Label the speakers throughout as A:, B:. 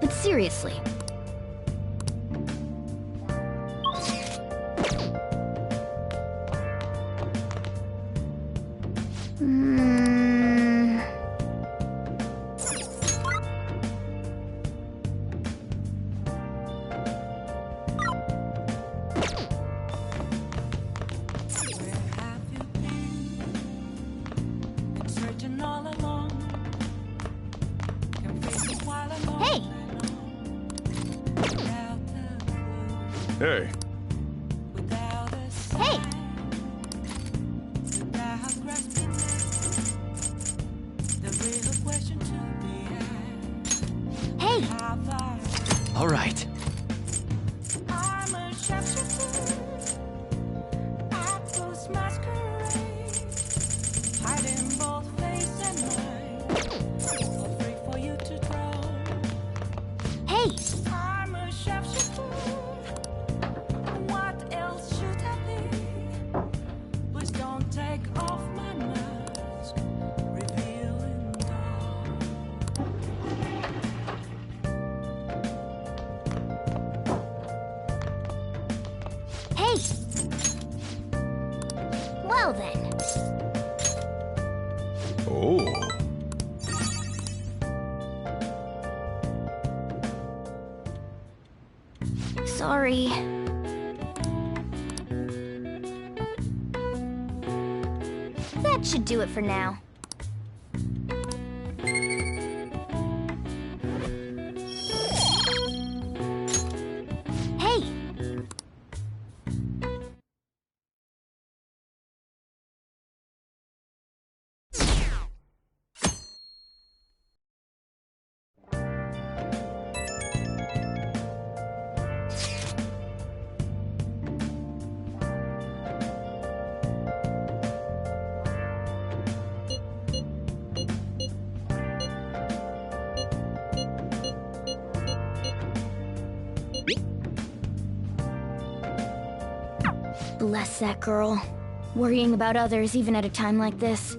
A: But seriously.
B: Hey.
A: Hey! Hey!
C: All right.
A: Hey! Hey! Well then.
B: Oh.
A: Sorry. That should do it for now. Hey! Bless that girl. Worrying about others even at a time like this.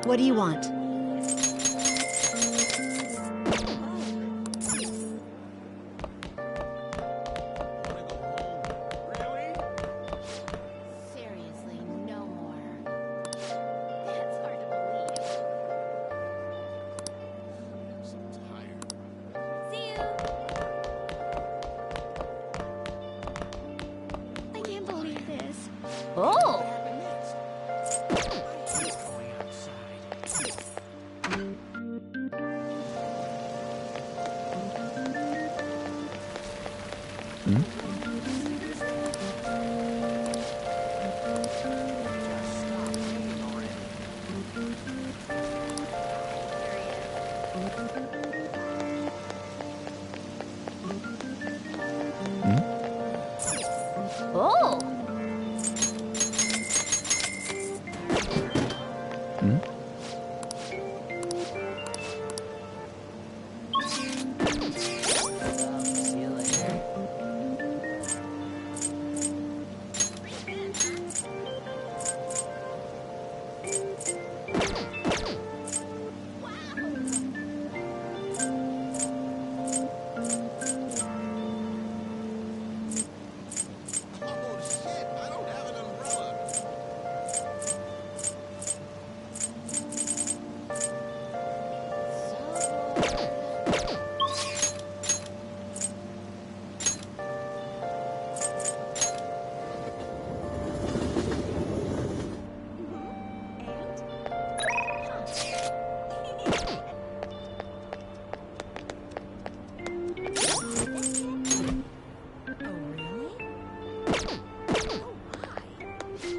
D: What do you want?
A: Seriously, no more. It's hard to believe. I'm so tired. See you! I can't believe this. Oh! Oh!
C: Hmm?
A: See you later.
B: Oh shit, I don't have an umbrella.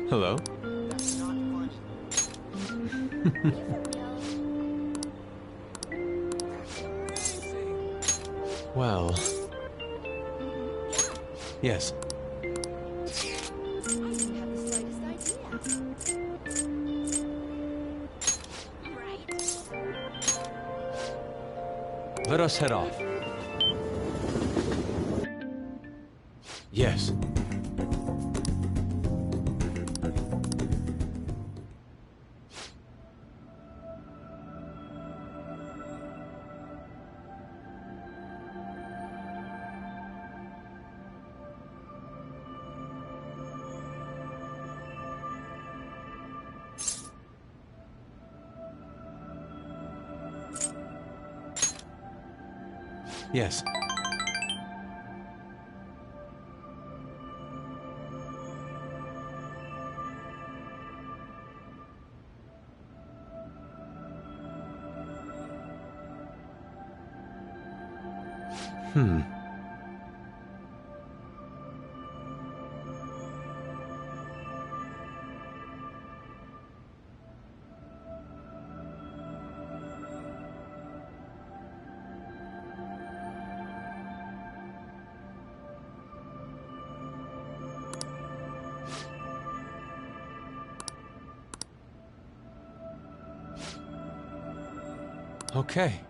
C: Hello?
B: That's not funny. Amazing.
C: Well... Yes.
A: I didn't have the slightest idea. Right.
C: Let us head off. Yes. Yes. Hmm. Okay.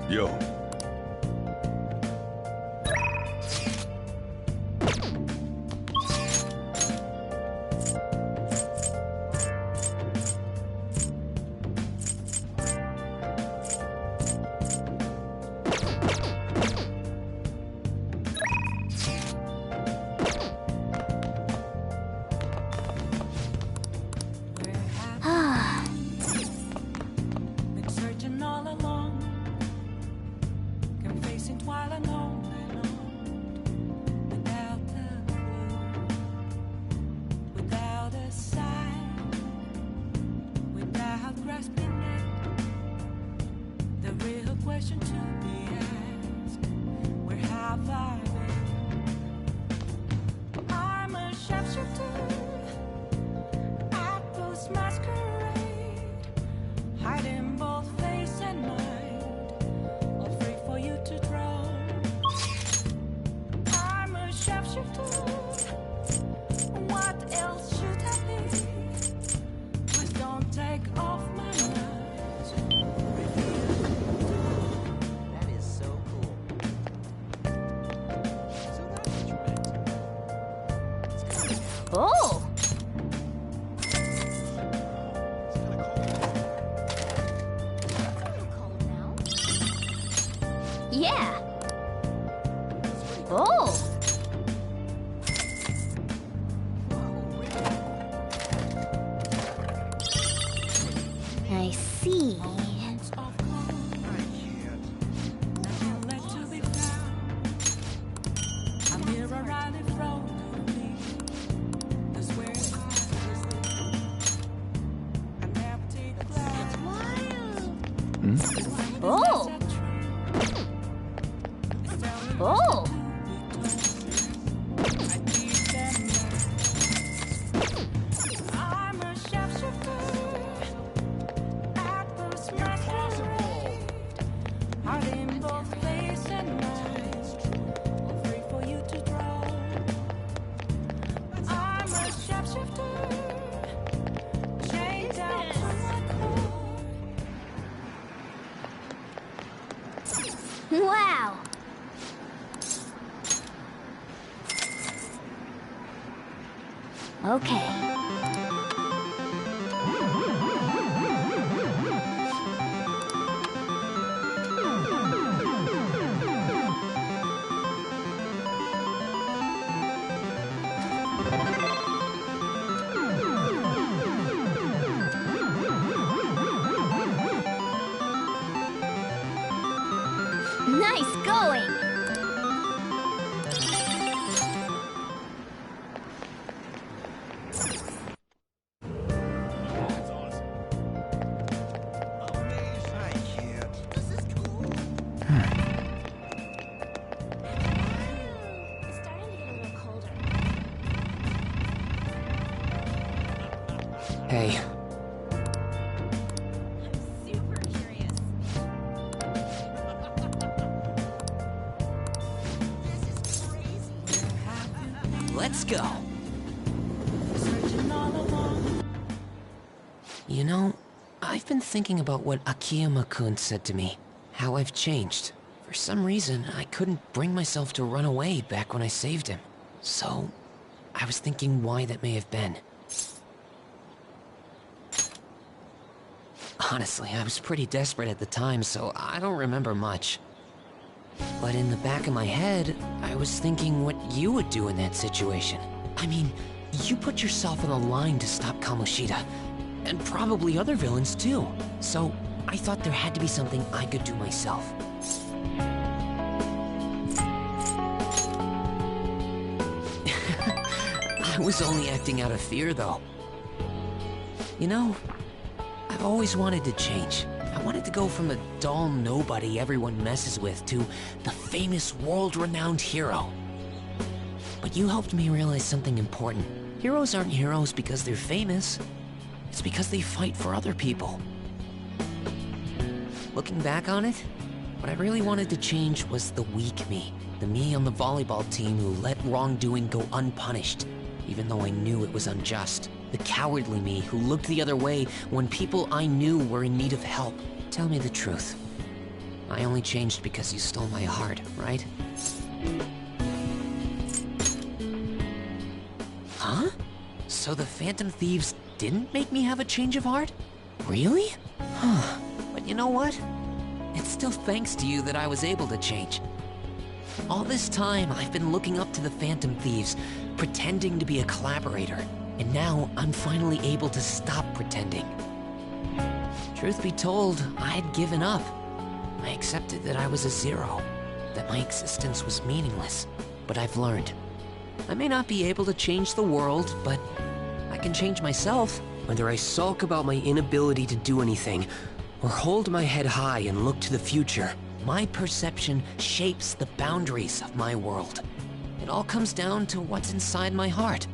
C: Yo.
E: Been searching all along, confessing while alone and on, without a clue, without a sign, without grasping it. The real question to be asked: where have I been? shapeshifter. What else should I be? Please don't take off my mask.
F: That is so cool.
A: Oh! Cold now. Yeah. Oh! I see.
E: Moments of calm, nothing left to be found. A mirror right in front of me. That's where it hides. An empty glass.
A: Oh! Oh!
E: I'm a shapeshifter. At first masquerade. Heart in both face and mind. Free for you to draw. I'm a shapeshifter. Chained down to my core.
A: Wow! Okay. Nice going!
B: I can't. This is cool.
A: It's starting to get a little colder.
F: Hey,
A: I'm super curious.
B: This is crazy.
F: let's go.
E: Searching all along.
F: You know, I've been thinking about what Akiyama-kun said to me. How I've changed. For some reason, I couldn't bring myself to run away back when I saved him. So, I was thinking why that may have been. Honestly, I was pretty desperate at the time, so I don't remember much. But in the back of my head, I was thinking what you would do in that situation. I mean, you put yourself on the line to stop Kamoshida, and probably other villains too. So, I thought there had to be something I could do myself. I was only acting out of fear, though. You know, I've always wanted to change. I wanted to go from the dull nobody everyone messes with to the famous world-renowned hero. But you helped me realize something important. Heroes aren't heroes because they're famous. It's because they fight for other people. Looking back on it, what I really wanted to change was the weak me. The me on the volleyball team who let wrongdoing go unpunished, even though I knew it was unjust. The cowardly me who looked the other way when people I knew were in need of help. Tell me the truth. I only changed because you stole my heart, right? Huh? So the Phantom Thieves didn't make me have a change of heart? Really? Huh. But you know what? It's still thanks to you that I was able to change. All this time, I've been looking up to the Phantom Thieves, pretending to be a collaborator. And now, I'm finally able to stop pretending. Truth be told, I had given up. I accepted that I was a zero, that my existence was meaningless. But I've learned. I may not be able to change the world, but I can change myself. Whether I sulk about my inability to do anything, or hold my head high and look to the future, my perception shapes the boundaries of my world. It all comes down to what's inside my heart.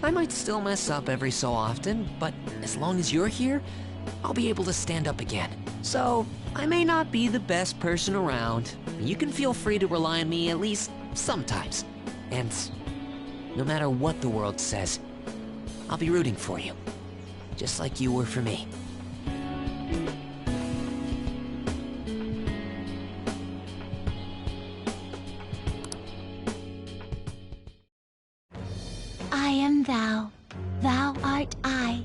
F: I might still mess up every so often, but as long as you're here, I'll be able to stand up again. So, I may not be the best person around, but you can feel free to rely on me at least sometimes. And no matter what the world says, I'll be rooting for you. Just like you were for me.
A: I am thou, thou art I.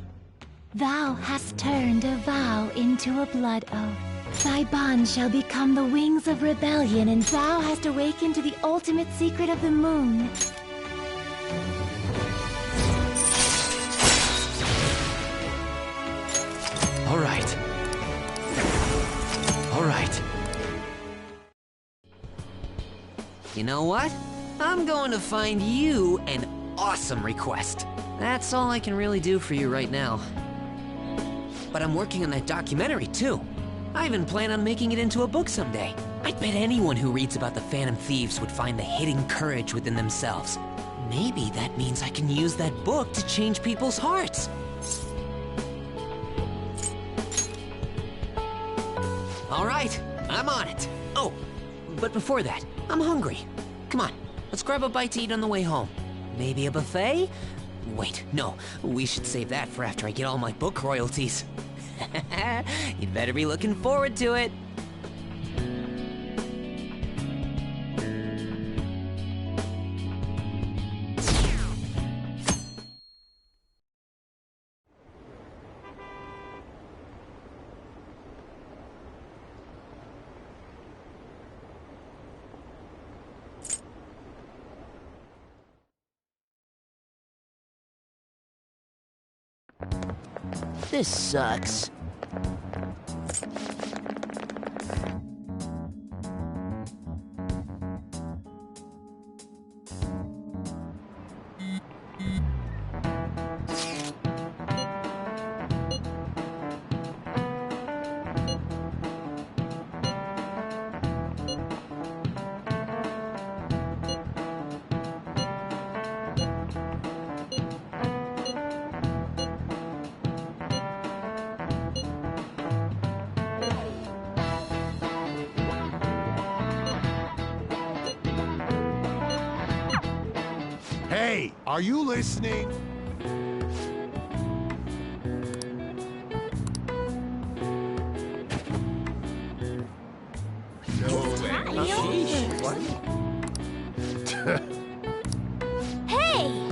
A: Thou hast turned a vow into a blood oath. Thy bond shall become the wings of rebellion, and thou hast awakened to the ultimate secret of the moon.
F: All right. All right. You know what? I'm going to find you an awesome request. That's all I can really do for you right now. But I'm working on that documentary too. I even plan on making it into a book someday. I bet anyone who reads about the Phantom Thieves would find the hidden courage within themselves. Maybe that means I can use that book to change people's hearts. All right, I'm on it. Oh, but before that, I'm hungry. Come on, let's grab a bite to eat on the way home. Maybe a buffet? Wait, no, we should save that for after I get all my book royalties. You'd better be looking forward to it.
G: This sucks.
B: Hey, are you listening?
A: Hey!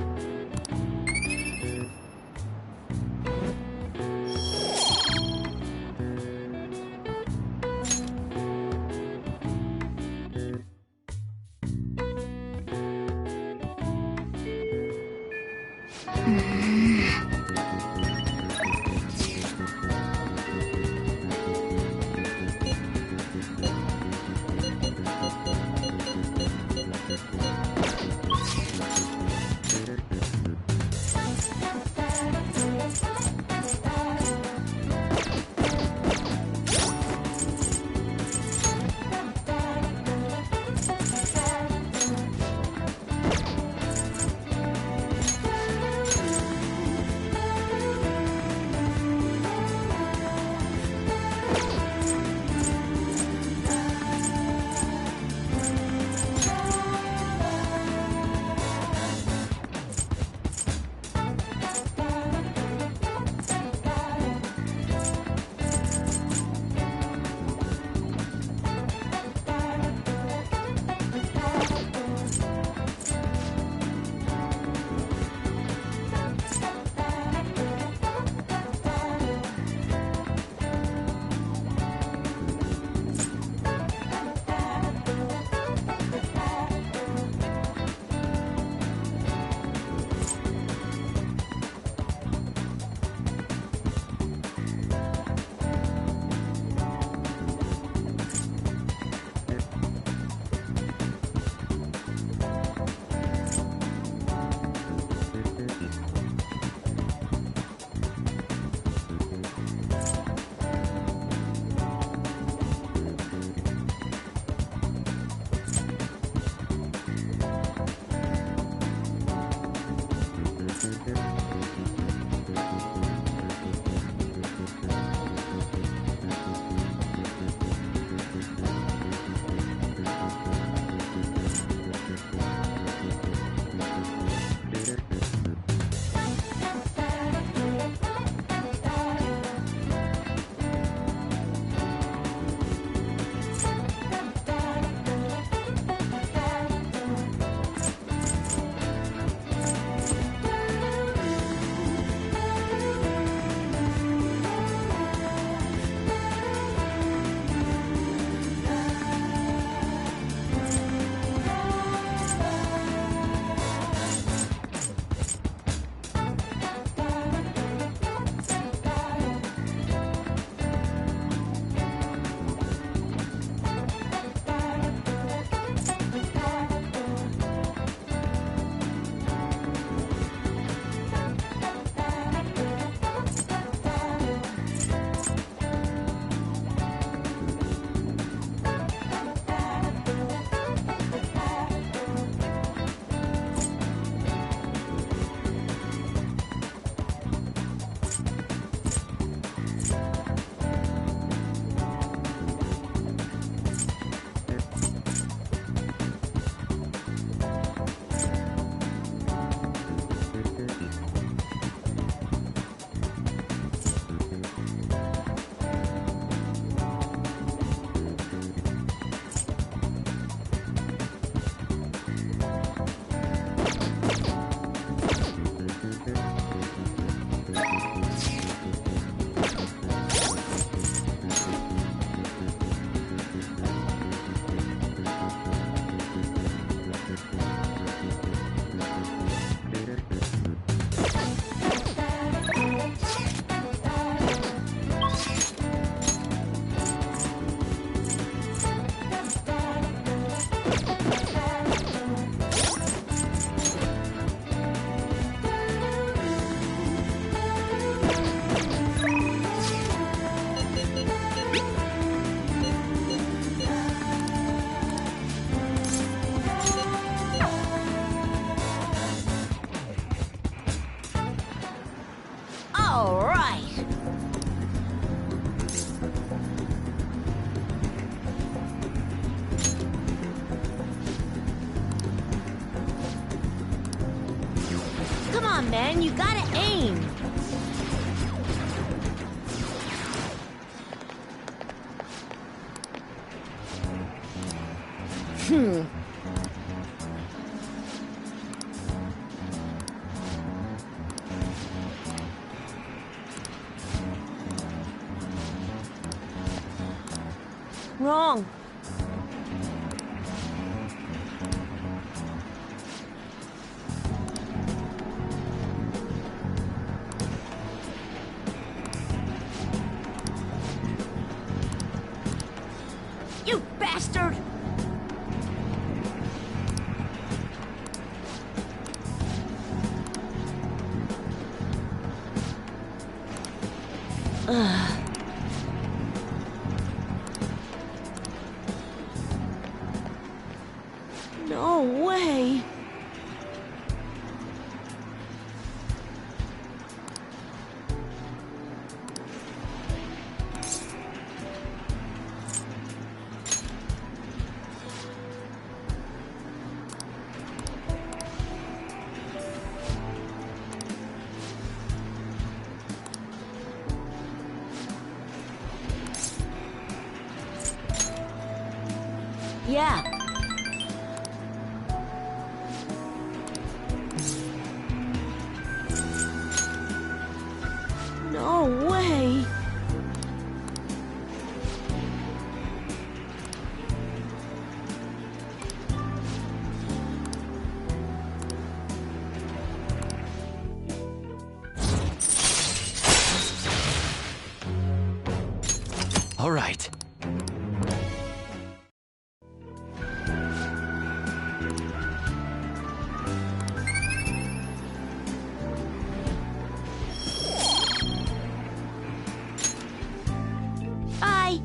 A: All right. Come on, man, you gotta aim. Wrong. You bastard! Ugh. No way! Yeah. No way.
C: All right.
A: Bye.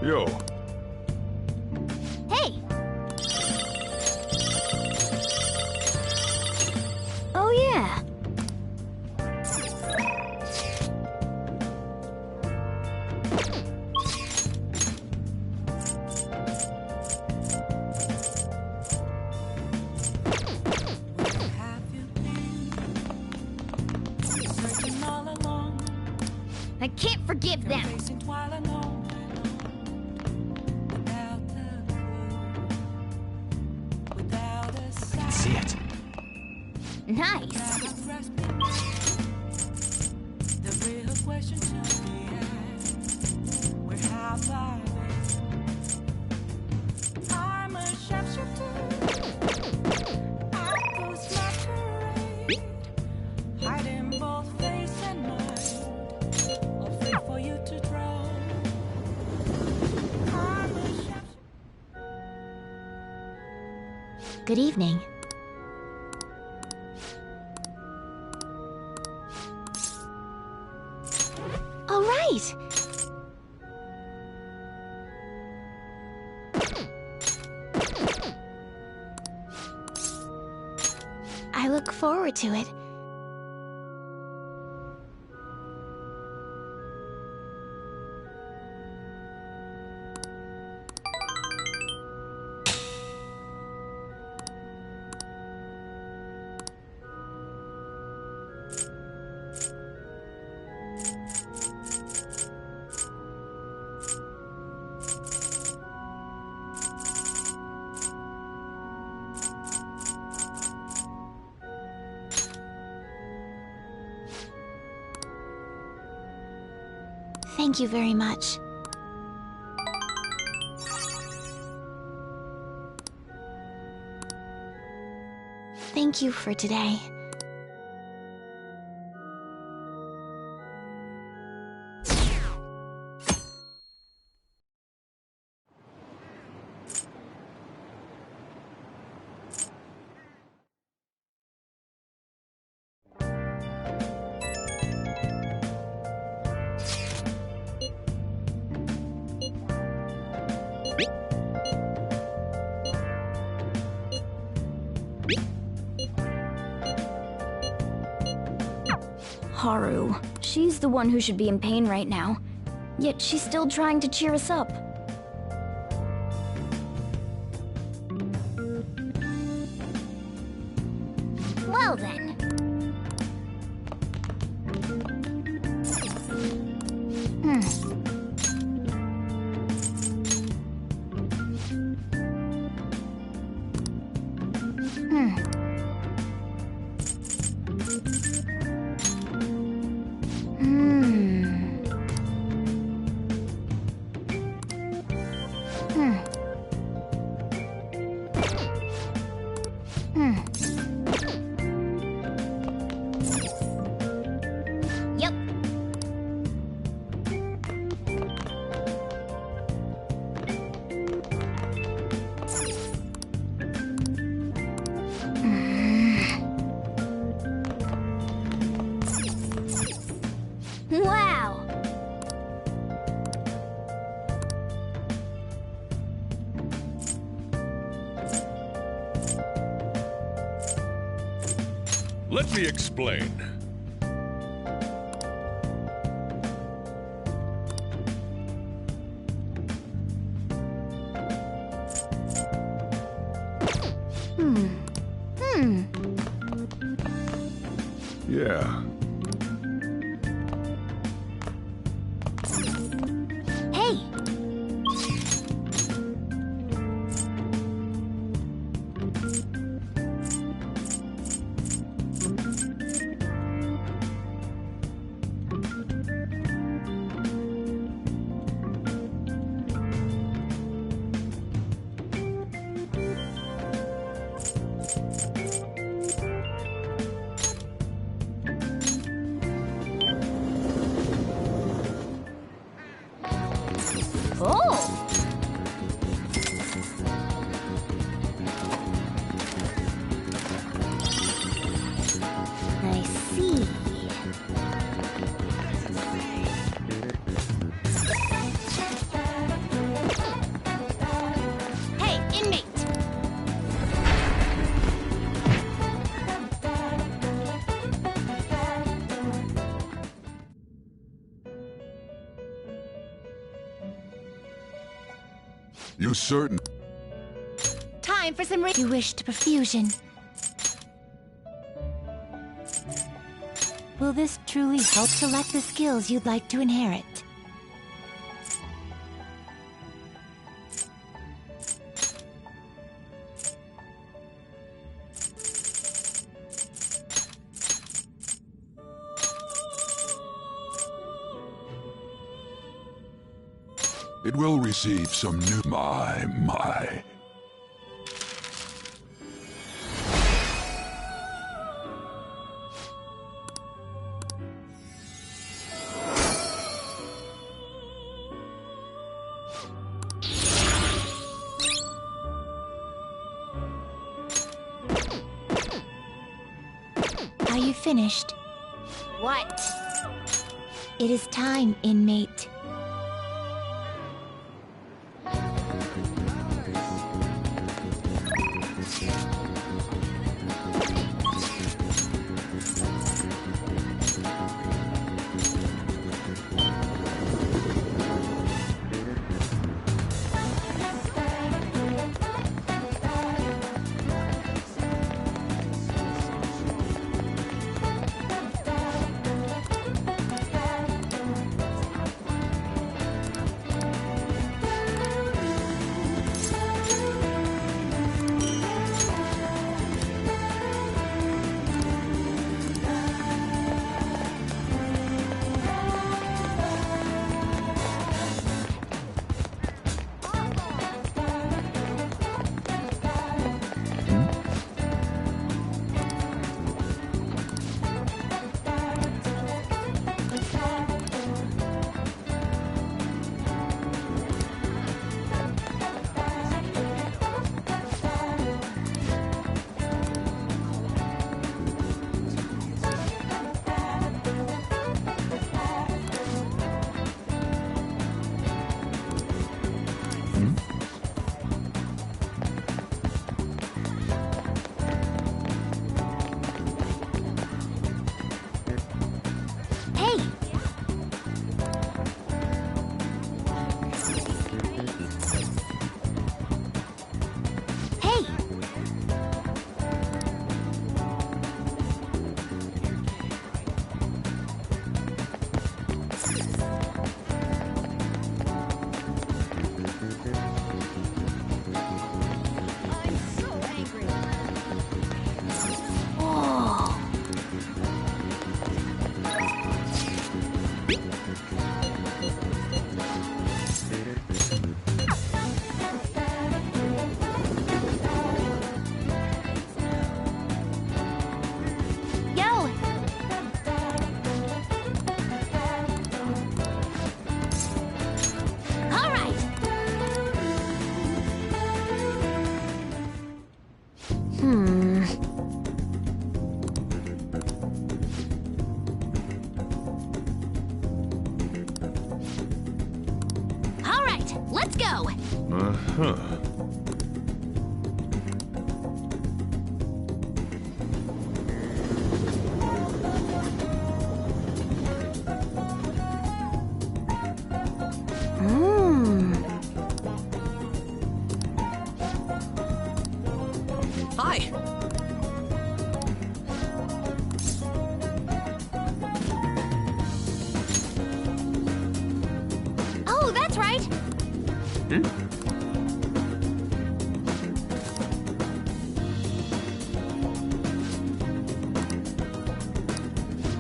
G: Yo,
A: Hey. Oh yeah.
E: Have you been searching all along,
A: I can't forgive them.
E: facing while alone, without a clue, without a sign?
C: See it.
A: Nice.
E: I'm grasping the real question to be asked. Where have I been? I'm a sharpshooter. I post masquerade, hiding both face and mind. All free for you to draw. I'm a sharpshooter.
A: Good evening. All right. I look forward to it. Thank you very much. Thank you for today.
G: Haru. She's the one who should be in pain right now. Yet she's still trying to cheer us up. Well then. Yep. Wow.
H: Let me explain. Yeah.
G: Hey. Oh. I see. Hey, inmate!
H: You certain?
A: Time for some You wish to perfusion. Will this truly help select the skills you'd like to inherit?
H: It will receive some new... My.
A: Are you finished?
G: What?
A: It is time, inmate.
G: Let's go!
H: Uh-huh.
F: Hi!
G: Oh, that's right!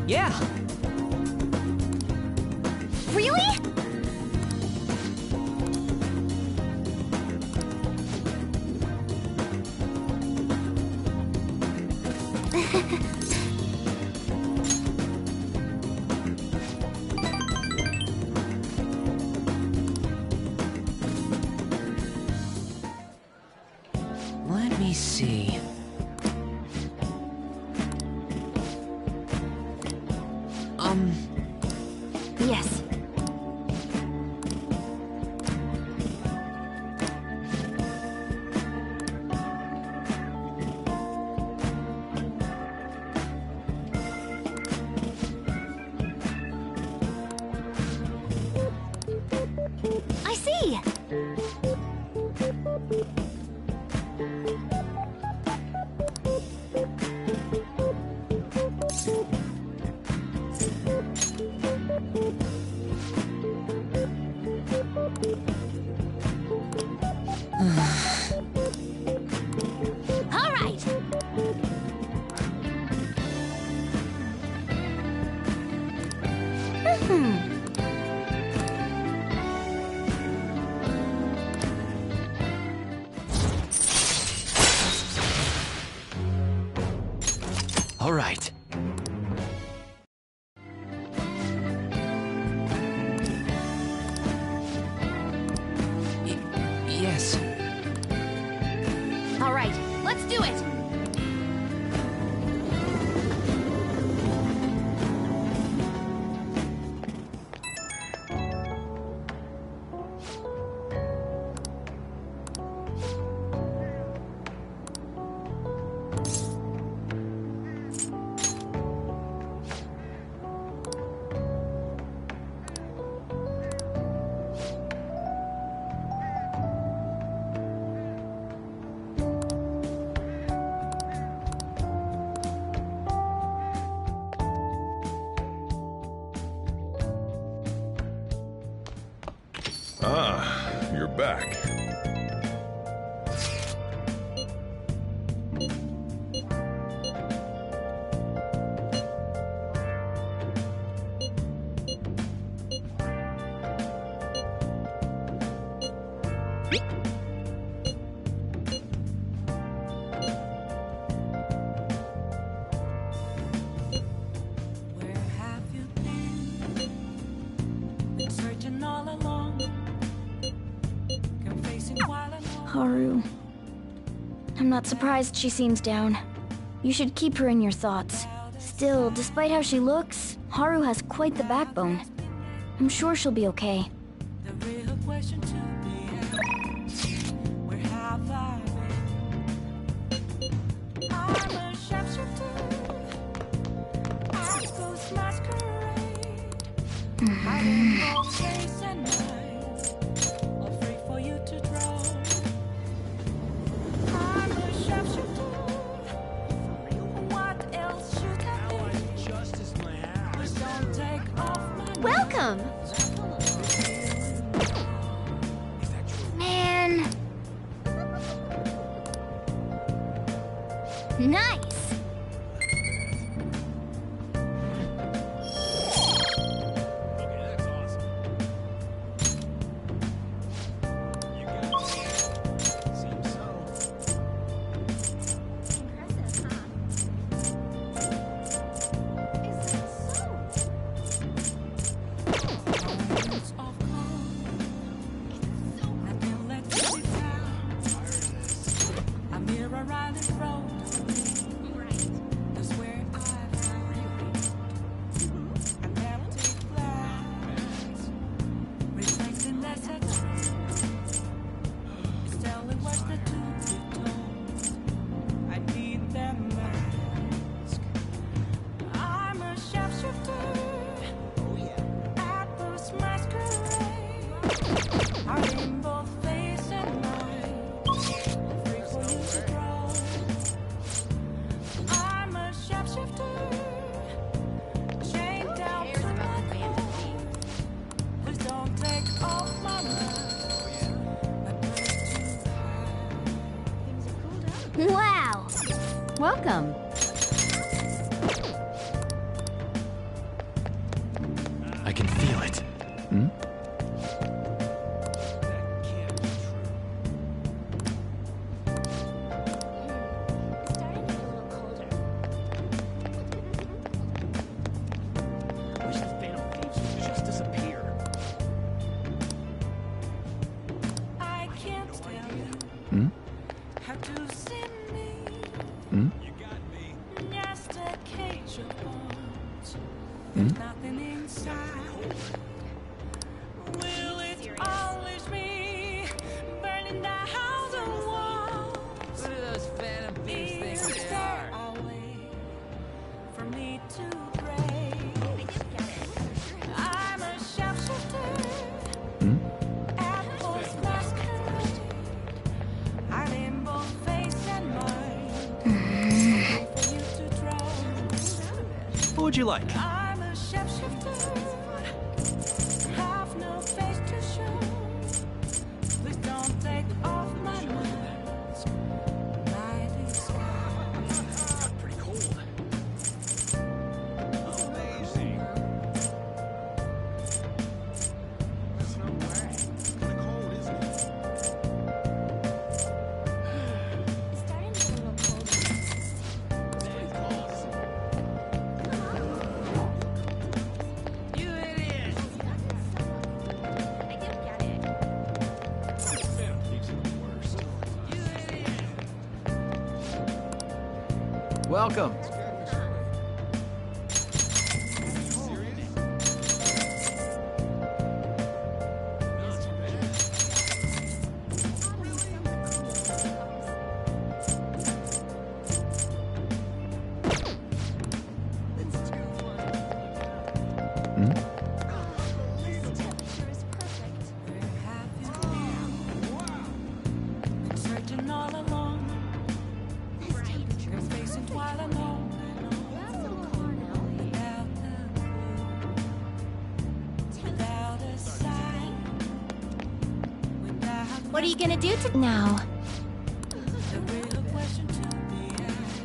F: Yeah!
G: Really?
F: Let me see.
G: Yes. I see! All right!
C: All right.
F: Yes.
G: All right, let's do it!
H: Ah, you're back.
E: Where have you been? Been searching all along. Confessing while alone.
G: Haru. I'm not surprised she seems down. You should keep her in your thoughts. Still, despite how she looks, Haru has quite the backbone. I'm sure she'll be okay.
E: The real question to be asked, where have I been? I'm a sharpshooter. I post masquerade. Hiding both face and mind, all free for you to draw. I'm a sharpshooter. What else should I be? Please don't take off my
G: Welcome! Man. Nice!
E: moments of calm. Nothing left to be found. I'm near a riding road. That's where I found an empty glass, reflecting that touch. Hiding both face and mind. Free for you to draw. I'm a shapeshifter. Chained down to my core. Please don't take off my mind. My place to hide.
G: Wow!
D: Welcome.
C: I can feel it. Hmm? Wish the Phantom Thieves would just disappear.
E: I can't tell you
C: Hmm?
E: how to see me.
C: Hmm?
E: Just a cage of bones.
C: Hmm?
E: Nothing inside. Will it always be burning down the walls?
F: What do those Phantom Thieves think
E: Is
F: they
E: there
F: are?
E: a way for me to break? I'm a shapeshifter
C: Hmm?
E: at both masquerade. Hiding both face and mind. Wait for you to drown.
C: What would you like?
E: I'm a shapeshifter. Have no face to show. Please don't take off my mask. Night is sky.
C: Pretty cold.
B: Amazing. It's not bad. Kinda cold, isn't it?
G: Starting to get a little cold.
F: You idiot!
G: I do get it.
B: Phantom Thieves are the worst.
F: You idiot!
C: Welcome. Hmm?
E: Where have you been? Been searching all along. Been facing while alone. Without a clue. Without a sign. Without
A: What are you gonna do now?
E: the real question to be asked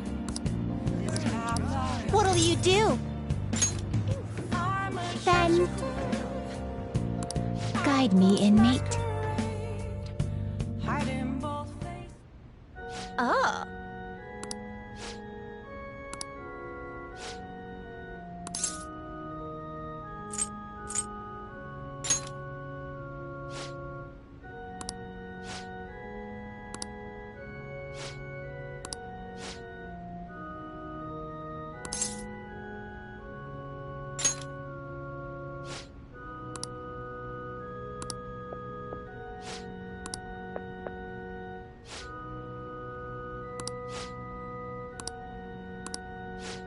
E: is how far
A: What'll you do?
E: I'm a
A: Then guide me, inmate.
E: hiding both face.
A: Oh.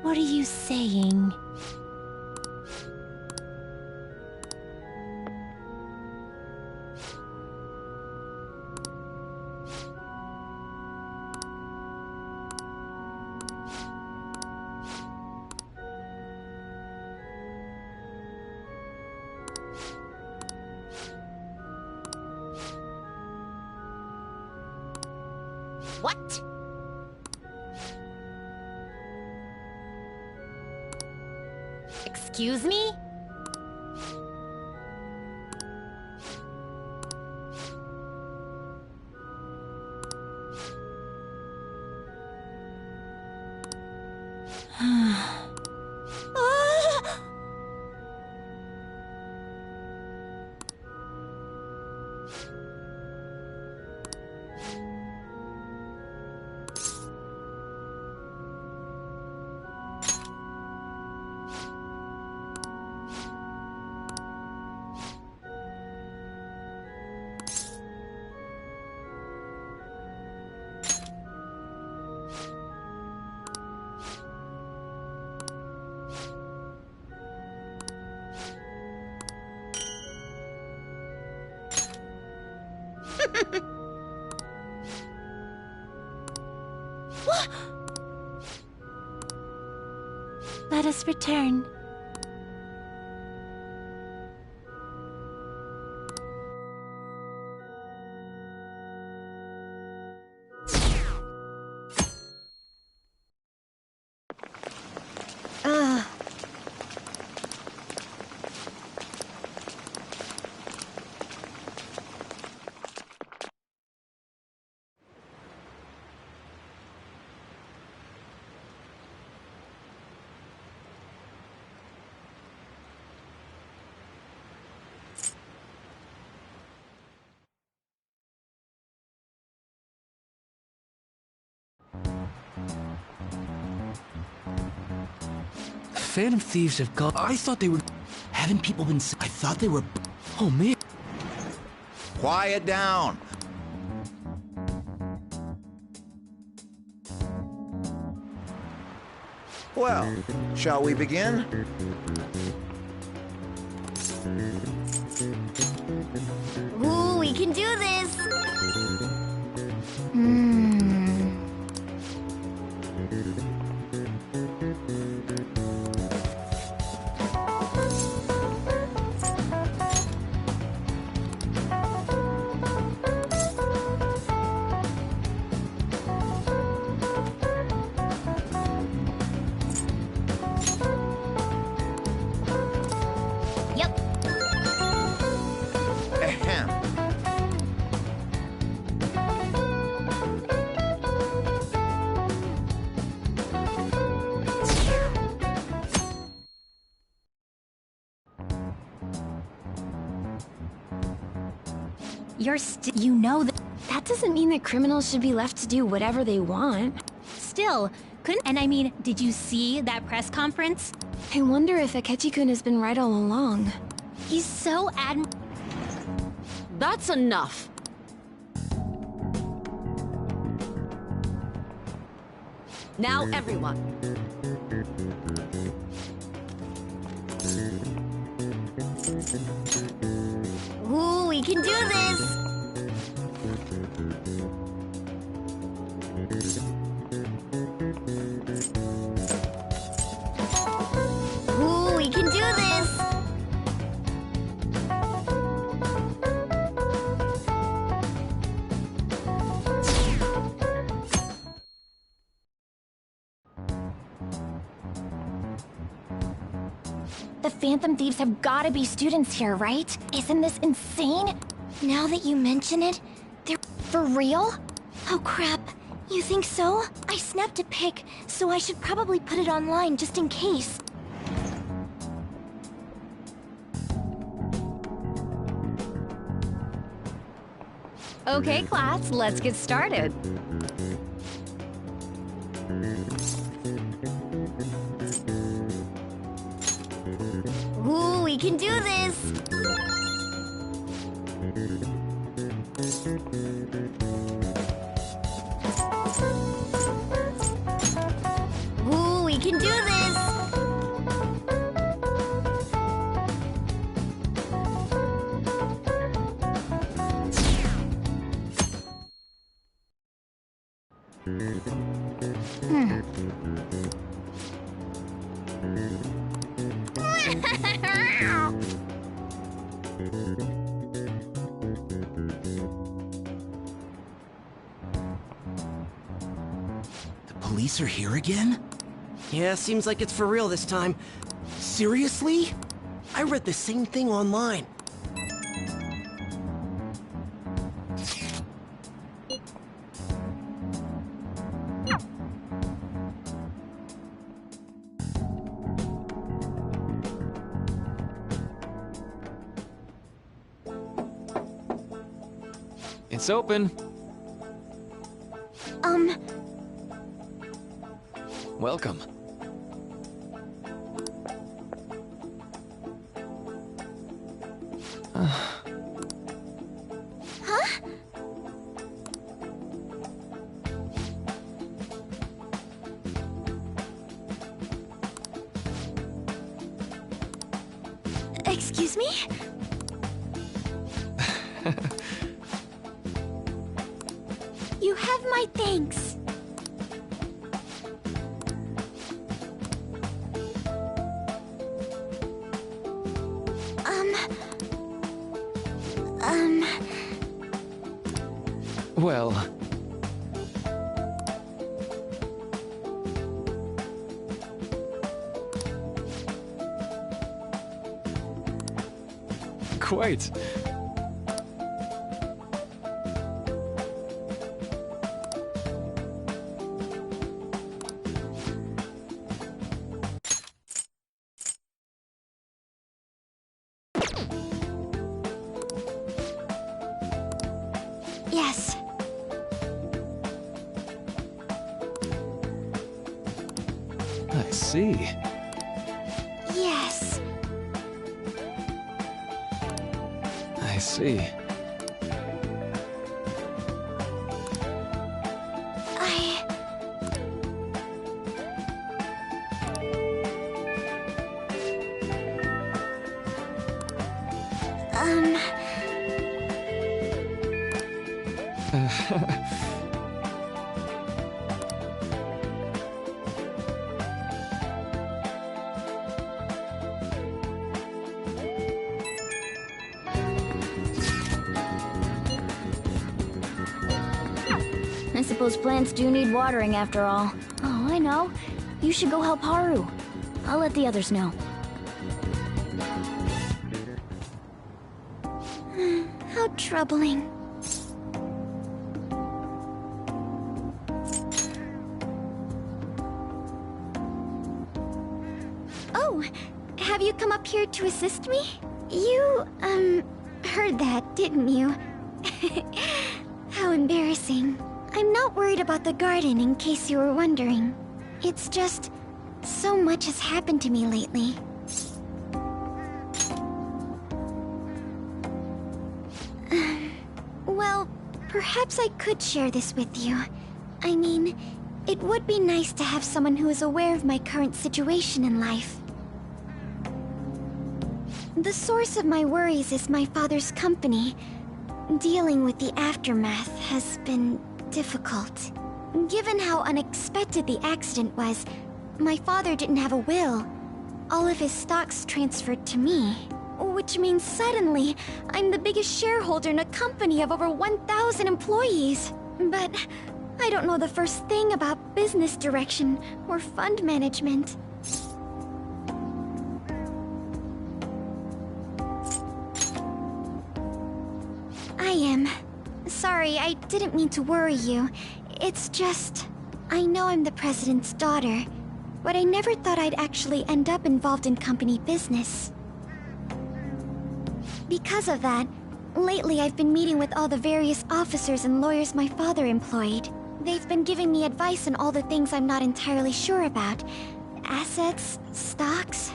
A: What are you saying? What? Excuse me? Ah! Let us return.
F: Phantom thieves have gone.
I: I thought they were... Haven't people been... I thought they were... Oh, man.
B: Quiet down. Well, shall we begin?
G: Ooh, we can do this! Yep.
B: Ahem.
A: You know that.
G: That doesn't mean that criminals should be left to do whatever they want.
A: Still, couldn't. And I mean, did you see that press conference?
G: I wonder if Akechi-kun has been right all along.
A: He's so
D: That's enough. Now, everyone.
G: Ooh, we can do this! Ooh, we can do this!
A: The Phantom Thieves have gotta be students here, right? Isn't this insane?
G: Now that you mention it, they're
A: For real?
G: Oh crap, you think so? I snapped a pic, so I should probably put it online just in case.
D: Okay, class, let's get started.
G: Ooh, we can do this! Ooh, we can do this!
I: The police are here again?
J: Yeah, seems like it's for real this time.
I: Seriously?
J: I read the same thing online.
C: It's open. Welcome.
G: Excuse me?
A: Have my thanks.
C: Well, quite.
A: Yes.
C: I see.
A: Yes.
C: I see.
G: I suppose plants do need watering after all. Oh, I know. You should go help Haru. I'll let the others know.
A: How troubling. Oh, have you come up here to assist me? You, heard that, didn't you? How embarrassing. I'm not worried about the garden, in case you were wondering. It's just, so much has happened to me lately. Well, perhaps I could share this with you. I mean, it would be nice to have someone who is aware of my current situation in life. The source of my worries is my father's company. Dealing with the aftermath has been difficult. Given how unexpected the accident was, my father didn't have a will. All of his stocks transferred to me. Which means suddenly, I'm the biggest shareholder in a company of over 1,000 employees. But I don't know the first thing about business direction or fund management. I am. Sorry, I didn't mean to worry you. It's just... I know I'm the president's daughter, but I never thought I'd actually end up involved in company business. Because of that, lately I've been meeting with all the various officers and lawyers my father employed. They've been giving me advice on all the things I'm not entirely sure about. Assets, stocks...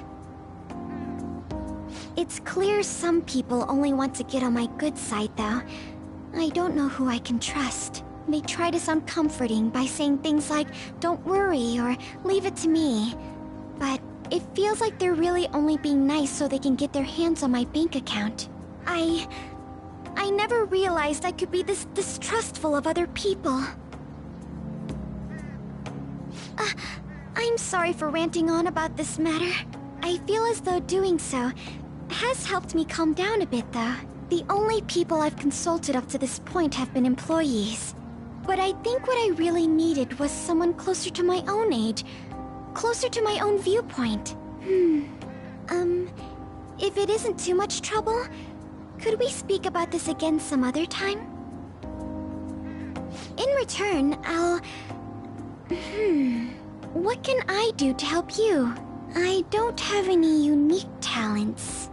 A: It's clear some people only want to get on my good side, though. I don't know who I can trust. They try to sound comforting by saying things like, "Don't worry," or "Leave it to me." But it feels like they're really only being nice so they can get their hands on my bank account. I never realized I could be this distrustful of other people. I'm sorry for ranting on about this matter. I feel as though doing so has helped me calm down a bit, though. The only people I've consulted up to this point have been employees. But I think what I really needed was someone closer to my own age, closer to my own viewpoint. If it isn't too much trouble, could we speak about this again some other time? In return, I'll... What can I do to help you? I don't have any unique talents.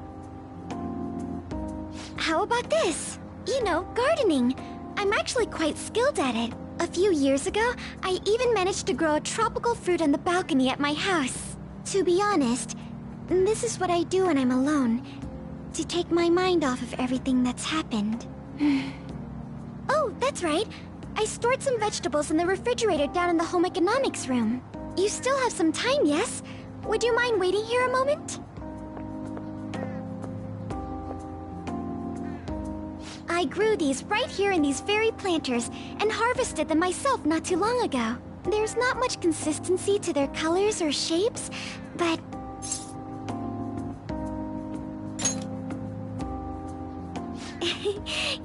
A: How about this? You know, gardening. I'm actually quite skilled at it. A few years ago, I even managed to grow a tropical fruit on the balcony at my house. To be honest, this is what I do when I'm alone, to take my mind off of everything that's happened. Oh, that's right. I stored some vegetables in the refrigerator down in the home economics room. You still have some time, yes? Would you mind waiting here a moment? I grew these right here in these very planters and harvested them myself not too long ago. There's not much consistency to their colors or shapes, but...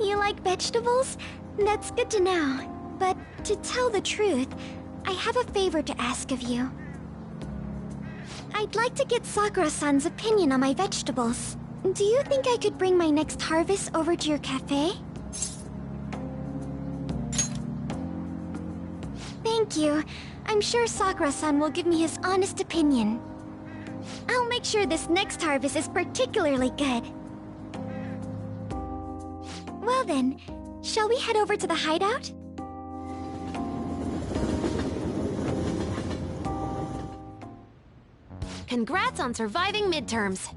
A: You like vegetables? That's good to know. But to tell the truth, I have a favor to ask of you. I'd like to get Sakura-san's opinion on my vegetables. Do you think I could bring my next harvest over to your cafe? Thank you. I'm sure Sakura-san will give me his honest opinion. I'll make sure this next harvest is particularly good. Well then, shall we head over to the hideout?
D: Congrats on surviving midterms.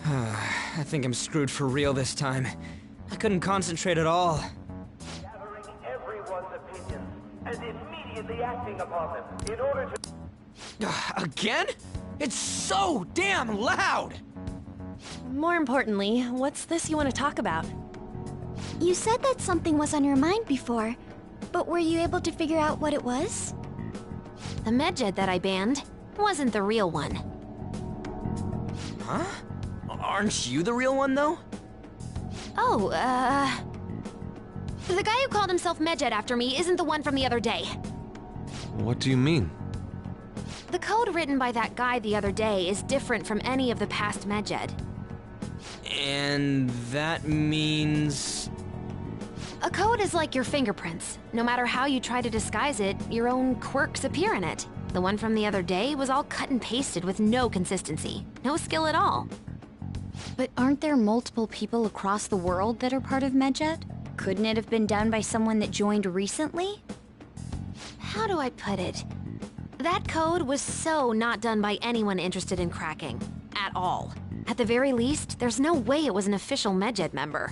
K: I think I'm screwed for real this time. I couldn't concentrate at all.
L: Gathering everyone's opinions and immediately acting upon them in order to...
K: Again? It's so damn loud!
D: More importantly, what's this you want to talk about?
A: You said that something was on your mind before, but were you able to figure out what it was?
D: The medjed that I banned wasn't the real one.
K: Huh? Aren't you the real one, though?
D: Oh, the guy who called himself Medjed after me isn't the one from the other day.
C: What do you mean?
D: The code written by that guy the other day is different from any of the past Medjed.
K: And that means...
D: A code is like your fingerprints. No matter how you try to disguise it, your own quirks appear in it. The one from the other day was all cut and pasted with no consistency. No skill at all.
G: But aren't there multiple people across the world that are part of Medjed? Couldn't it have been done by someone that joined recently?
D: How do I put it? That code was so not done by anyone interested in cracking. At all. At the very least, there's no way it was an official Medjed member.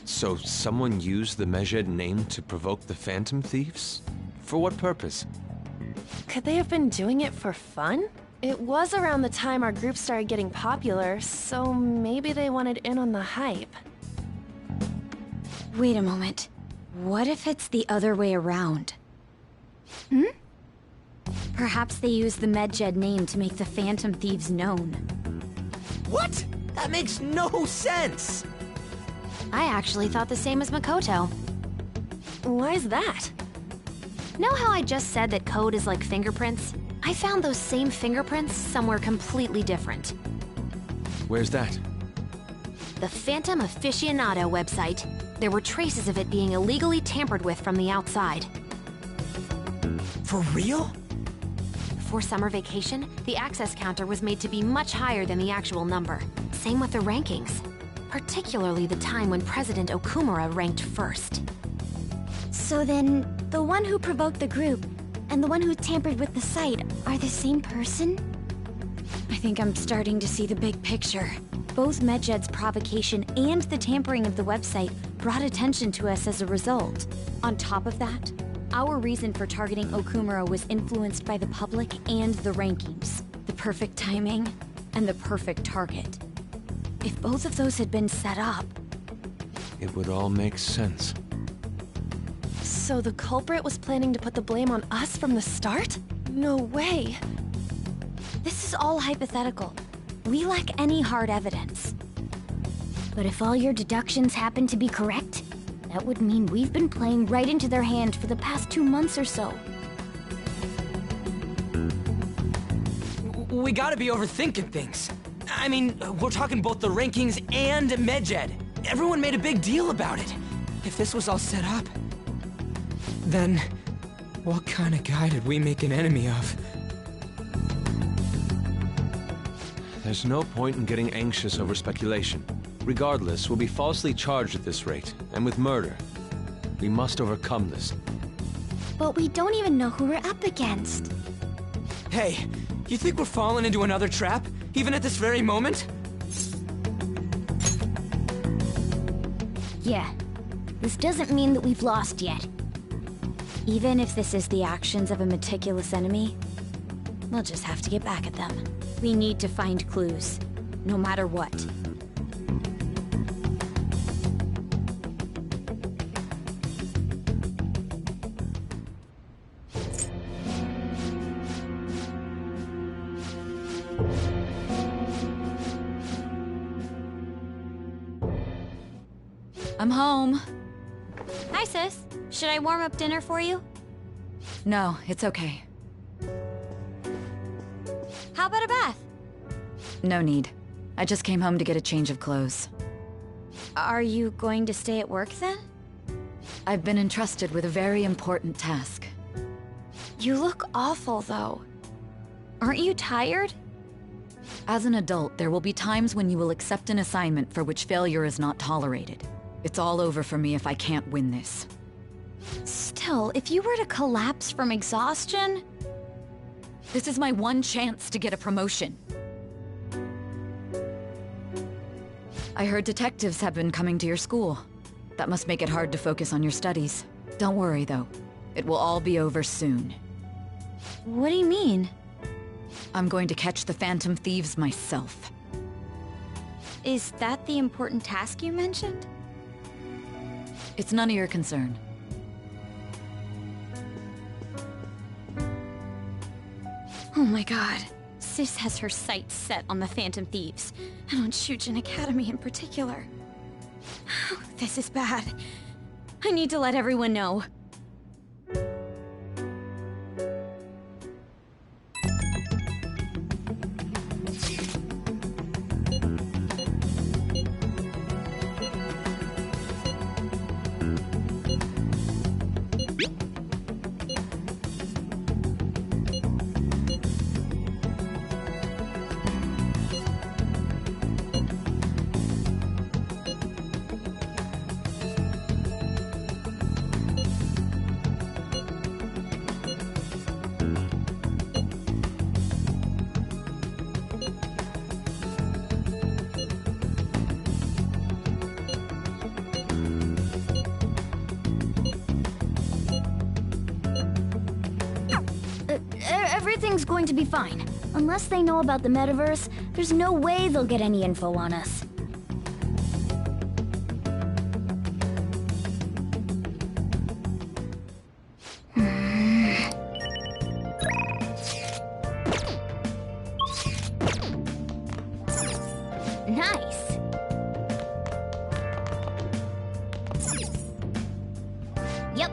C: So someone used the Medjed name to provoke the Phantom Thieves? For what purpose?
M: Could they have been doing it for fun? It was around the time our group started getting popular, so maybe they wanted in on the hype.
G: Wait a moment. What if it's the other way around? Perhaps they used the Medjed name to make the Phantom Thieves known.
K: What? That makes no sense!
D: I actually thought the same as Makoto.
M: Why's that?
D: Know how I just said that code is like fingerprints? I found those same fingerprints somewhere completely different.
C: Where's that?
D: The Phantom Aficionado website. There were traces of it being illegally tampered with from the outside.
K: For real?
D: Before summer vacation, the access counter was made to be much higher than the actual number. Same with the rankings. Particularly the time when President Okumura ranked first.
A: So then, the one who provoked the group and the one who tampered with the site are the same person?
G: I think I'm starting to see the big picture. Both Medjed's provocation and the tampering of the website brought attention to us as a result. On top of that, our reason for targeting Okumura was influenced by the public and the rankings. The perfect timing and the perfect target. If both of those had been set up...
C: It would all make sense.
M: So the culprit was planning to put the blame on us from the start? No way.
G: This is all hypothetical. We lack any hard evidence.
A: But if all your deductions happen to be correct, that would mean we've been playing right into their hand for the past 2 months or so.
K: We gotta be overthinking things. I mean, we're talking both the rankings and Medjed. Everyone made a big deal about it. If this was all set up, then what kind of guy did we make an enemy of?
C: There's no point in getting anxious over speculation. Regardless, we'll be falsely charged at this rate, and with murder. We must overcome this.
A: But we don't even know who we're up against.
K: Hey, you think we're falling into another trap, even at this very moment?
A: Yeah. This doesn't mean that we've lost yet.
G: Even if this is the actions of a meticulous enemy, we'll just have to get back at them. We need to find clues, no matter what.
N: I'm home.
G: Hi, sis. Should I warm up dinner for you?
N: No, it's okay.
G: How about a bath?
N: No need. I just came home to get a change of clothes.
G: Are you going to stay at work then?
N: I've been entrusted with a very important task.
G: You look awful, though. Aren't you tired?
N: As an adult, there will be times when you will accept an assignment for which failure is not tolerated. It's all over for me if I can't win this.
G: Still, if you were to collapse from exhaustion...
N: This is my one chance to get a promotion. I heard detectives have been coming to your school. That must make it hard to focus on your studies. Don't worry, though. It will all be over soon.
G: What do you mean?
N: I'm going to catch the Phantom Thieves myself.
G: Is that the important task you mentioned?
N: It's none of your concern.
G: Oh my god. Sis has her sights set on the Phantom Thieves, and on Shujin Academy in particular. This is bad. I need to let everyone know. Everything's going to be fine. Unless they know about the metaverse, there's no way they'll get any info on us. Nice. Yep.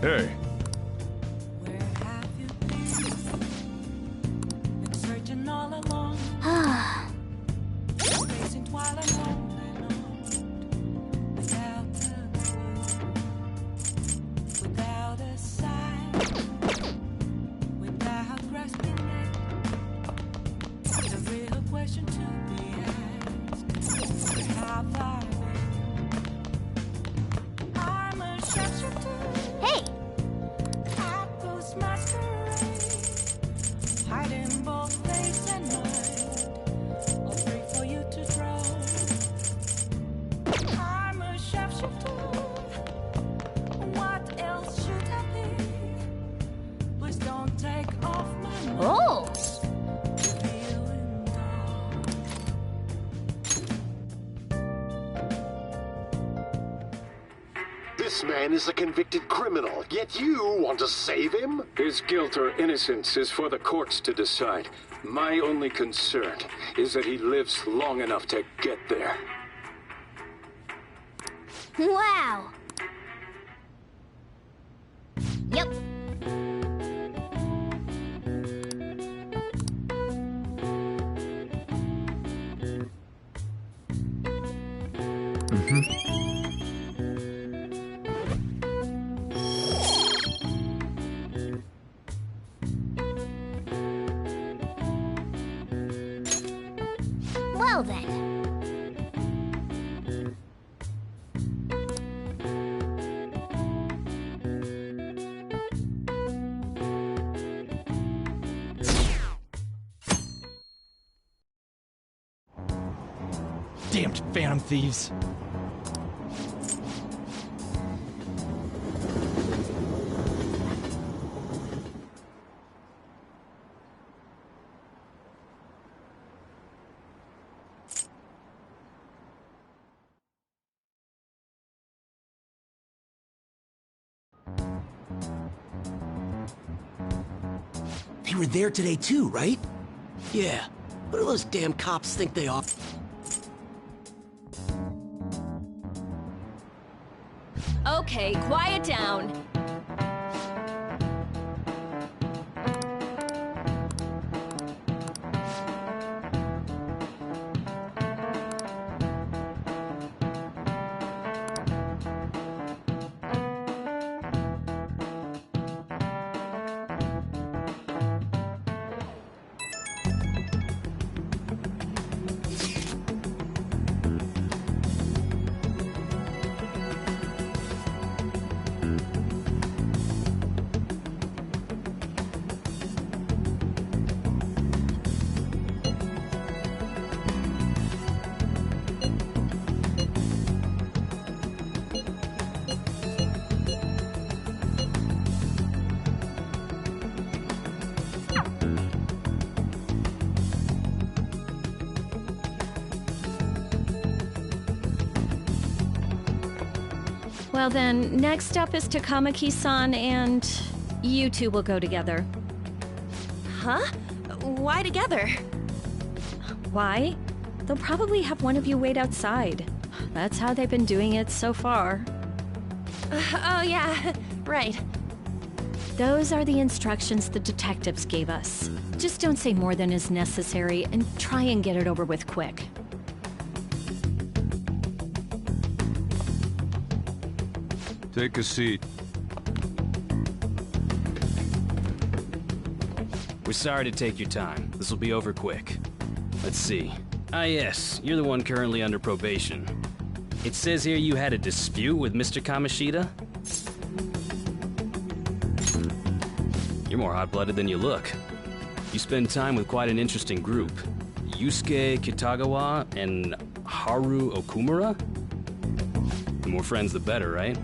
H: Hey.
E: Where have you been? Been searching all along. Facing twilight on and on. Without a clue. Without a sign. Without grasping it. The real question to be asked. Where have I been? I'm a sharpshooter.
G: Hey!
E: Apples masquerade, hiding both face and mind, all free for you to draw. I'm a sharpshooter. What else should I be? Please don't take off my mask.
G: Oh!
E: Revealing dawn.
O: This man is a convicted criminal, yet you want to save him?
P: His guilt or innocence is for the courts to decide. My only concern is that he lives long enough to get there.
G: Wow! Yep. Well then.
I: Damned Phantom Thieves. were there today too, right?
J: Yeah. What do those damn cops think they are?
A: Okay, quiet down.
Q: Well then, next up is Takamaki-san, and you two will go together.
M: Huh? Why together?
Q: Why? They'll probably have one of you wait outside. That's how they've been doing it so far.
M: Oh yeah, right.
Q: Those are the instructions the detectives gave us. Just don't say more than is necessary, and try and get it over with quick.
C: Take a seat.
R: We're sorry to take your time. This will be over quick. Let's see. Ah yes, you're the one currently under probation. It says here you had a dispute with Mr. Kamoshida? You're more hot-blooded than you look. You spend time with quite an interesting group. Yusuke Kitagawa and Haru Okumura? The more friends, the better, right?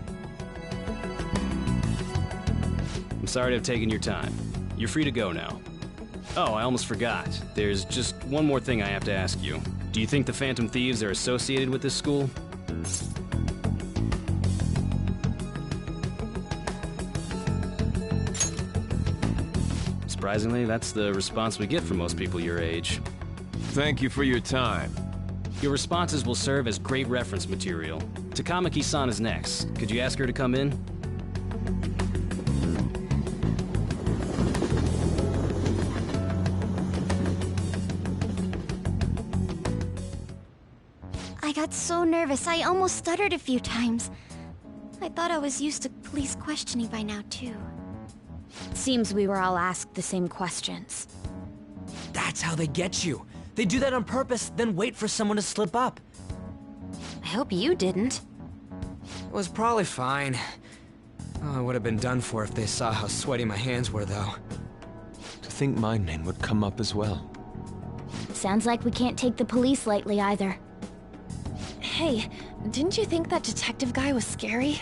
R: I'm sorry to have taken your time. You're free to go now. Oh, I almost forgot. There's just one more thing I have to ask you. Do you think the Phantom Thieves are associated with this school? Surprisingly, that's the response we get from most people your age.
C: Thank you for your time.
R: Your responses will serve as great reference material. Takamaki-san is next. Could you ask her to come in?
G: I got so nervous, I almost stuttered a few times. I thought I was used to police questioning by now, too.
Q: Seems we were all asked the same questions.
K: That's how they get you. They do that on purpose, then wait for someone to slip up.
D: I hope you didn't.
K: It was probably fine. Oh, I would have been done for if they saw how sweaty my hands were, though.
C: To think my name would come up as well.
G: Sounds like we can't take the police lightly either.
M: Hey, didn't you think that detective guy was scary?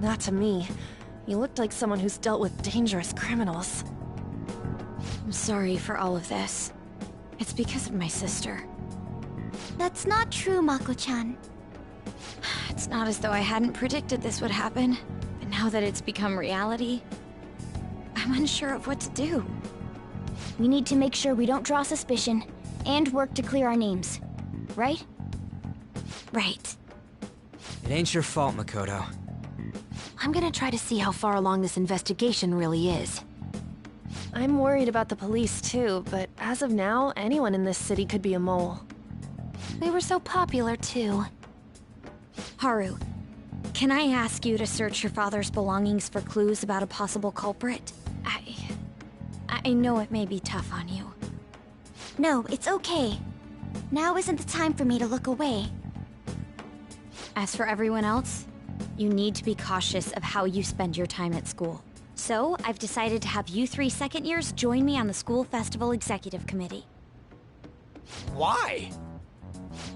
M: Not to me. He looked like someone who's dealt with dangerous criminals.
Q: I'm sorry for all of this. It's because of my sister.
G: That's not true, Mako-chan.
Q: It's not as though I hadn't predicted this would happen, but now that it's become reality, I'm unsure of what to do.
G: We need to make sure we don't draw suspicion, and work to clear our names. Right?
Q: Right.
K: It ain't your fault, Makoto.
D: I'm gonna try to see how far along this investigation really is.
M: I'm worried about the police too, but as of now, anyone in this city could be a mole.
D: We were so popular too.
Q: Haru, can I ask you to search your father's belongings for clues about a possible culprit? I know it may be tough on you.
G: No, it's okay. Now isn't the time for me to look away.
Q: As for everyone else, you need to be cautious of how you spend your time at school. So, I've decided to have you 3 second years join me on the school festival executive committee.
K: Why?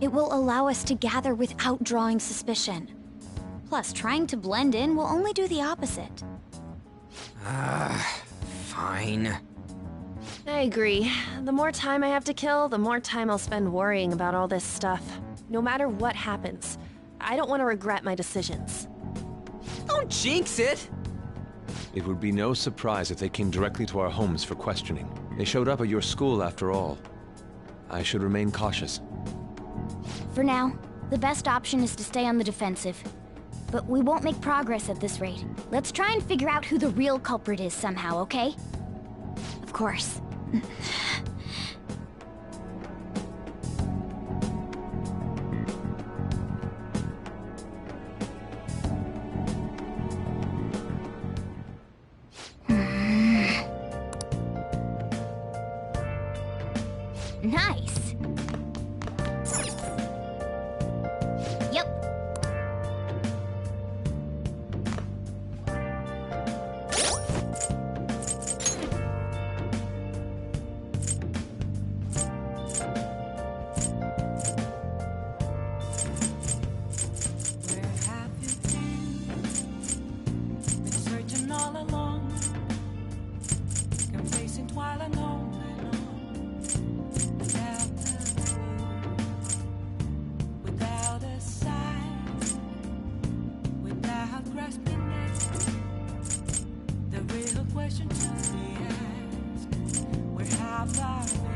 Q: It will allow us to gather without drawing suspicion. Plus, trying to blend in will only do the opposite.
K: Fine.
M: I agree. The more time I have to kill, the more time I'll spend worrying about all this stuff. No matter what happens, I don't want to regret my decisions.
K: Don't jinx it!
C: It would be no surprise if they came directly to our homes for questioning. They showed up at your school after all. I should remain cautious.
G: For now, the best option is to stay on the defensive. But we won't make progress at this rate. Let's try and figure out who the real culprit is somehow, okay?
Q: Of course.
G: Nice. Yep.
E: Been searching all along, complacent while I know without a clue, without a sign, without grasping it. The real question to be asked: where have I been?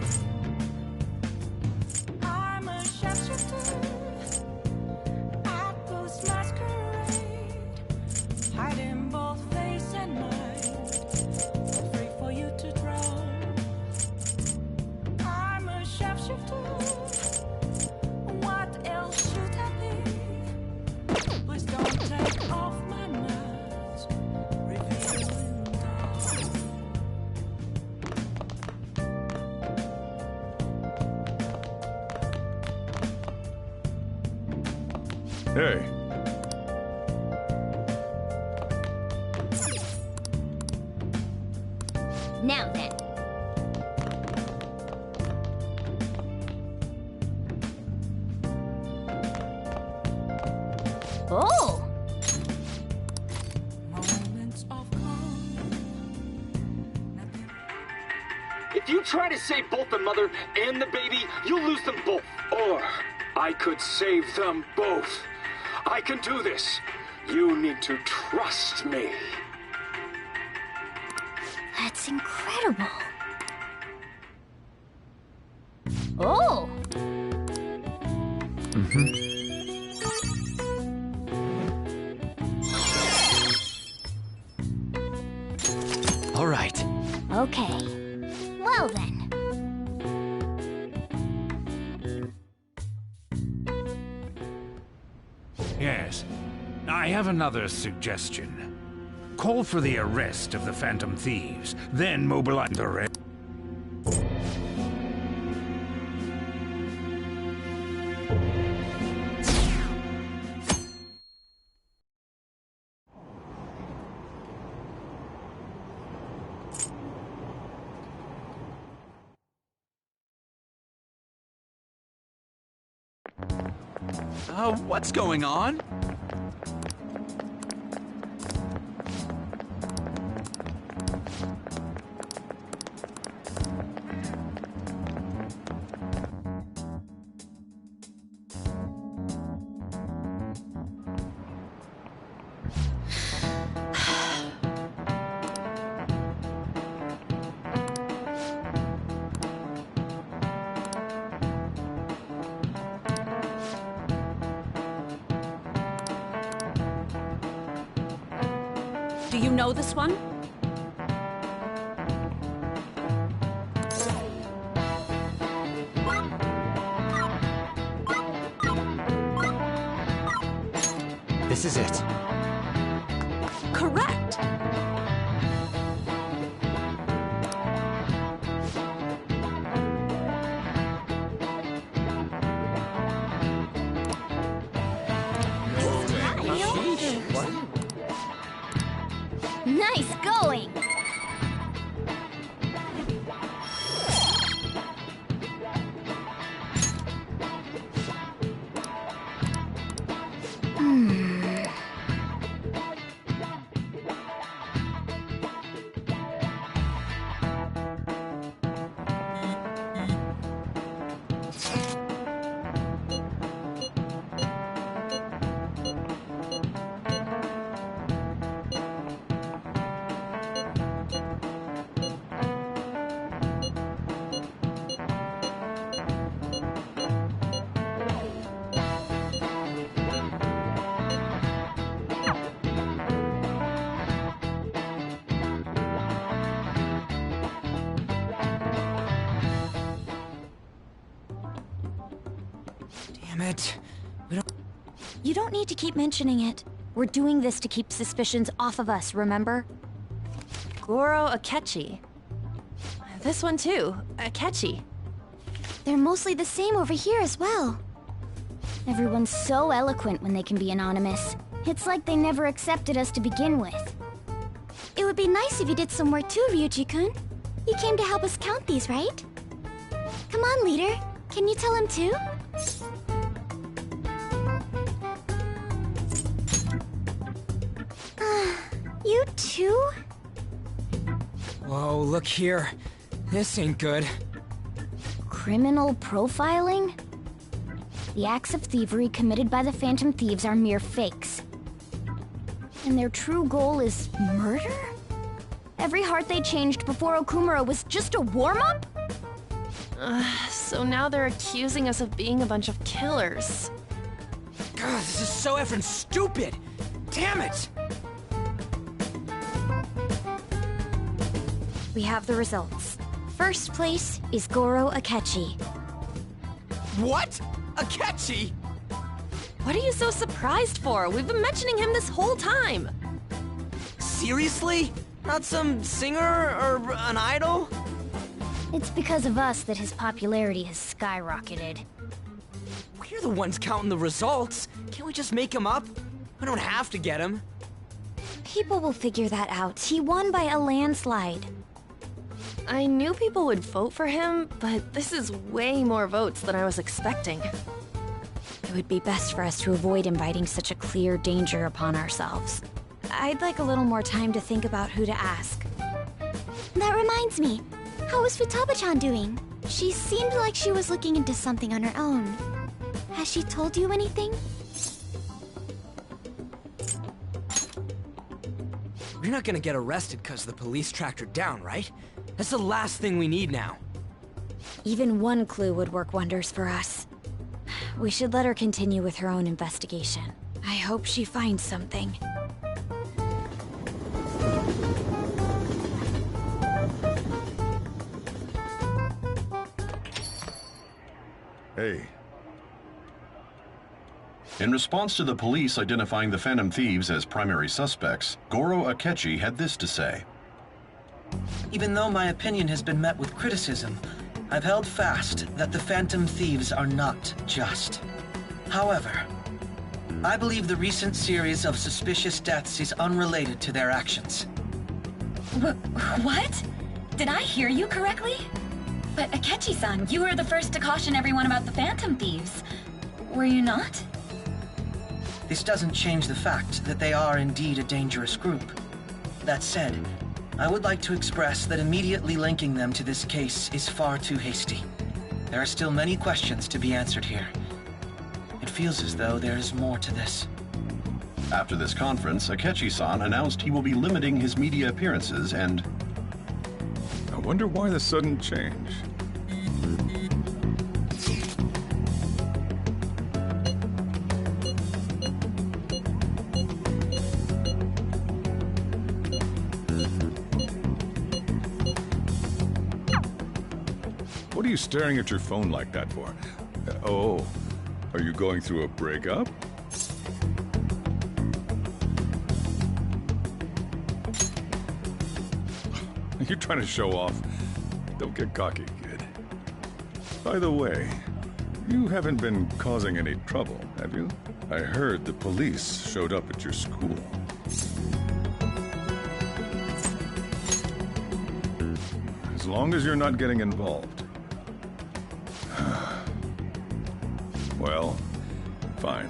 E: I'm a sharpshooter at Ghost Masquerade, hiding both face and mind, free for you to draw. I'm a sharpshooter. What else should I be? Please don't take off my mask, revealing dawn.
H: Hey,
G: Now then. Oh!
E: Moments of calm.
P: If you try to save both the mother and the baby, you'll lose them both. Or I could save them both. I can do this. You need to trust me.
G: That's incredible. Oh!
C: All right.
G: Okay. Well then.
S: Yes. I have another suggestion. Call for the arrest of the Phantom Thieves, then mobilize the rest.
I: What's going on?
T: Do you know this one?
C: This is it.
T: Correct.
G: Nice going!
K: Damn it.
Q: You don't need to keep mentioning it. We're doing this to keep suspicions off of us, remember?
M: Goro Akechi. This one too, Akechi.
G: They're mostly the same over here as well. Everyone's so eloquent when they can be anonymous. It's like they never accepted us to begin with. It would be nice if you did some work too, Ryuji-kun. You came to help us count these, right? Come on, leader. Can you tell him too? You too?
K: Whoa, look here. This ain't good.
G: Criminal profiling? The acts of thievery committed by the Phantom Thieves are mere fakes. And their true goal is murder? Every heart they changed before Okumura was just a warm-up?
M: So now they're accusing us of being a bunch of killers.
K: God, this is so effing stupid! Damn it!
Q: We have the results. First place is Goro Akechi.
K: What? Akechi?
M: What are you so surprised for? We've been mentioning him this whole time.
K: Seriously? Not some singer or an idol?
G: It's because of us that his popularity has skyrocketed.
K: We're the ones counting the results. Can't we just make him up? We don't have to get him.
Q: People will figure that out. He won by a landslide.
M: I knew people would vote for him, but this is way more votes than I was expecting.
Q: It would be best for us to avoid inviting such a clear danger upon ourselves. I'd like a little more time to think about who to ask.
A: That reminds me. How is Futaba-chan doing? She seemed like she was looking into something on her own. Has she told you anything?
K: We're not gonna get arrested because the police tracked her down, right? That's the last thing we need now.
Q: Even one clue would work wonders for us. We should let her continue with her own investigation. I hope she finds something.
H: Hey.
U: In response to the police identifying the Phantom Thieves as primary suspects, Goro Akechi had this to say.
V: Even though my opinion has been met with criticism, I've held fast that the Phantom Thieves are not just. However, I believe the recent series of suspicious deaths is unrelated to their actions.
W: What? Did I hear you correctly? But Akechi-san, you were the first to caution everyone about the Phantom Thieves. Were you not?
V: This doesn't change the fact that they are indeed a dangerous group. That said, I would like to express that immediately linking them to this case is far too hasty. There are still many questions to be answered here. It feels as though there is more to this.
U: After this conference, Akechi-san announced he will be limiting his media appearances and...
H: I wonder why the sudden change. What are you staring at your phone like that for? Oh, are you going through a breakup? Are you trying to show off? Don't get cocky, kid. By the way, you haven't been causing any trouble, have you? I heard the police showed up at your school. As long as you're not getting involved. Well, fine.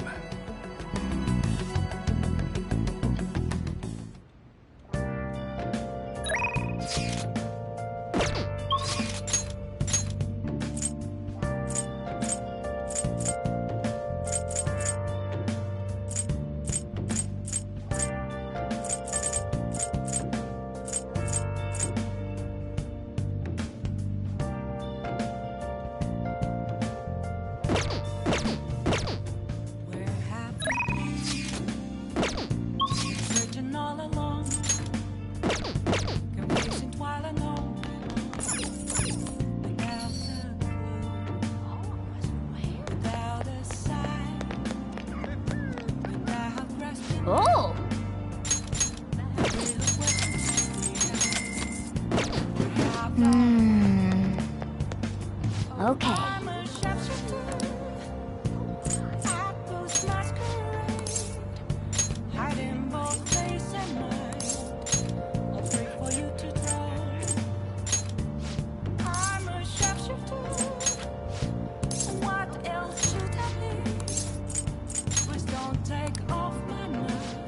E: Searching all along, confusing twilight.
G: Okay.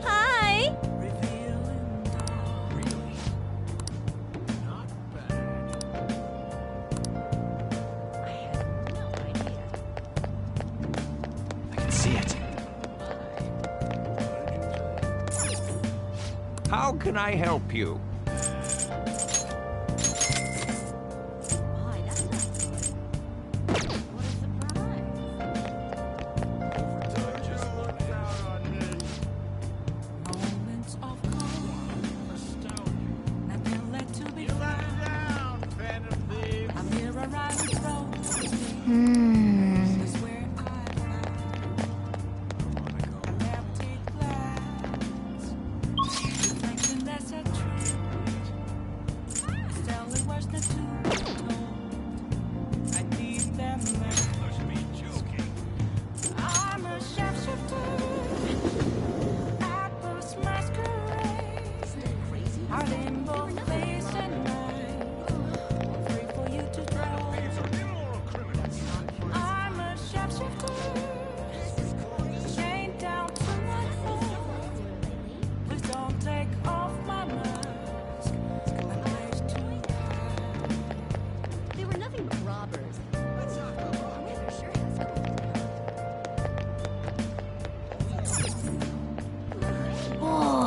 A: Hi!
C: I can see it.
B: How can I help you?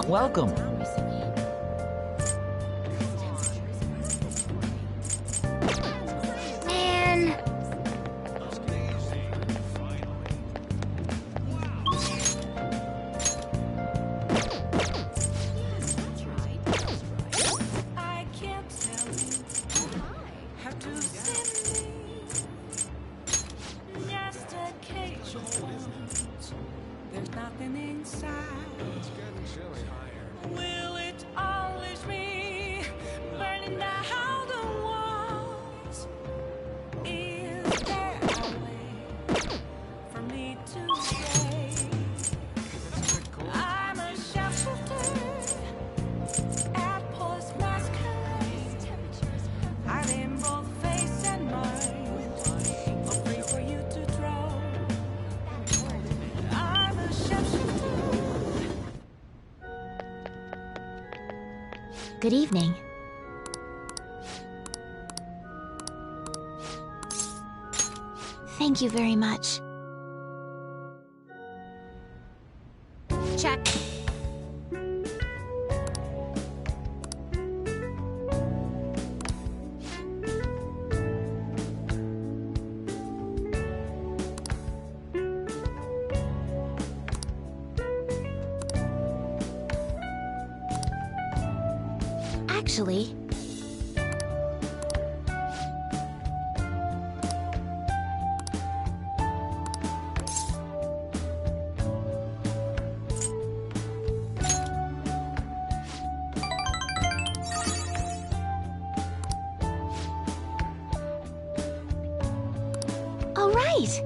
F: Welcome.
G: Man.
E: I can't tell you how to send me just a cage of words. There's nothing inside. It's getting chilly higher. Will it always be burning down the walls? Is there a way for me to stay? I'm a sharpshooter. Apples masquerade, hiding both face and mind, free for you to draw. I'm a sharpshooter.
A: Good evening. Thank you very much.
D: Check.
A: Actually, all right.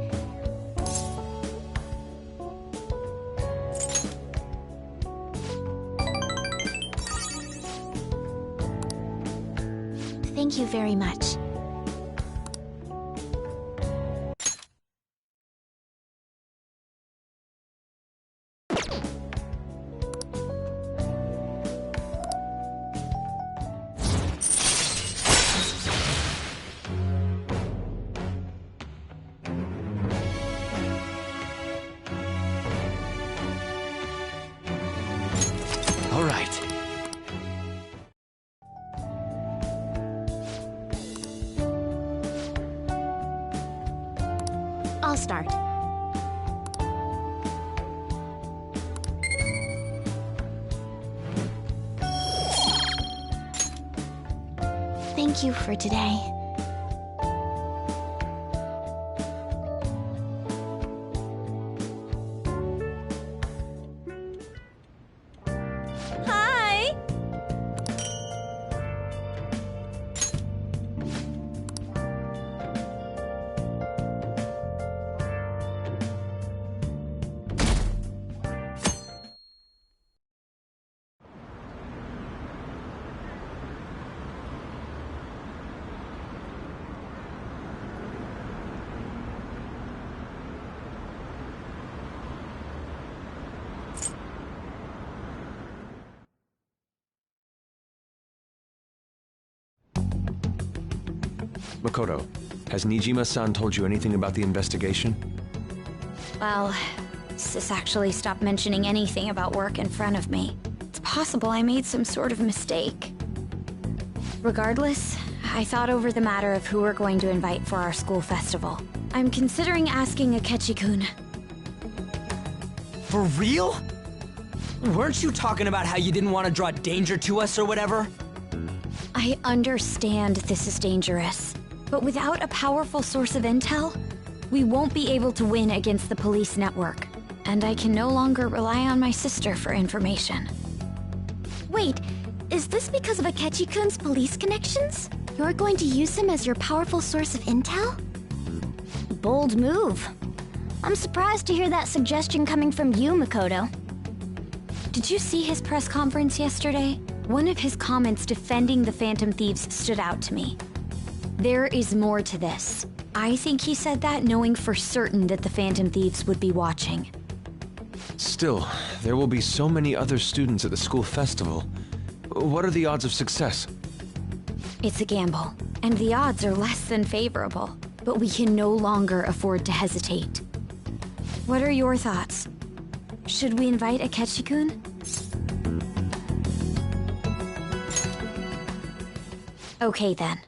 A: Thank you very much.
C: All right.
A: I'll start. Thank you for today. Hi!
C: Makoto, has Nijima-san told you anything about the investigation?
Q: Well, Sis actually stopped mentioning anything about work in front of me. It's possible I made some sort of mistake. Regardless, I thought over the matter of who we're going to invite for our school festival. I'm considering asking Akechi-kun.
K: For real? Weren't you talking about how you didn't want to draw danger to us or whatever?
Q: I understand this is dangerous, but without a powerful source of intel, we won't be able to win against the police network, and I can no longer rely on my sister for information.
A: Wait, is this because of Akechi-kun's police connections? You're going to use him as your powerful source of intel? Bold move. I'm surprised to hear that suggestion coming from you, Makoto.
Q: Did you see his press conference yesterday? One of his comments defending the Phantom Thieves stood out to me. There is more to this. I think he said that knowing for certain that the Phantom Thieves would be watching.
C: Still, there will be so many other students at the school festival. What are the odds of success?
Q: It's a gamble, and the odds are less than favorable, but we can no longer afford to hesitate. What are your thoughts? Should we invite Akechi-kun? Okay then.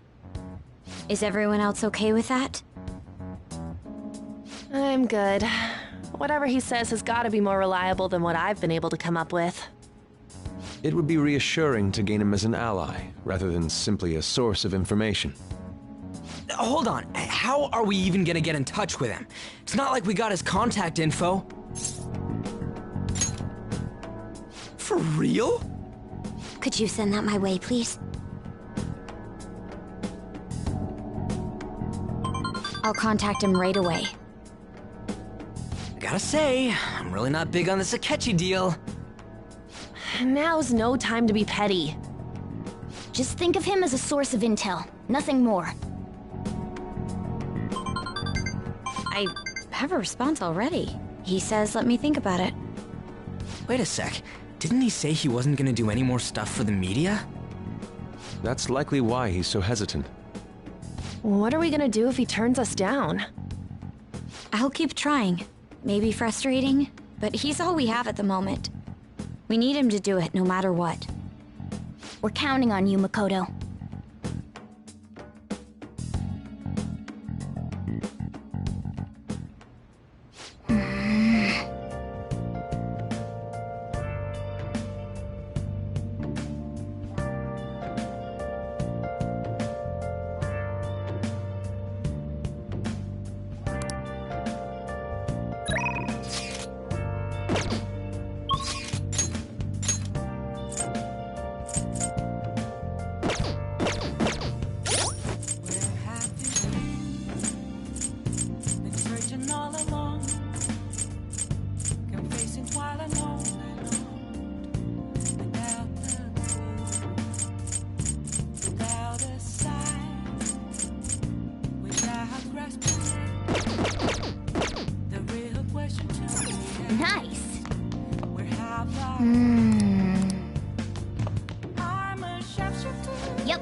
Q: Is everyone else okay with that?
M: I'm good. Whatever he says has got to be more reliable than what I've been able to come up with.
C: It would be reassuring to gain him as an ally, rather than simply a source of information.
K: Hold on, how are we even gonna get in touch with him? It's not like we got his contact info. For real?
Q: Could you send that my way, please? I'll contact him right away.
K: I gotta say, I'm really not big on this Akechi deal.
M: Now's no time to be petty.
A: Just think of him as a source of intel, nothing more.
Q: I have a response already. He says let me think about it.
K: Wait a sec. Didn't he say he wasn't gonna do any more stuff for the media?
C: That's likely why he's so hesitant.
M: What are we gonna do if he turns us down?
Q: I'll keep trying. Maybe frustrating, but he's all we have at the moment. We need him to do it no matter what.
A: We're counting on you, Makoto. Nice. Yep.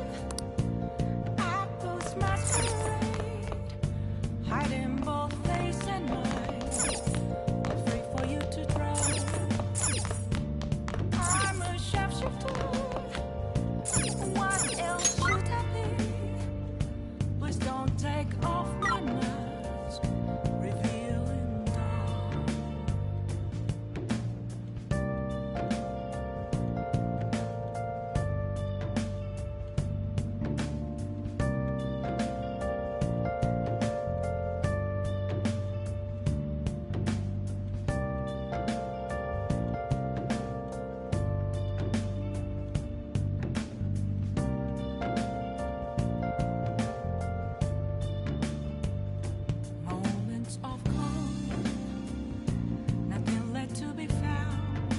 E: What else should I be? Please don't take off my mask, revealing dark. Moments of calm, nothing left to be found.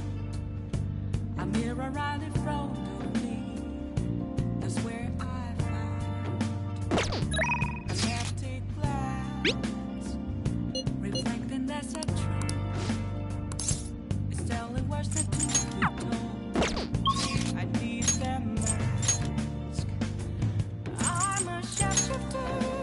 E: A mirror right in front of me, that's where I found an empty glass, reflecting that's a truth. It's telling words that to be told. I need that mask. I'm a shapeshifter.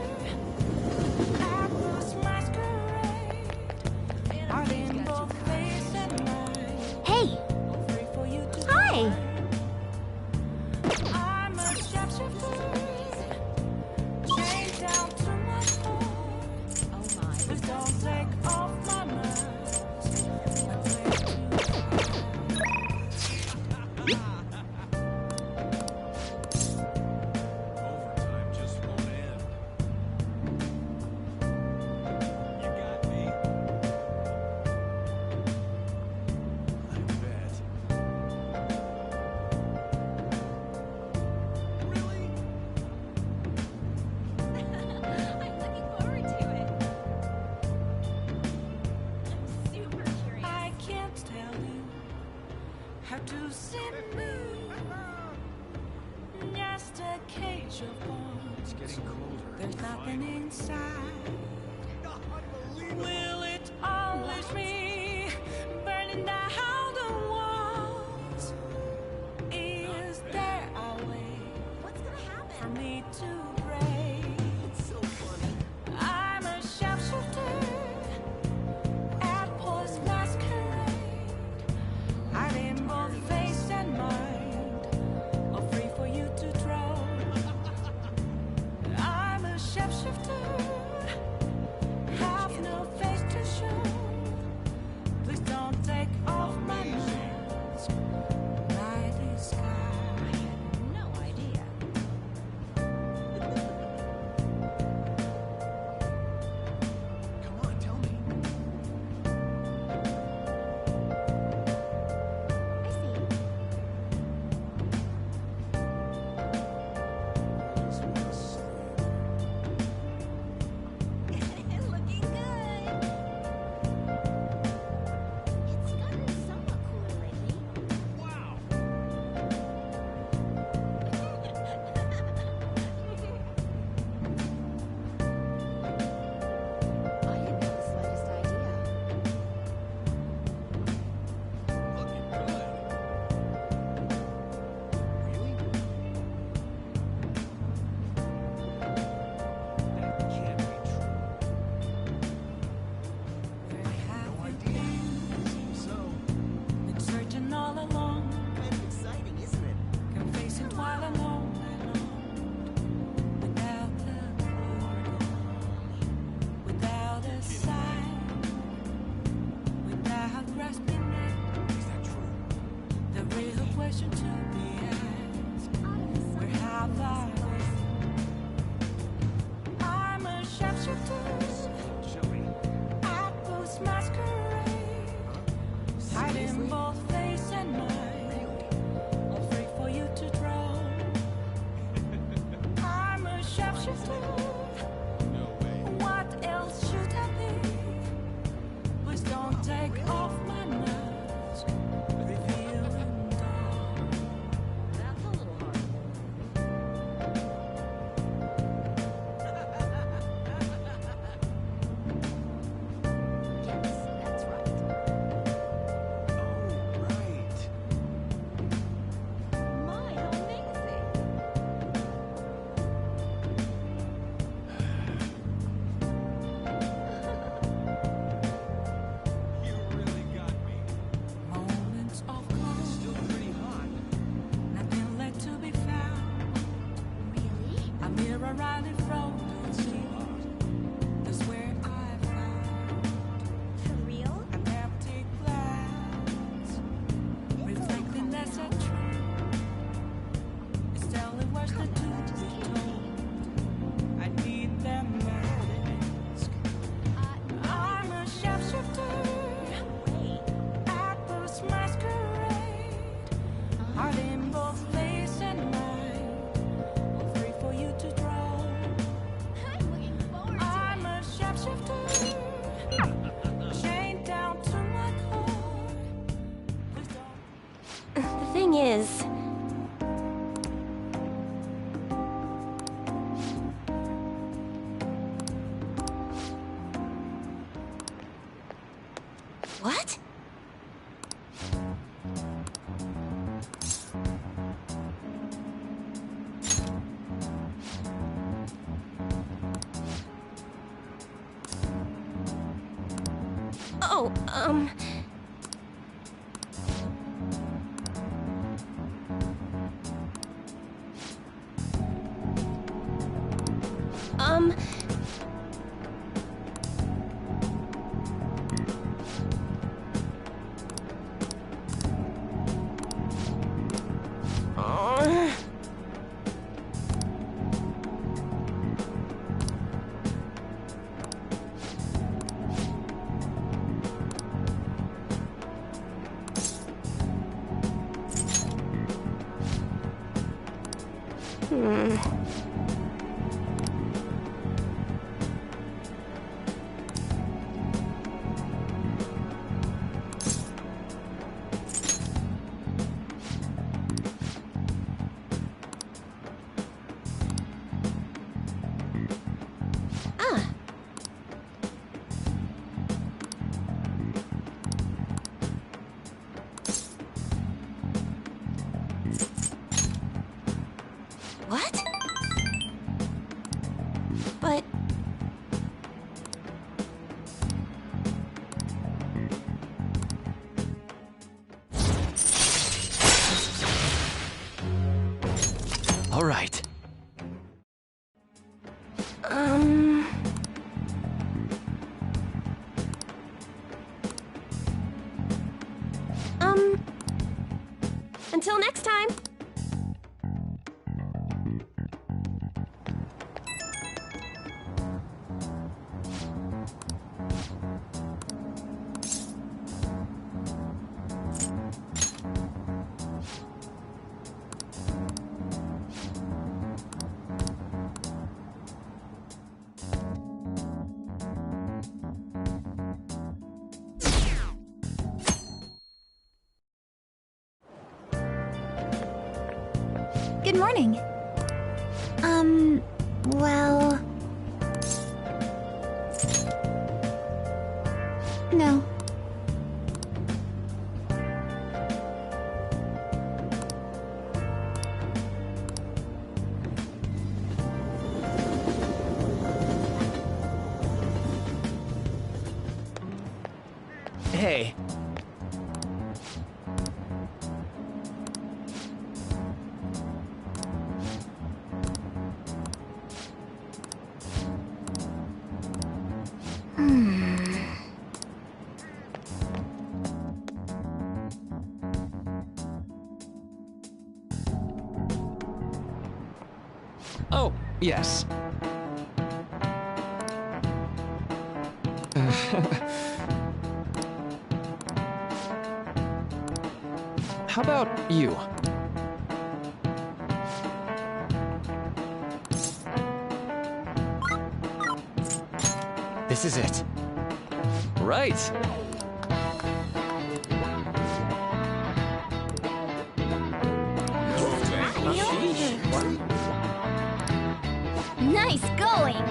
E: a cage of bones.
C: It's getting colder.
E: There's nothing inside. Will it always be burning down the walls? Is there a way for me to break? It's so funny. I'm a sharpshooter at Post Masquerade. I'm in both face and mind, all free for you to draw. I'm a shapeshifter, have no face to show. Please don't take off my mask, my disguise. I had no idea.
I: Come on, tell me.
A: Looking good. It's gotten somewhat cooler lately.
I: Wow.
A: I didn't have the slightest idea.
I: Looking good. Really?
C: That can't be true.
E: Where have you been?
I: Seems so.
E: Been searching all along.
I: Kind of exciting, isn't it?
E: Can face it while alone, without a word, without a sign, without grasping it.
I: Is that true?
E: The real question to be asked: where have I been? I'm a sharpshooter at Post Masquerade, hiding both face and mind, all free for you to draw. I'm a sharpshooter.
I: No way.
E: What else should I be? Please don't take off my mask, revealing dawn.
A: That's a little hard. Yes, that's right.
I: Oh, right.
A: My, how amazing!
I: You really got me.
E: Moments of calm,
I: Still pretty hot.
E: nothing left to be found.
A: Really?
E: A mirror right in front of me. That's where I found
A: For real?
E: an empty glass, reflecting that's a truth. It's telling what's the truth to be told. I need them mask. I'm a sharpshooter at Post Masquerade, heart in both face and mind, all free for you to draw.
A: I'm looking forward to
E: I'm a sharpshifter, chained down to my core. Please don't.
M: The thing is, what? Oh, What? But...
C: All right.
M: Until next time!
A: Good morning. Well... No.
K: Hey.
F: Oh, yes. How about you? This is it. Right.
G: Nice going!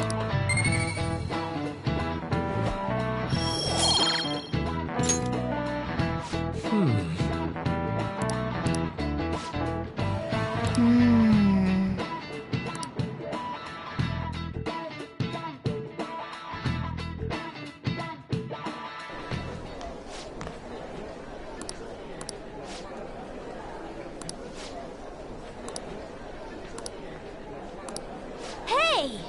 G: Hey!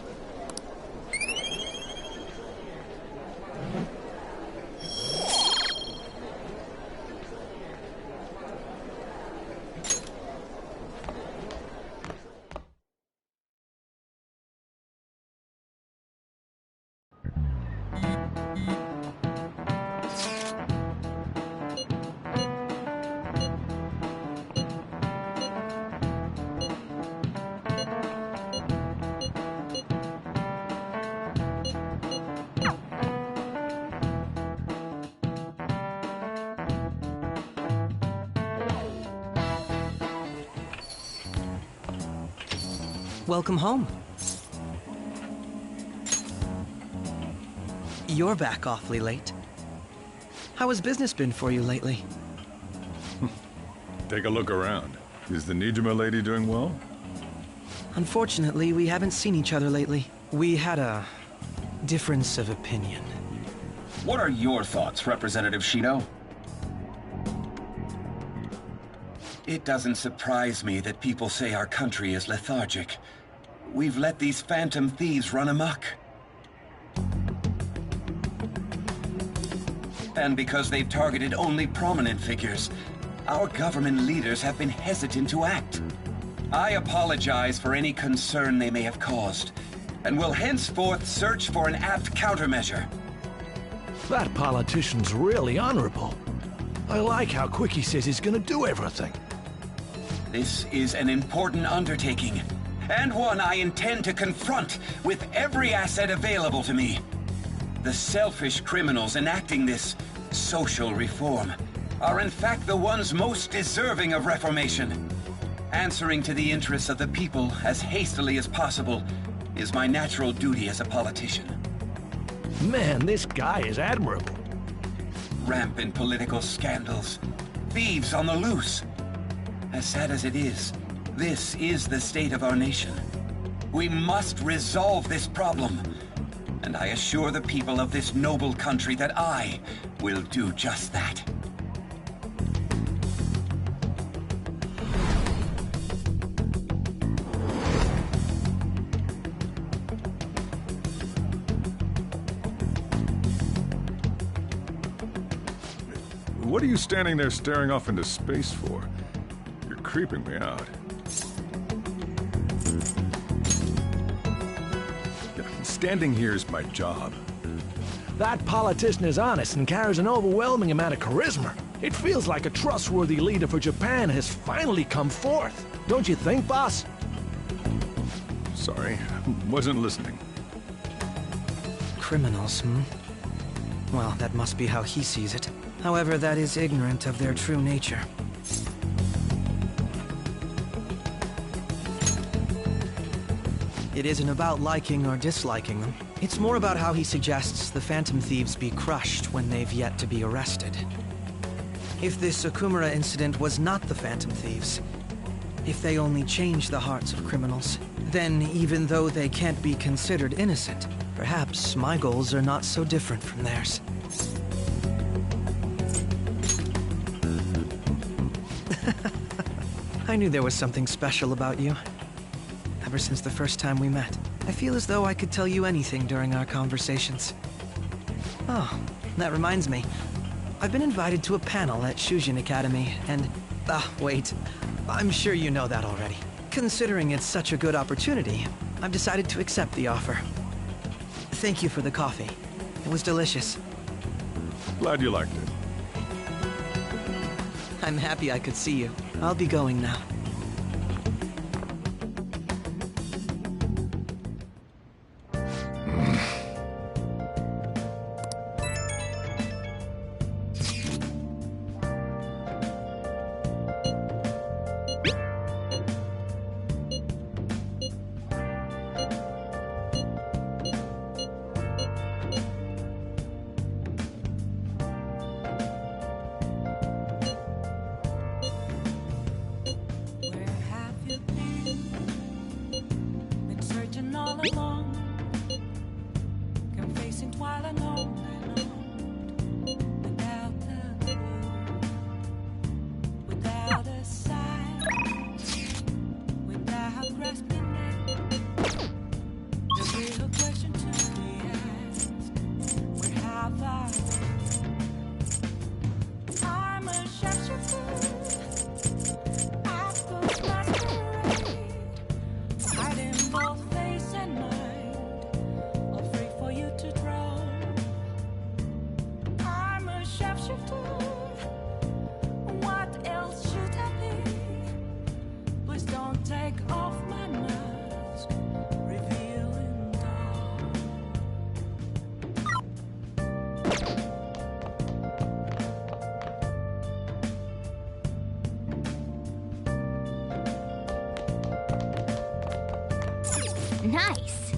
V: Welcome home. You're back awfully late. How has business been for you lately?
H: Take a look around. Is the Nijima lady doing well?
V: Unfortunately, we haven't seen each other lately. We had a difference of opinion.
L: What are your thoughts, Representative Shido? It doesn't surprise me that people say our country is lethargic. We've let these phantom thieves run amok. And because they've targeted only prominent figures, our government leaders have been hesitant to act. I apologize for any concern they may have caused, and will henceforth search for an apt countermeasure.
N: That politician's really honorable. I like how quick he says he's gonna do everything.
L: This is an important undertaking, and one I intend to confront with every asset available to me. The selfish criminals enacting this social reform are in fact the ones most deserving of reformation. Answering to the interests of the people as hastily as possible is my natural duty as a politician.
N: Man, this guy is admirable.
L: Rampant political scandals, thieves on the loose. As sad as it is, This is the state of our nation. We must resolve this problem. And I assure the people of this noble country that I will do just that.
H: What are you standing there staring off into space for? You're creeping me out. Standing here is my job.
N: That politician is honest and carries an overwhelming amount of charisma. It feels like a trustworthy leader for Japan has finally come forth. Don't you think, boss?
H: Sorry, wasn't listening.
K: Criminals, hmm? Well, that must be how he sees it. However, that is ignorant of their true nature. It isn't about liking or disliking them. It's more about how he suggests the Phantom Thieves be crushed when they've yet to be arrested. If this Okumura incident was not the Phantom Thieves, if they only change the hearts of criminals, then even though they can't be considered innocent, perhaps my goals are not so different from theirs. I knew there was something special about you. Ever since the first time we met, I feel as though I could tell you anything during our conversations. Oh, that reminds me. I've been invited to a panel at Shujin Academy, and... wait. I'm sure you know that already. Considering it's such a good opportunity, I've decided to accept the offer. Thank you for the coffee. It was delicious.
H: Glad you liked it.
K: I'm happy I could see you. I'll be going now.
A: Nice!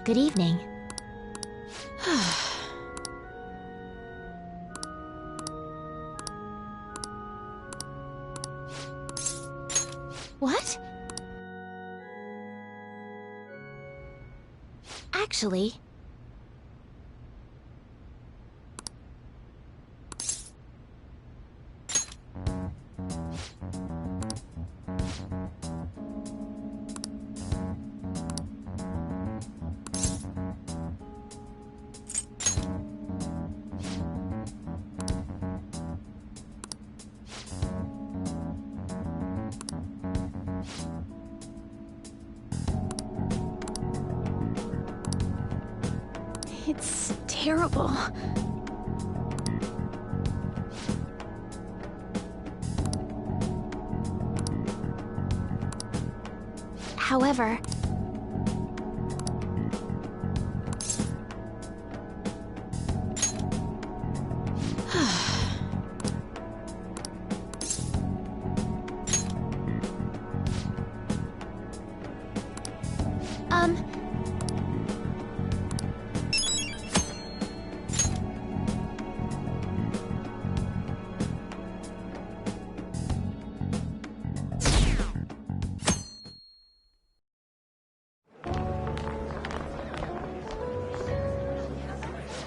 A: Good evening. What? Actually... It's terrible. However...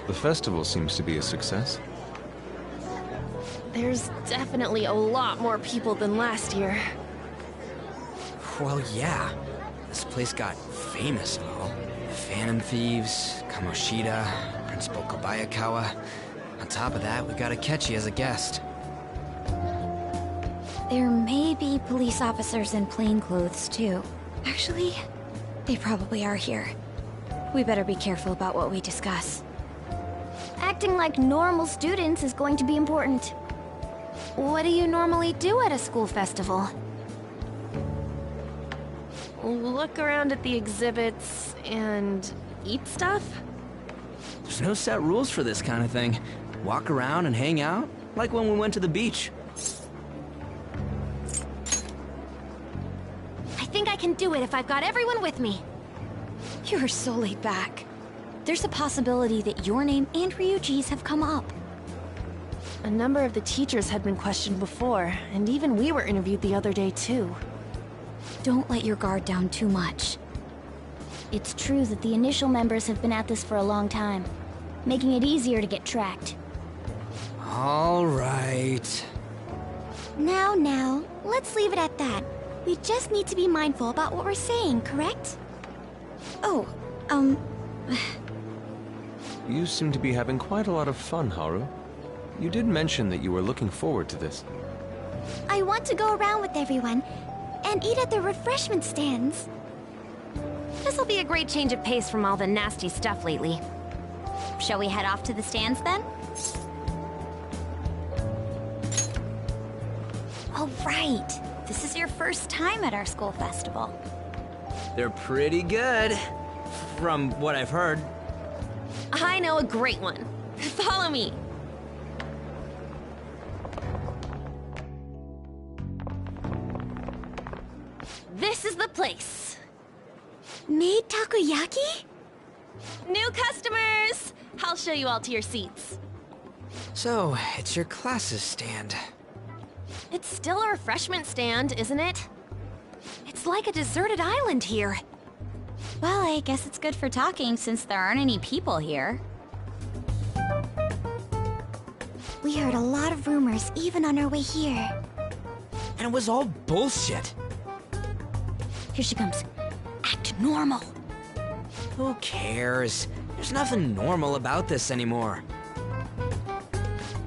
C: The festival seems to be a success.
M: There's definitely a lot more people than last year.
K: Well, yeah. This place got famous and all. Phantom Thieves, Kamoshida, Principal Kobayakawa. On top of that, we got Akechi as a guest.
Q: There may be police officers in plainclothes, too. Actually, they probably are here. We better be careful about what we discuss.
G: Acting like normal students is going to be important.
D: What do you normally do at a school festival?
M: Look around at the exhibits and eat stuff?
K: There's no set rules for this kind of thing. Walk around and hang out, like when we went to the beach.
D: I think I can do it if I've got everyone with me.
Q: You're so laid back. There's a possibility that your name and Ryuji's have come up.
M: A number of the teachers had been questioned before, and even we were interviewed the other day too.
Q: Don't let your guard down too much.
G: It's true that the initial members have been at this for a long time, making it easier to get tracked.
K: All right.
A: Now, let's leave it at that. We just need to be mindful about what we're saying, correct?
Q: Oh,
C: You seem to be having quite a lot of fun, Haru. You did mention that you were looking forward to this.
A: I want to go around with everyone and eat at the refreshment stands.
D: This'll be a great change of pace from all the nasty stuff lately.
Q: Shall we head off to the stands then? Oh, right. This is your first time at our school festival.
K: They're pretty good, from what I've heard.
M: I know a great one. Follow me. This is the place.
A: Made takoyaki?
M: New customers! I'll show you all to your seats.
K: So, it's your class's stand.
M: It's still a refreshment stand, isn't it?
D: It's like a deserted island here.
Q: Well, I guess it's good for talking since there aren't any people here.
A: We heard a lot of rumors even on our way here.
K: And it was all bullshit.
G: Here she comes. Act normal.
K: Who cares? There's nothing normal about this anymore.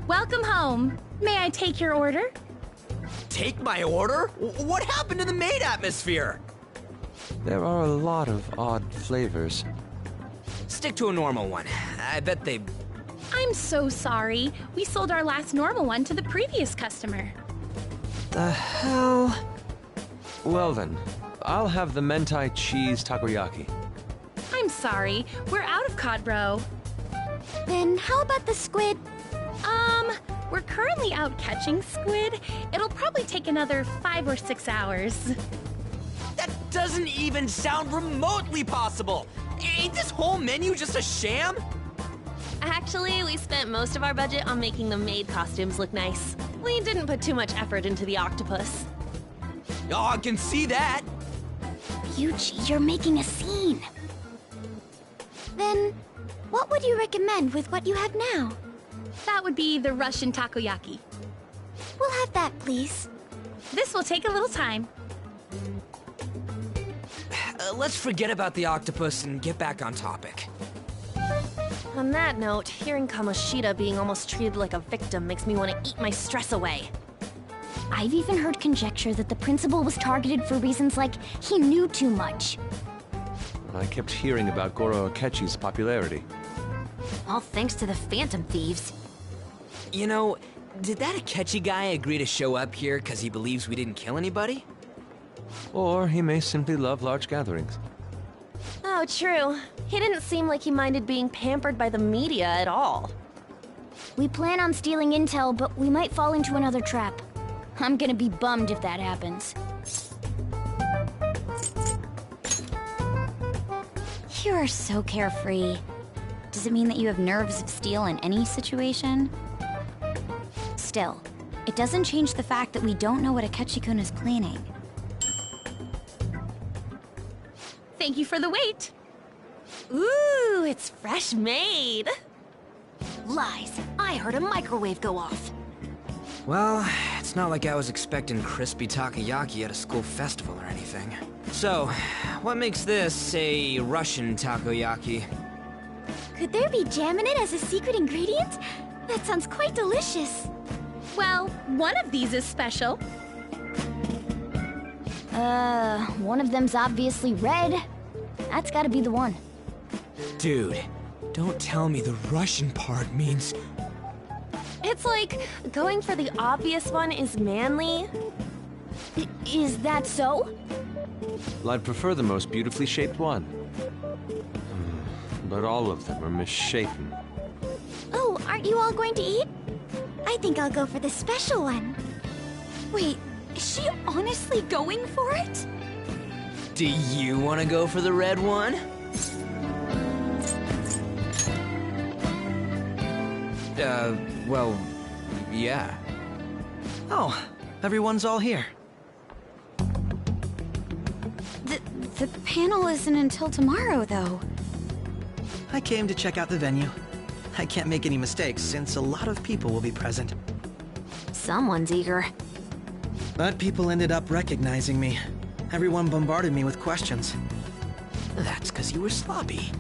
J: Welcome home. May I take your order?
K: Take my order? What happened to the maid atmosphere?
C: There are a lot of odd flavors.
K: Stick to a normal one. I bet they...
J: I'm so sorry. We sold our last normal one to the previous customer.
K: The hell?
C: Well then, I'll have the mentai cheese takoyaki.
J: I'm sorry. We're out of cod roe.
A: Then how about the squid?
J: We're currently out catching squid. It'll probably take another 5 or 6 hours.
K: That doesn't even sound remotely possible! Ain't this whole menu just a sham?
M: Actually, we spent most of our budget on making the maid costumes look nice. We didn't put too much effort into the octopus.
K: Oh, I can see that!
G: Yuji, you're making a scene.
A: Then, what would you recommend with what you have now?
J: That would be the Russian takoyaki.
A: We'll have that, please.
J: This will take a little time.
K: Let's forget about the octopus and get back on topic.
M: On that note, hearing Kamoshida being almost treated like a victim makes me want to eat my stress away.
G: I've even heard conjecture that the principal was targeted for reasons like he knew too much.
C: I kept hearing about Goro Akechi's popularity.
D: All thanks to the Phantom Thieves.
K: You know, did that Akechi guy agree to show up here because he believes we didn't kill anybody?
C: Or he may simply love large gatherings.
M: Oh, true. He didn't seem like he minded being pampered by the media at all.
G: We plan on stealing intel, but we might fall into another trap. I'm gonna be bummed if that happens.
Q: You are so carefree. Does it mean that you have nerves of steel in any situation? Still, it doesn't change the fact that we don't know what Akechi-kun is planning.
J: Thank you for the wait. Ooh, it's fresh made.
D: Lies. I heard a microwave go off.
K: Well, it's not like I was expecting crispy takoyaki at a school festival or anything. So, what makes this a Russian takoyaki?
G: Could there be jam in it as a secret ingredient? That sounds quite delicious.
J: Well, one of these is special.
G: One of them's obviously red. That's gotta be the one.
K: Dude, don't tell me the Russian part means...
J: It's like going for the obvious one is manly.
G: Is that so?
C: Well, I'd prefer the most beautifully shaped one. But all of them are misshapen.
G: Oh, aren't you all going to eat? I think I'll go for the special one.
Q: Wait, is she honestly going for it?
K: Do you want to go for the red one? Well, yeah.
V: Oh, everyone's all here.
Q: The panel isn't until tomorrow, though.
V: I came to check out the venue. I can't make any mistakes since a lot of people will be present.
D: Someone's eager.
V: But people ended up recognizing me. Everyone bombarded me with questions.
K: That's because you were sloppy.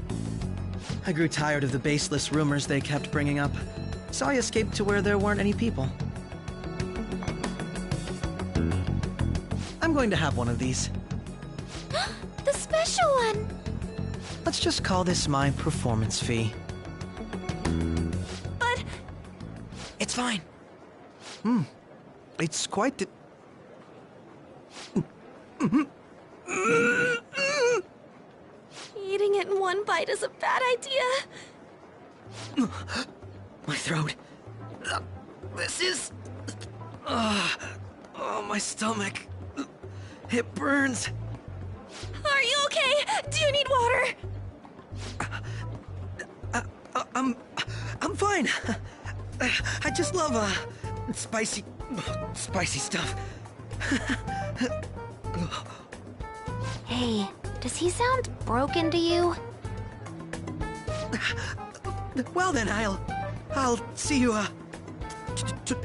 V: I grew tired of the baseless rumors they kept bringing up, so I escaped to where there weren't any people. I'm going to have one of these.
G: The special one!
V: Let's just call this my performance fee.
J: But...
K: It's fine.
V: It's quite the...
J: Eating it in one bite is a bad idea.
V: My throat. This is... oh, my stomach. It burns.
J: Are you okay? Do you need water?
V: I'm fine. I just love, spicy stuff.
D: Hey, does he sound broken to you?
V: Well then, I'll see you,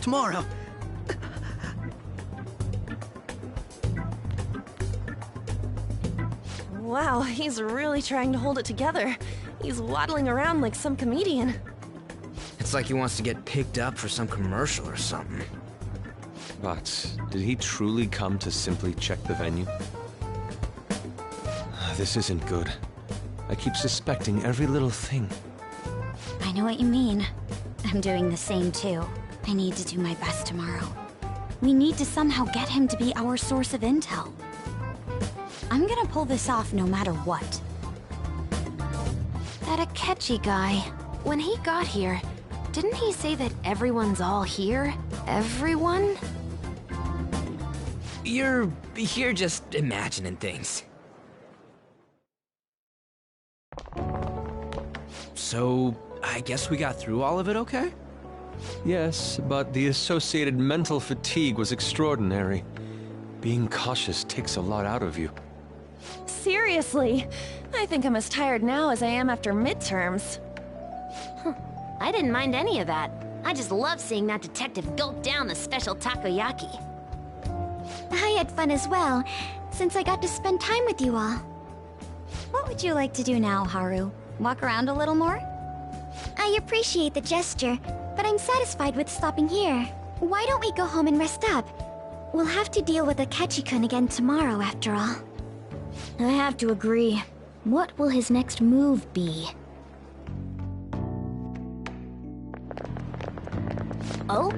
V: tomorrow.
M: Wow, he's really trying to hold it together. He's waddling around like some comedian.
K: It's like he wants to get picked up for some commercial or something.
C: But did he truly come to simply check the venue? This isn't good. I keep suspecting every little thing.
Q: I know what you mean. I'm doing the same too. I need to do my best tomorrow. We need to somehow get him to be our source of intel. I'm gonna pull this off no matter what.
D: That Akechi guy, when he got here, didn't he say that everyone's all here? Everyone?
K: You're just imagining things. So, I guess we got through all of it okay?
C: Yes, but the associated mental fatigue was extraordinary. Being cautious takes a lot out of you.
M: Seriously, I think I'm as tired now as I am after midterms.
D: I didn't mind any of that. I just love seeing that detective gulp down the special takoyaki.
G: I had fun as well, since I got to spend time with you all.
Q: What would you like to do now, Haru? Walk around a little more?
G: I appreciate the gesture, but I'm satisfied with stopping here. Why don't we go home and rest up? We'll have to deal with Akechi-kun again tomorrow, after all. I have to agree. What will his next move be?
D: Oh?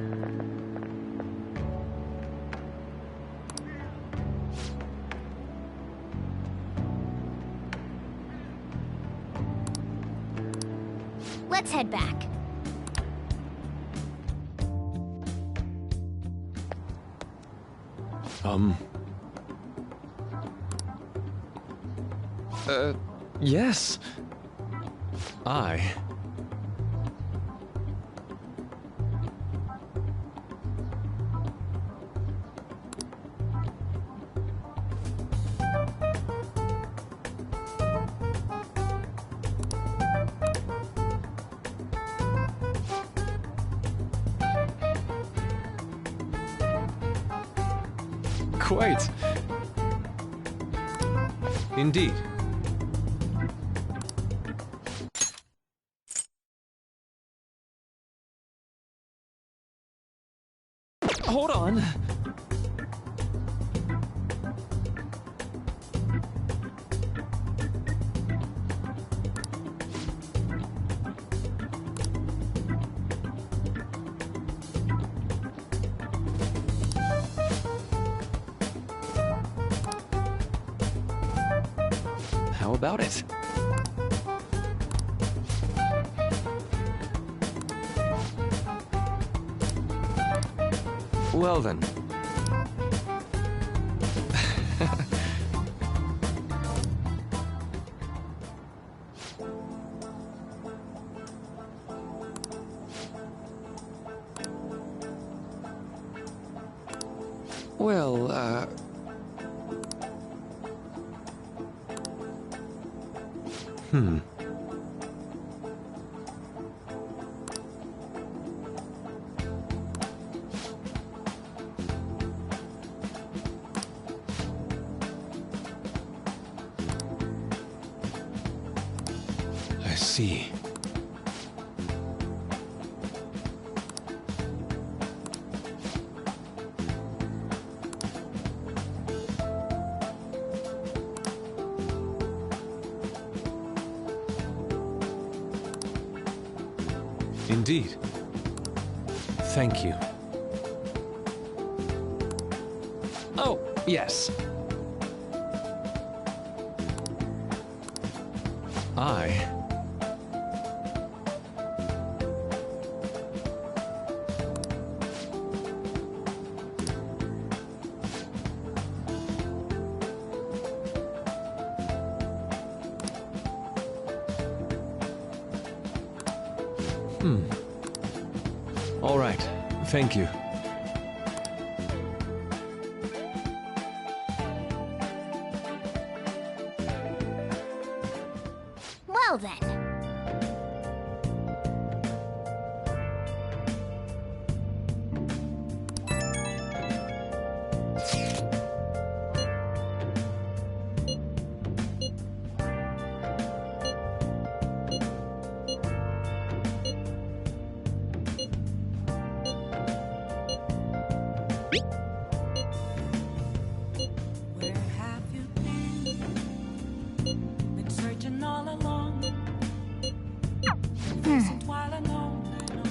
G: Let's head back.
C: Yes. I... Quite. Indeed. Hold on. How about it? Well then. Well, I see. Indeed. Thank you. Oh, yes. I... All right. Thank you.
A: Well then.
E: Where have you been? Been searching all along. Facing twilight on and on.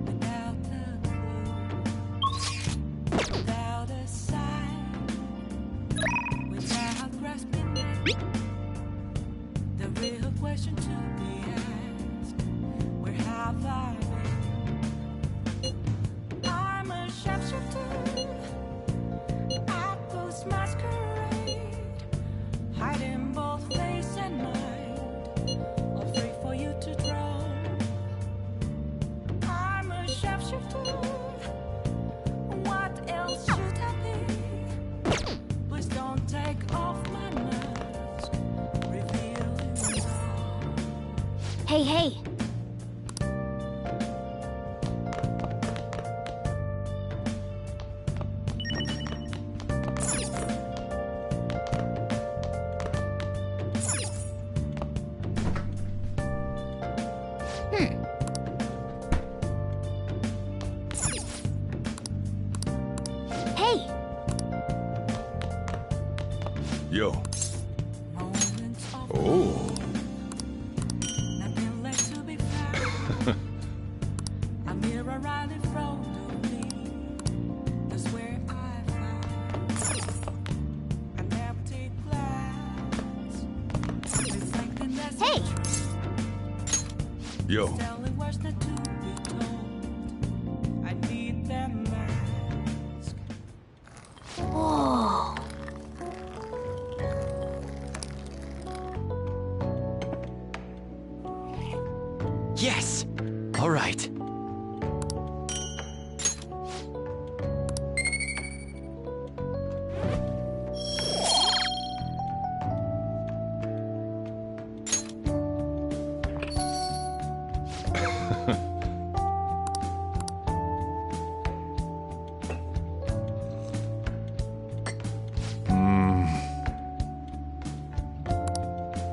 E: Without a clue. Without a sign. Without grasping it. The real question to be asked. Where have I been? I'm a shapeshifter. Masquerade, hiding both face and mind, all free for you to draw. I'm a shapeshifter. What else should I be? Please don't take off my mask, revealing it all.
G: Hey, hey! Hey!
H: Yo. Oh.
E: Nothing left to be found. A mirror right in front of me. That's where I found an empty glass. Reflecting that's
G: Hey!
H: Yo.
E: telling words not to be told. I need them mask.
G: Whoa!
K: Yes! All right.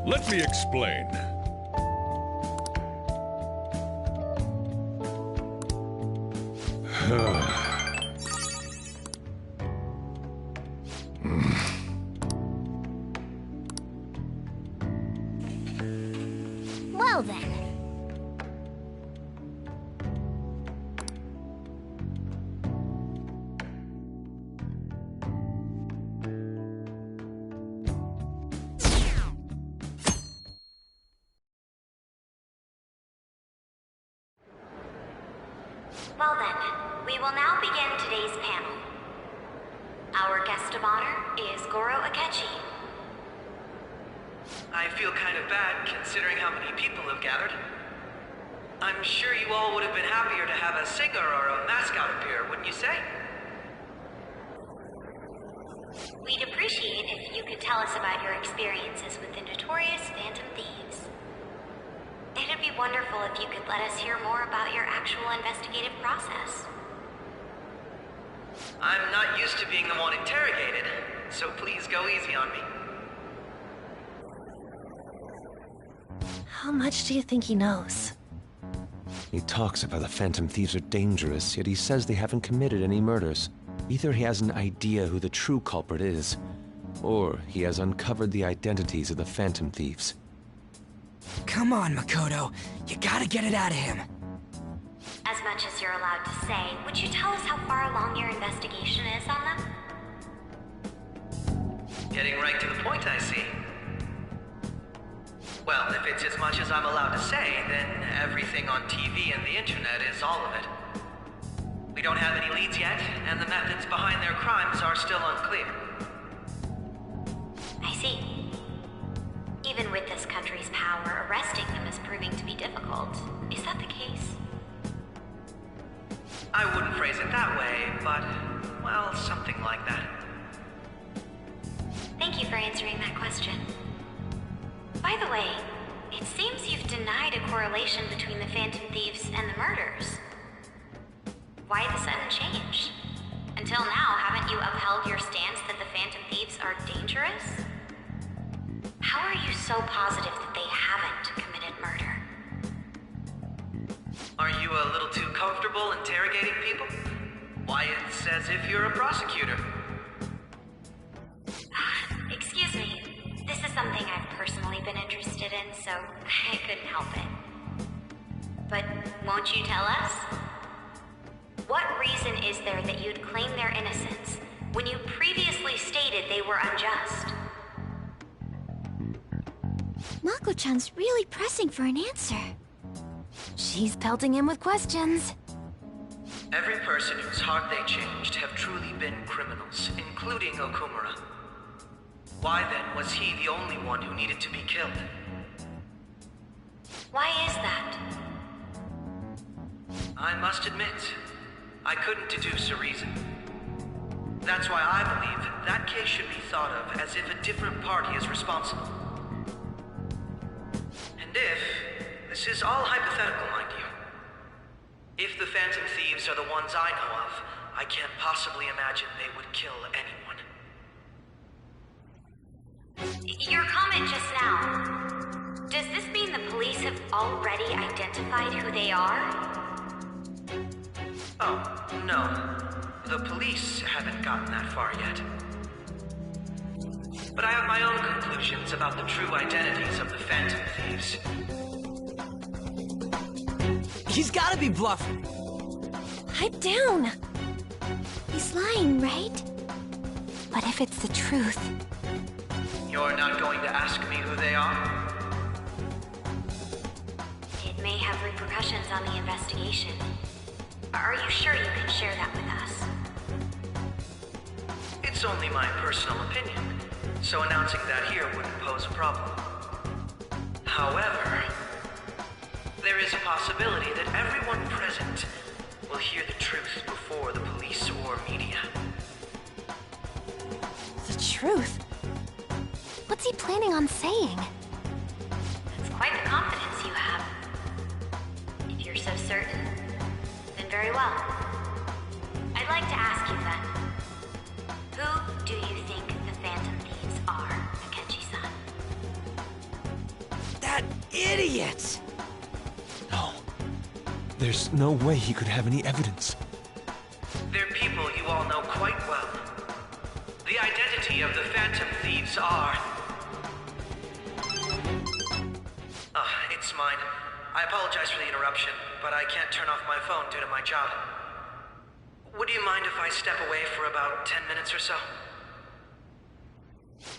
H: Let me explain.
A: Well then.
Q: Well then, we will now begin today's panel. Our guest of honor is Goro Akechi.
O: I feel kind of bad considering how many people have gathered. I'm sure you all would have been happier to have a singer or a mascot appear, wouldn't you say?
Q: We'd appreciate if you could tell us about your experiences with the notorious Phantom Thieves. It'd be wonderful if you could let us hear more about your actual investigative process.
O: I'm not used to being the one interrogated, so please go easy on me.
M: How much do you think he knows?
C: He talks about the Phantom Thieves are dangerous, yet he says they haven't committed any murders. Either he has an idea who the true culprit is, or he has uncovered the identities of the Phantom Thieves.
K: Come on, Makoto. You gotta get it out of him.
Q: As much as you're allowed to say, would you tell us how far along your investigation is on them?
O: Getting right to the point, I see. Well, if it's as much as I'm allowed to say, then everything on TV and the internet is all of it. We don't have any leads yet, and the methods behind their crimes are still unclear.
Q: I see. Even with this country's power, arresting them is proving to be difficult. Is that the case?
O: I wouldn't phrase it that way, but, well, something like that.
Q: Thank you for answering that question. By the way, it seems you've denied a correlation between the Phantom Thieves and the murders. Why the sudden change? Until now, haven't you upheld your stance that the Phantom Thieves are dangerous? How are you so positive that they haven't committed murder?
O: Are you a little too comfortable interrogating people? Why, it's as if you're a prosecutor.
Q: Excuse me. This is something I've personally been interested in, so I couldn't help it. But won't you tell us? What reason is there that you'd claim their innocence when you previously stated they were unjust?
A: Mako-chan's really pressing for an answer.
M: She's pelting him with questions.
O: Every person whose heart they changed have truly been criminals, including Okumura. Why then was he the only one who needed to be killed?
Q: Why is that?
O: I must admit, I couldn't deduce a reason. That's why I believe that case should be thought of as if a different party is responsible. And if, this is all hypothetical, mind you, if the Phantom Thieves are the ones I know of, I can't possibly imagine they would kill anyone.
Q: Your comment just now, does this mean the police have already identified who they are?
O: Oh, no. The police haven't gotten that far yet. But I have my own conclusions about the true identities of the Phantom Thieves.
K: He's gotta be bluffing.
M: Pipe down.
A: He's lying, right?
M: But if it's the truth...
O: You're not going to ask me who they are?
Q: It may have repercussions on the investigation. Are you sure you can share that with us?
O: It's only my personal opinion, so announcing that here wouldn't pose a problem. However, there is a possibility possibility that everyone present will hear the truth before the police or media.
M: The truth?
D: What's he planning on saying?
Q: It's quite the confidence you have. If you're so certain, then very well. I'd like to ask you then, who do you think the Phantom Thieves are, Akechi-san?
K: That idiot!
C: No. There's no way he could have any evidence.
O: They're people you all know quite well. The identity of the Phantom Thieves are... it's mine. I apologize for the interruption, but I can't turn off my phone due to my job. Would you mind if I step away for about 10 minutes or so?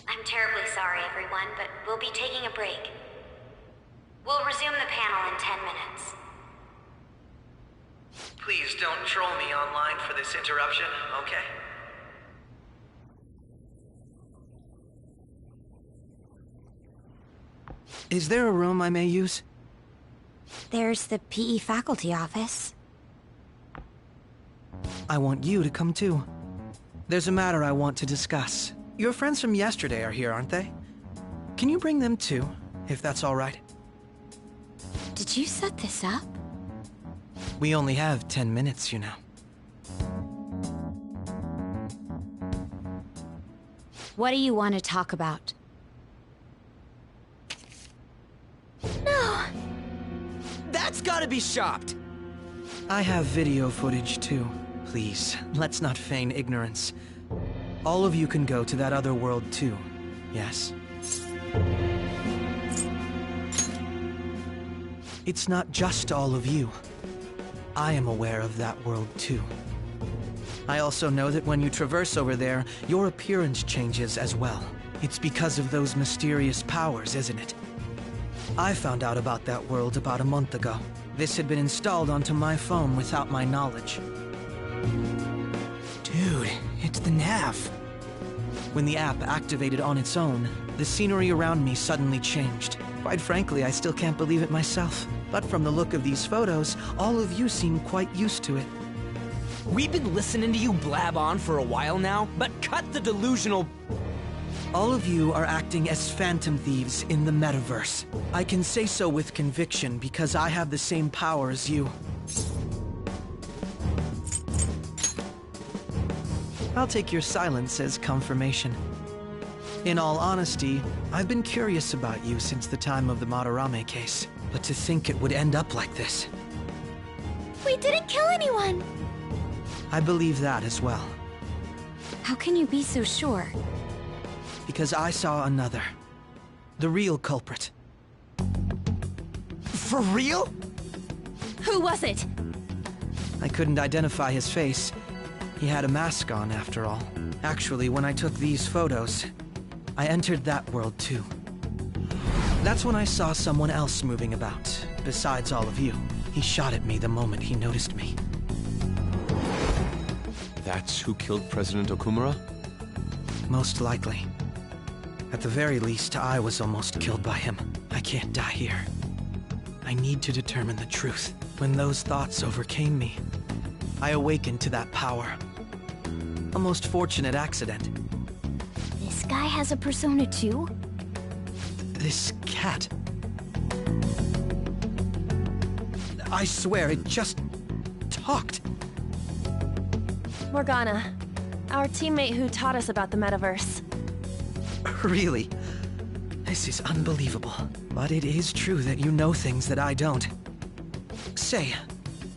Q: I'm terribly sorry, everyone, but we'll be taking a break. We'll resume the panel in 10 minutes.
O: Please don't troll me online for this interruption, okay?
K: Is there a room I may use?
Q: There's the PE faculty office.
K: I want you to come too. There's a matter I want to discuss. Your friends from yesterday are here, aren't they? Can you bring them too, if that's all right?
Q: Did you set this up?
K: We only have 10 minutes, you know.
Q: What do you want to talk about?
K: No! That's gotta be shopped! I have video footage too. Please, let's not feign ignorance. All of you can go to that other world too, yes? It's not just all of you. I am aware of that world too. I also know that when you traverse over there, your appearance changes as well. It's because of those mysterious powers, isn't it? I found out about that world about a month ago. This had been installed onto my phone without my knowledge. Dude, it's the nav. When the app activated on its own, the scenery around me suddenly changed. Quite frankly, I still can't believe it myself. But from the look of these photos, all of you seem quite used to it.
P: We've been listening to you blab on for a while now, but cut the delusional...
K: All of you are acting as Phantom Thieves in the metaverse. I can say so with conviction because I have the same power as you. I'll take your silence as confirmation. In all honesty, I've been curious about you since the time of the Madarame case, but to think it would end up like this.
A: We didn't kill anyone!
K: I believe that as well.
Q: How can you be so sure?
K: Because I saw another. The real culprit.
P: For real?
J: Who was it?
K: I couldn't identify his face. He had a mask on, after all. Actually, when I took these photos, I entered that world too. That's when I saw someone else moving about, besides all of you. He shot at me the moment he noticed me.
C: That's who killed President Okumura?
K: Most likely. At the very least, I was almost killed by him. I can't die here. I need to determine the truth. When those thoughts overcame me, I awakened to that power. A most fortunate accident.
G: This guy has a persona too?
K: This cat. I swear, it just talked.
M: Morgana, our teammate who taught us about the metaverse.
K: Really? This is unbelievable. But it is true that you know things that I don't. Say,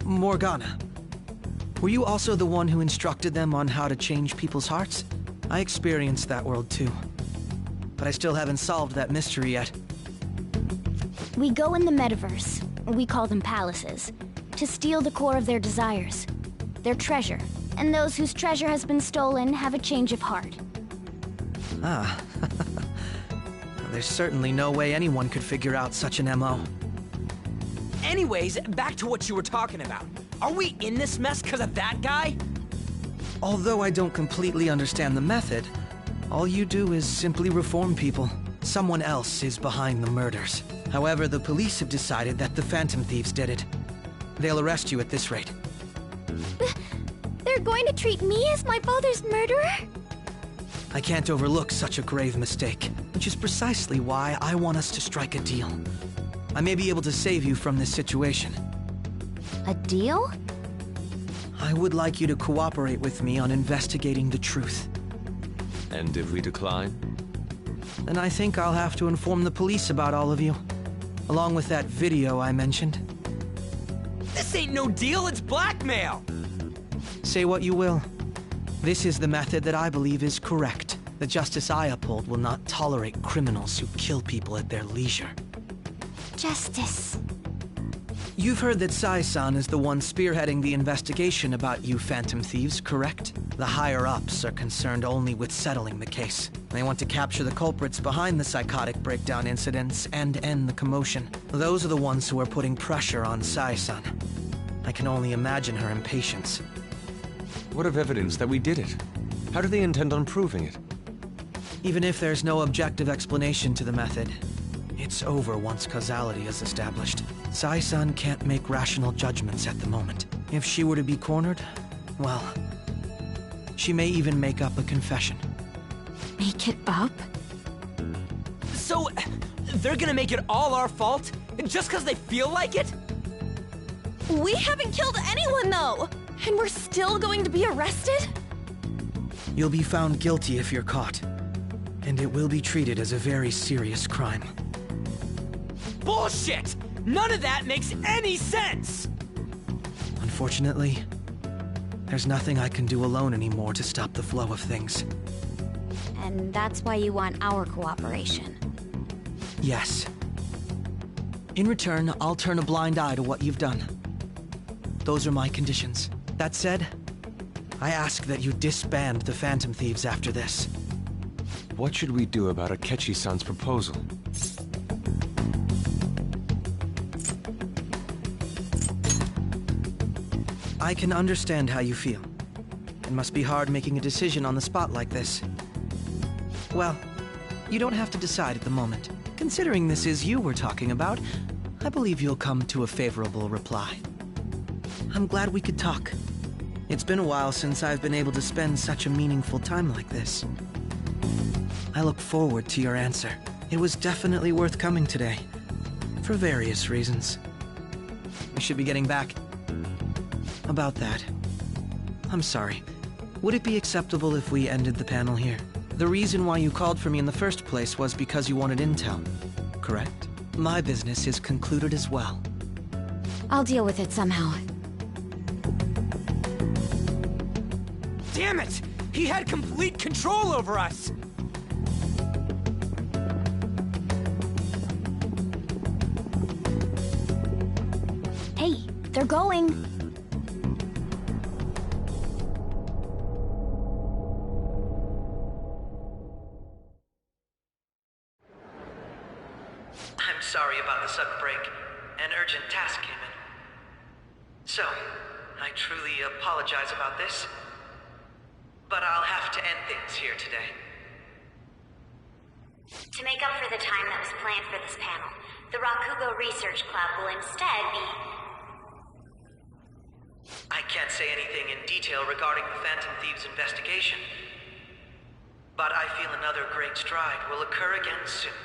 K: Morgana, were you also the one who instructed them on how to change people's hearts? I experienced that world too. But I still haven't solved that mystery yet.
G: We go in the metaverse, we call them palaces, to steal the core of their desires, their treasure. And those whose treasure has been stolen have a change of heart.
K: Ah. There's certainly no way anyone could figure out such an MO.
P: Anyways, back to what you were talking about. Are we in this mess because of that guy?
K: Although I don't completely understand the method, all you do is simply reform people. Someone else is behind the murders. However, the police have decided that the Phantom Thieves did it. They'll arrest you at this rate.
A: They're going to treat me as my father's murderer?
K: I can't overlook such a grave mistake, which is precisely why I want us to strike a deal. I may be able to save you from this situation.
D: A deal?
K: I would like you to cooperate with me on investigating the truth.
C: And if we decline?
K: Then I think I'll have to inform the police about all of you, along with that video I mentioned.
P: This ain't no deal, it's blackmail!
K: Say what you will. This is the method that I believe is correct. The justice I uphold will not tolerate criminals who kill people at their leisure.
A: Justice.
K: You've heard that Sae-san is the one spearheading the investigation about you Phantom Thieves, correct? The higher-ups are concerned only with settling the case. They want to capture the culprits behind the psychotic breakdown incidents and end the commotion. Those are the ones who are putting pressure on Sae-san. I can only imagine her impatience.
C: What of evidence that we did it? How do they intend on proving it?
K: Even if there's no objective explanation to the method, it's over once causality is established. Sae-san can't make rational judgments at the moment. If she were to be cornered, well, she may even make up a confession.
Q: Make it up?
P: So, they're gonna make it all our fault? Just because they feel like it?
M: We haven't killed anyone, though! And we're still going to be arrested?
K: You'll be found guilty if you're caught. And it will be treated as a very serious crime.
P: Bullshit! None of that makes any sense!
K: Unfortunately, there's nothing I can do alone anymore to stop the flow of things.
Q: And that's why you want our cooperation.
K: Yes. In return, I'll turn a blind eye to what you've done. Those are my conditions. That said, I ask that you disband the Phantom Thieves after this.
C: What should we do about Akechi-san's proposal?
K: I can understand how you feel. It must be hard making a decision on the spot like this. Well, you don't have to decide at the moment. Considering this is you we're talking about, I believe you'll come to a favorable reply. I'm glad we could talk. It's been a while since I've been able to spend such a meaningful time like this. I look forward to your answer. It was definitely worth coming today, for various reasons. We should be getting back. About that, I'm sorry. Would it be acceptable if we ended the panel here? The reason why you called for me in the first place was because you wanted intel, correct? My business is concluded as well.
Q: I'll deal with it somehow.
P: Damn it! He had complete control over us!
G: Hey, they're going.
O: I'm sorry about the sudden break. An urgent task came in. So, I truly apologize about this. But I'll have to end things here today.
R: To make up for the time that was planned for this panel, the Rakugo Research Club will instead be...
O: I can't say anything in detail regarding the Phantom Thieves investigation. But I feel another great stride will occur again soon.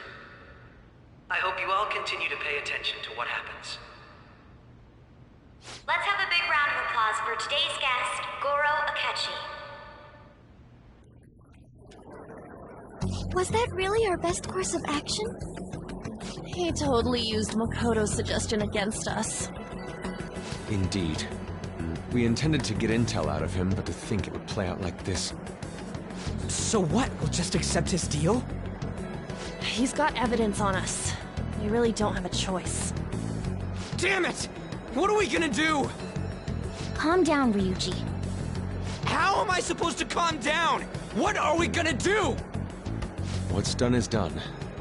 O: I hope you all continue to pay attention to what happens.
R: Let's have a big round of applause for today's guest, Goro Akechi.
A: Was that really our best course of action?
M: He totally used Makoto's suggestion against us.
C: Indeed. We intended to get intel out of him, but to think it would play out like this.
P: So what? We'll just accept his deal?
M: He's got evidence on us. We really don't have a choice.
P: Damn it! What are we gonna do?
G: Calm down, Ryuji.
P: How am I supposed to calm down? What are we gonna do?
C: What's done is done.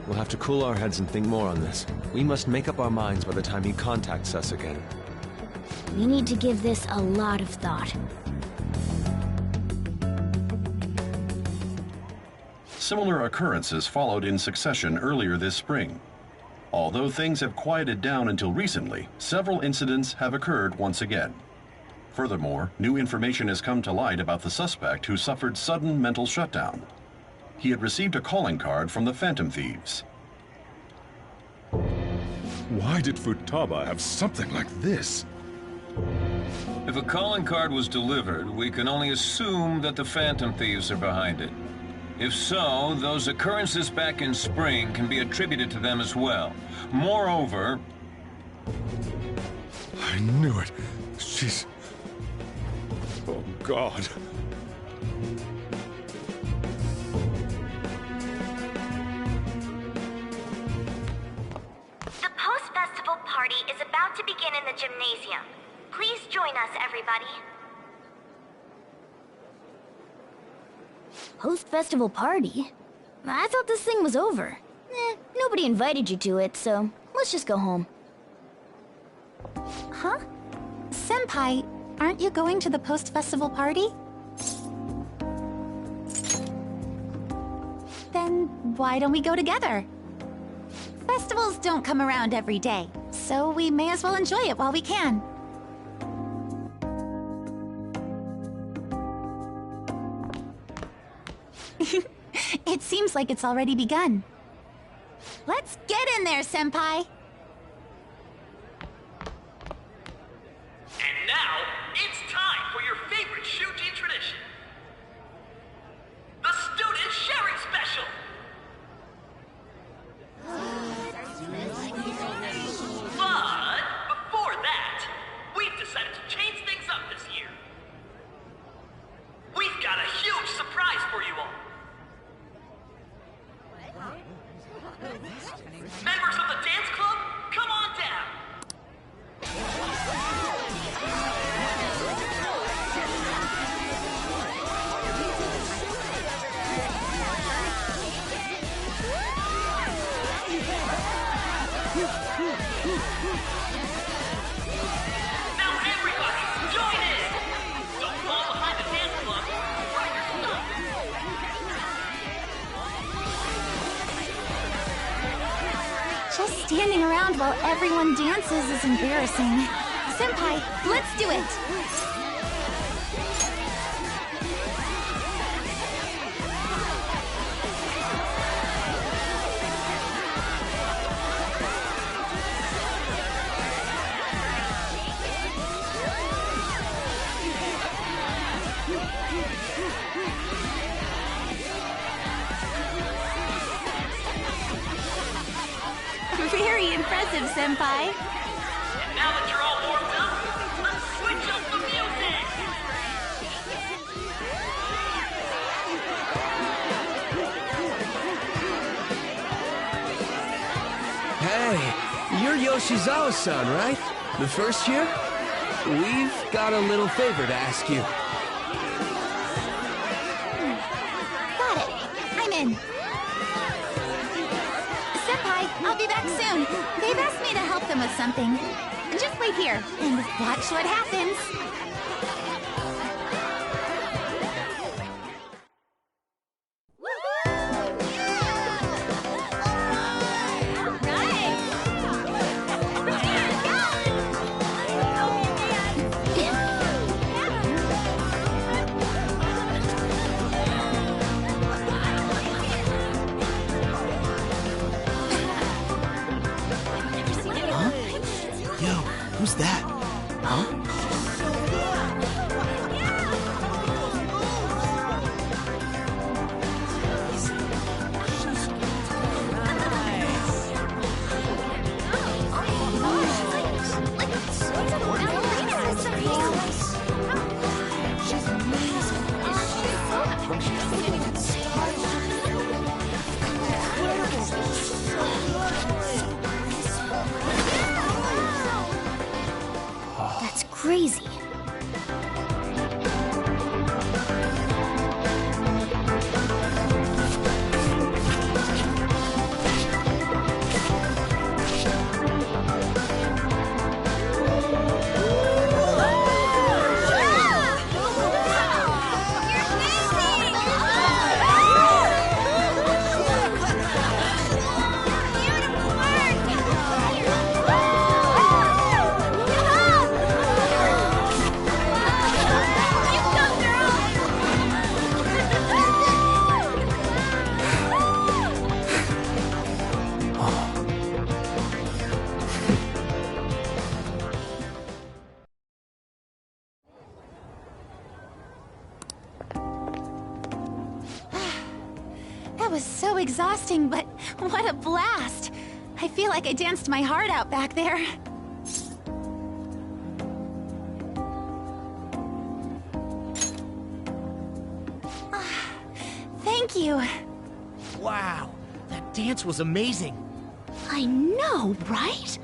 C: We'll have to cool our heads and think more on this. We must make up our minds by the time he contacts us again.
G: We need to give this a lot of thought.
U: Similar occurrences followed in succession earlier this spring. Although things have quieted down until recently, several incidents have occurred once again. Furthermore, new information has come to light about the suspect who suffered sudden mental shutdown. He had received a calling card from the Phantom Thieves.
H: Why did Futaba have something like this?
B: If a calling card was delivered, we can only assume that the Phantom Thieves are behind it. If so, those occurrences back in spring can be attributed to them as well. Moreover...
H: I knew it. She's... Oh, God.
R: The post-festival party is about to begin in the gymnasium. Please join us, everybody.
G: Post-festival party? I thought this thing was over. Nobody invited you to it, so let's just go home.
A: Huh? Senpai, aren't you going to the post-festival party? Then why don't we go together? Festivals don't come around every day, so we may as well enjoy it while we can. It seems like it's already begun. Let's get in there, Senpai!
O: And now, it's time for your favorite Shuji tradition. The Student Sharing Special! But before that, we've decided to change things up this year. We've got a huge surprise for you all. Members of the dance club, come on down! Now everybody, join in! Don't fall behind the dance club, right your stuff!
A: Just standing around while everyone dances is embarrassing. Senpai, let's do it! Very impressive, Senpai.
O: And now that you're all warmed up, let's switch up the music!
C: Hey, you're Yoshizawa-san, right? The first year? We've got a little favor to ask you.
A: Got it. I'm in. Senpai, I'll be back soon. They've asked me to help them with something. Just wait here and watch what happens.
I: Who's that? Huh?
G: That's crazy.
A: was so exhausting, but what a blast! I feel like I danced my heart out back there. Thank you.
S: Wow, that dance was amazing.
A: I know, right?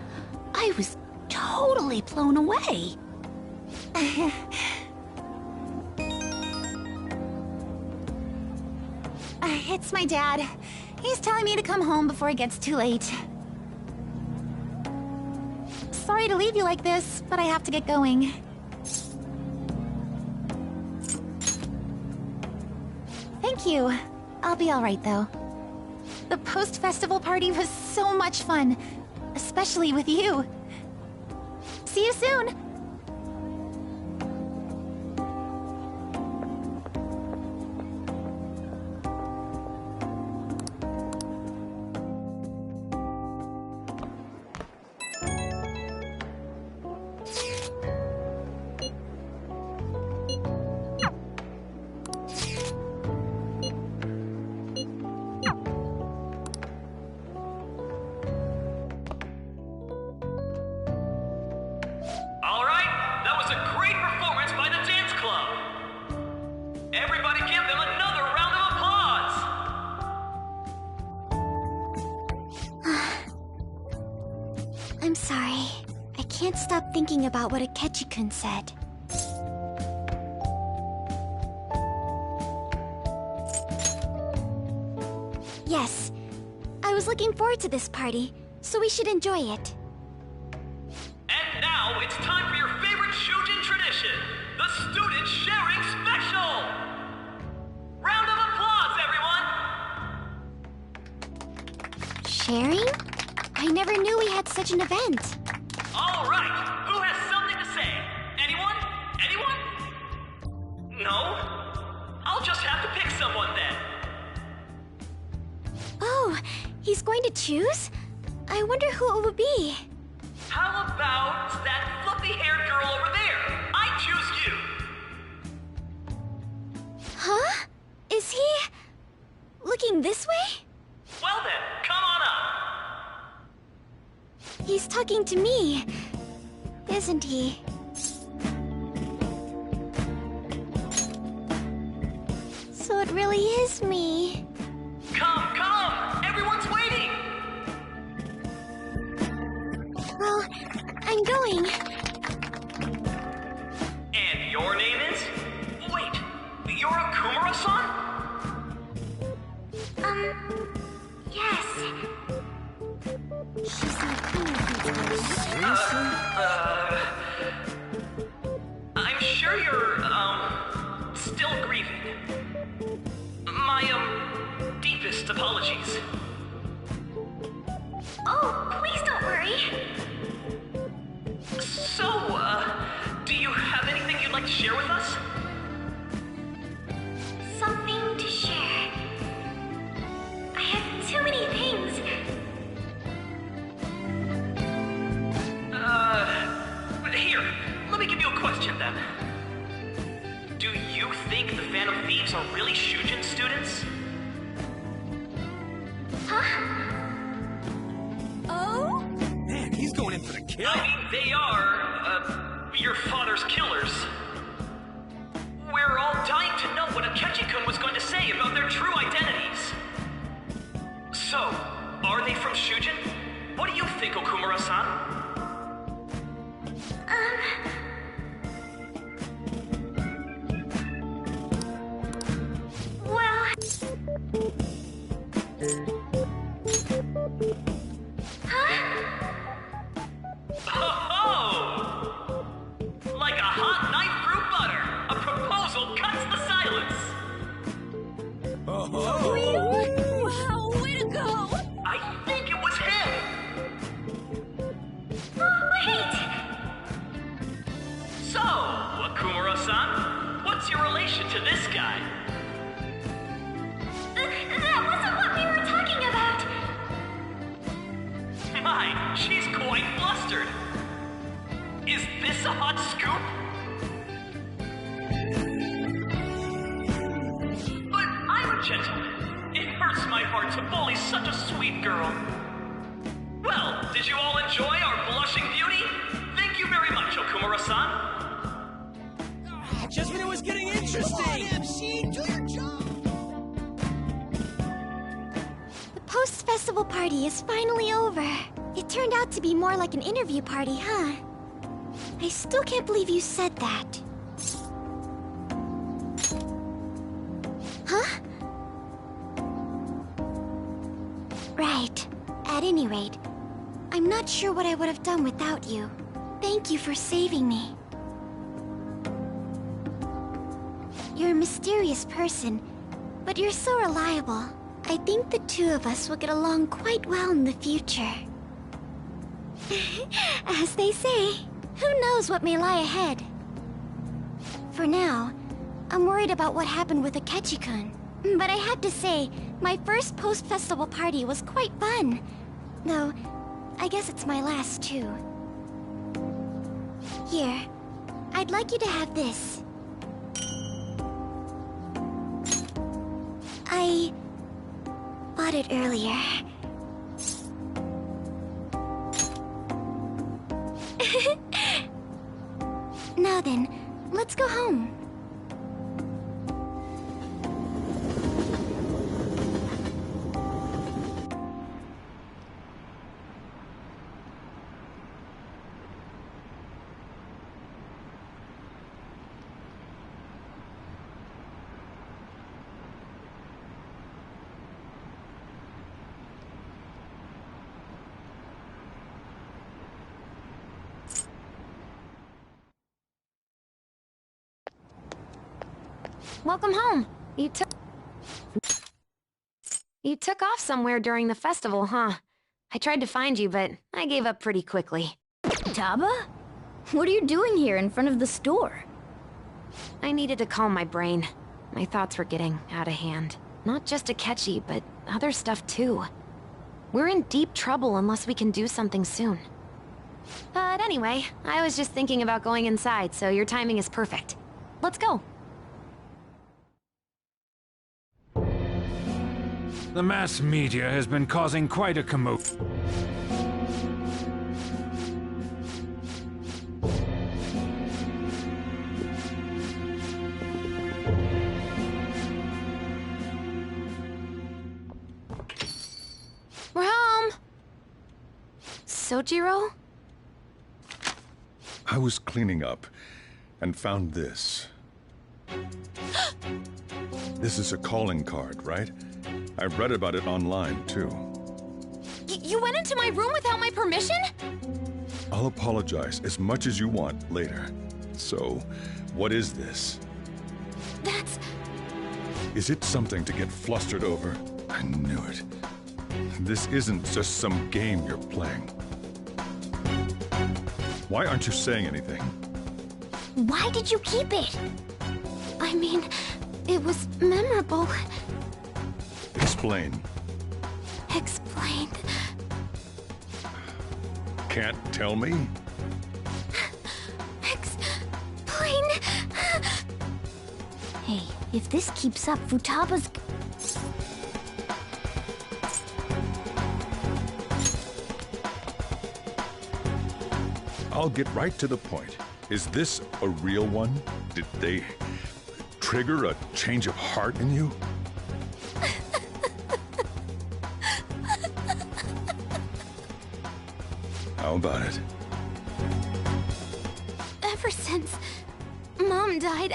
A: I was totally blown away. It's my dad. He's telling me to come home before it gets too late. Sorry to leave you like this, but I have to get going. Thank you. I'll be all right, though. The post-festival party was so much fun, especially with you. See you soon!
Q: I'm sorry. I can't stop thinking about what Akechi-kun said. Yes. I was looking forward to this party, so we should enjoy it.
O: And now it's time for your favorite Shujin tradition, the Student Sharing Special! Round of applause, everyone!
Q: Sharing? I never knew we had such an event.
O: All right, who has something to say? Anyone? Anyone? No? I'll just have to pick someone then.
Q: Oh, he's going to choose? I wonder who it would be.
O: How about that fluffy-haired girl over there? I choose you.
Q: Huh? Is he... looking this way?
O: Well then, come on up.
Q: He's talking to me, isn't he? So it really is me.
O: Come, come! Everyone's waiting!
Q: Well, I'm going.
O: And your name is? Wait, you're a Kumura-san?
Q: Yes. She's not
O: I'm sure you're, still grieving. My, deepest apologies.
R: Oh, please don't worry.
O: So, do you have anything you'd like to share with us?
R: Something to share. I have too many things.
O: Here, let me give you a question then. Do you think the Phantom Thieves are really Shujin students?
R: Huh?
K: Oh? Man, he's going in for the kill.
O: I mean, they are, your father's killers. We're all dying to know what Akechi-kun was going to say about their true identities. So, are they from Shujin? What do you think, Okumura-san?
R: Well... Huh?
O: Oh! Like a hot knife through butter, a proposal cuts the silence.
K: Oh!
R: Wow, way to go!
O: I think it was him.
R: Oh, wait!
O: So, Akumura-san, what's your relation to this guy?
R: That wasn't what we were talking about!
O: My, she's quite flustered. Is this a hot scoop? But I'm a gentleman. It hurts my power to bully such a sweet girl. Well, did you all enjoy our blushing beauty? Thank you very much, Okumura-san.
P: Just when it was getting interesting!
E: MC, do your job!
Q: The post-festival party is finally over. It turned out to be more like an interview party, huh? I still can't believe you said that. Huh? Right. At any rate, I'm not sure what I would have done without you. Thank you for saving me. You're a mysterious person, but you're so reliable. I think the two of us will get along quite well in the future. As they say, who knows what may lie ahead? For now, I'm worried about what happened with Akechi-kun. But I have to say, my first post-festival party was quite fun. Though, I guess it's my last too. Here, I'd like you to have this. I bought it earlier. Now then, let's go home.
D: Welcome home. You took off somewhere during the festival, huh? I tried to find you, but I gave up pretty quickly.
G: Taba? What are you doing here in front of the store?
D: I needed to calm my brain. My thoughts were getting out of hand. Not just Akechi, but other stuff too. We're in deep trouble unless we can do something soon. But anyway, I was just thinking about going inside, so your timing is perfect. Let's go.
F: The mass media has been causing quite a commotion.
D: We're home! Sojiro?
H: I was cleaning up and found this. This is a calling card, right? I read about it online, too.
D: You went into my room without my permission?
H: I'll apologize as much as you want later. So, what is this?
D: That's...
H: Is it something to get flustered over? I knew it. This isn't just some game you're playing. Why aren't you saying anything?
Q: Why did you keep it? I mean, it was memorable.
H: Explain.
Q: Explain.
H: Can't tell me?
Q: Explain. Hey, if this keeps up, Futaba's...
H: I'll get right to the point. Is this a real one? Did they trigger a change of heart in you? How about it?
Q: Ever since Mom died,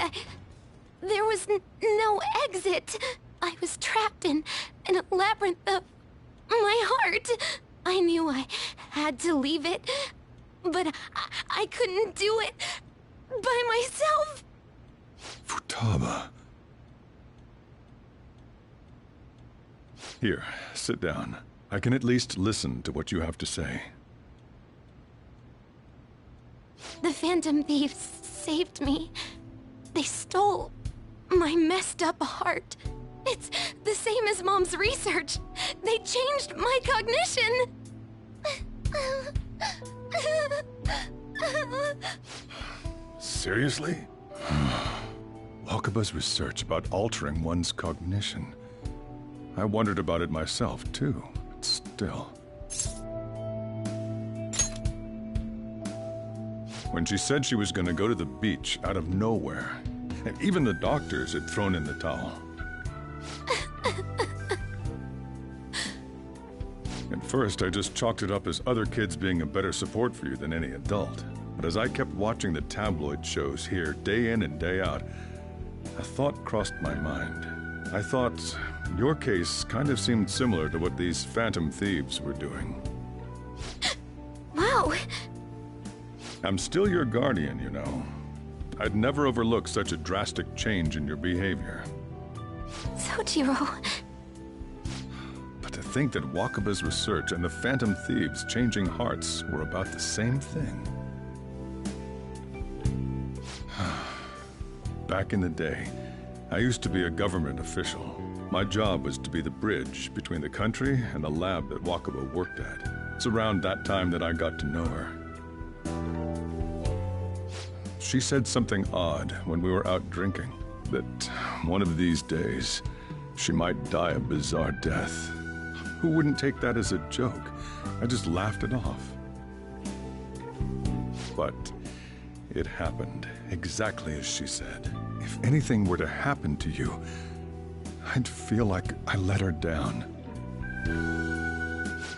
Q: there was no exit. I was trapped in a labyrinth of my heart. I knew I had to leave it, but I couldn't do it by myself.
H: Futaba. Here, sit down. I can at least listen to what you have to say.
Q: The Phantom Thieves saved me. They stole my messed up heart. It's the same as Mom's research. They changed my cognition.
H: Seriously? Wakaba's research about altering one's cognition. I wondered about it myself, too. But still. When she said she was going to go to the beach out of nowhere, and even the doctors had thrown in the towel. At first, I just chalked it up as other kids being a better support for you than any adult. But as I kept watching the tabloid shows here, day in and day out, a thought crossed my mind. I thought your case kind of seemed similar to what these phantom thieves were doing.
G: Wow.
H: I'm still your guardian, you know. I'd never overlook such a drastic change in your behavior.
G: Sojiro.
H: But to think that Wakaba's research and the phantom thieves' changing hearts were about the same thing. Back in the day, I used to be a government official. My job was to be the bridge between the country and the lab that Wakaba worked at. It's around that time that I got to know her. She said something odd when we were out drinking, that one of these days, she might die a bizarre death. Who wouldn't take that as a joke? I just laughed it off. But it happened exactly as she said. If anything were to happen to you, I'd feel like I let her down.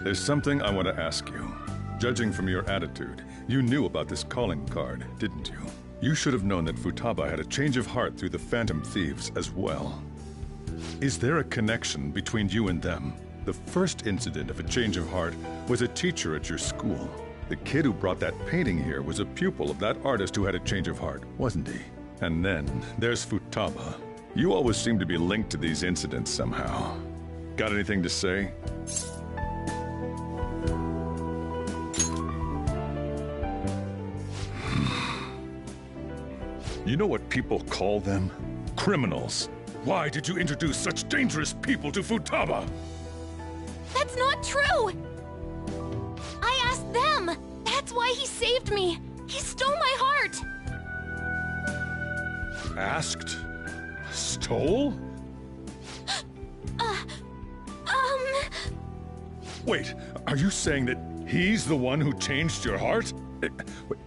H: There's something I want to ask you. Judging from your attitude, you knew about this calling card, didn't you? You should have known that Futaba had a change of heart through the Phantom Thieves as well. Is there a connection between you and them? The first incident of a change of heart was a teacher at your school. The kid who brought that painting here was a pupil of that artist who had a change of heart, wasn't he? And then there's Futaba. You always seem to be linked to these incidents somehow. Got anything to say? You know what people call them? Criminals. Why did you introduce such dangerous people to Futaba?
M: That's not true! I asked them! That's why he saved me! He stole my heart!
H: Asked? Stole? Wait, are you saying that he's the one who changed your heart? Wait,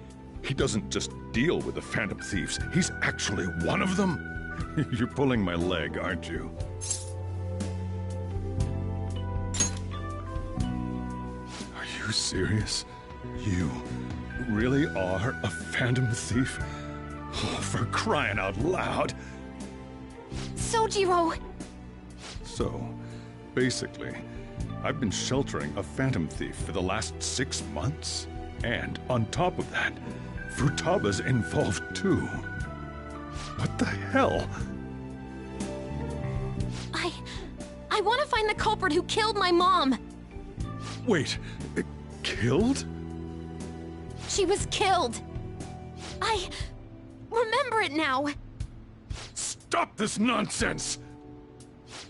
H: he doesn't just deal with the Phantom Thieves, he's actually one of them? You're pulling my leg, aren't you? Are you serious? You really are a Phantom Thief? Oh, for crying out loud!
M: Sojiro!
H: So, basically, I've been sheltering a Phantom Thief for the last 6 months. And on top of that, Futaba's involved too. What the hell?
M: I want to find the culprit who killed my mom!
H: Wait, killed?
M: She was killed! I remember it now!
H: Stop this nonsense!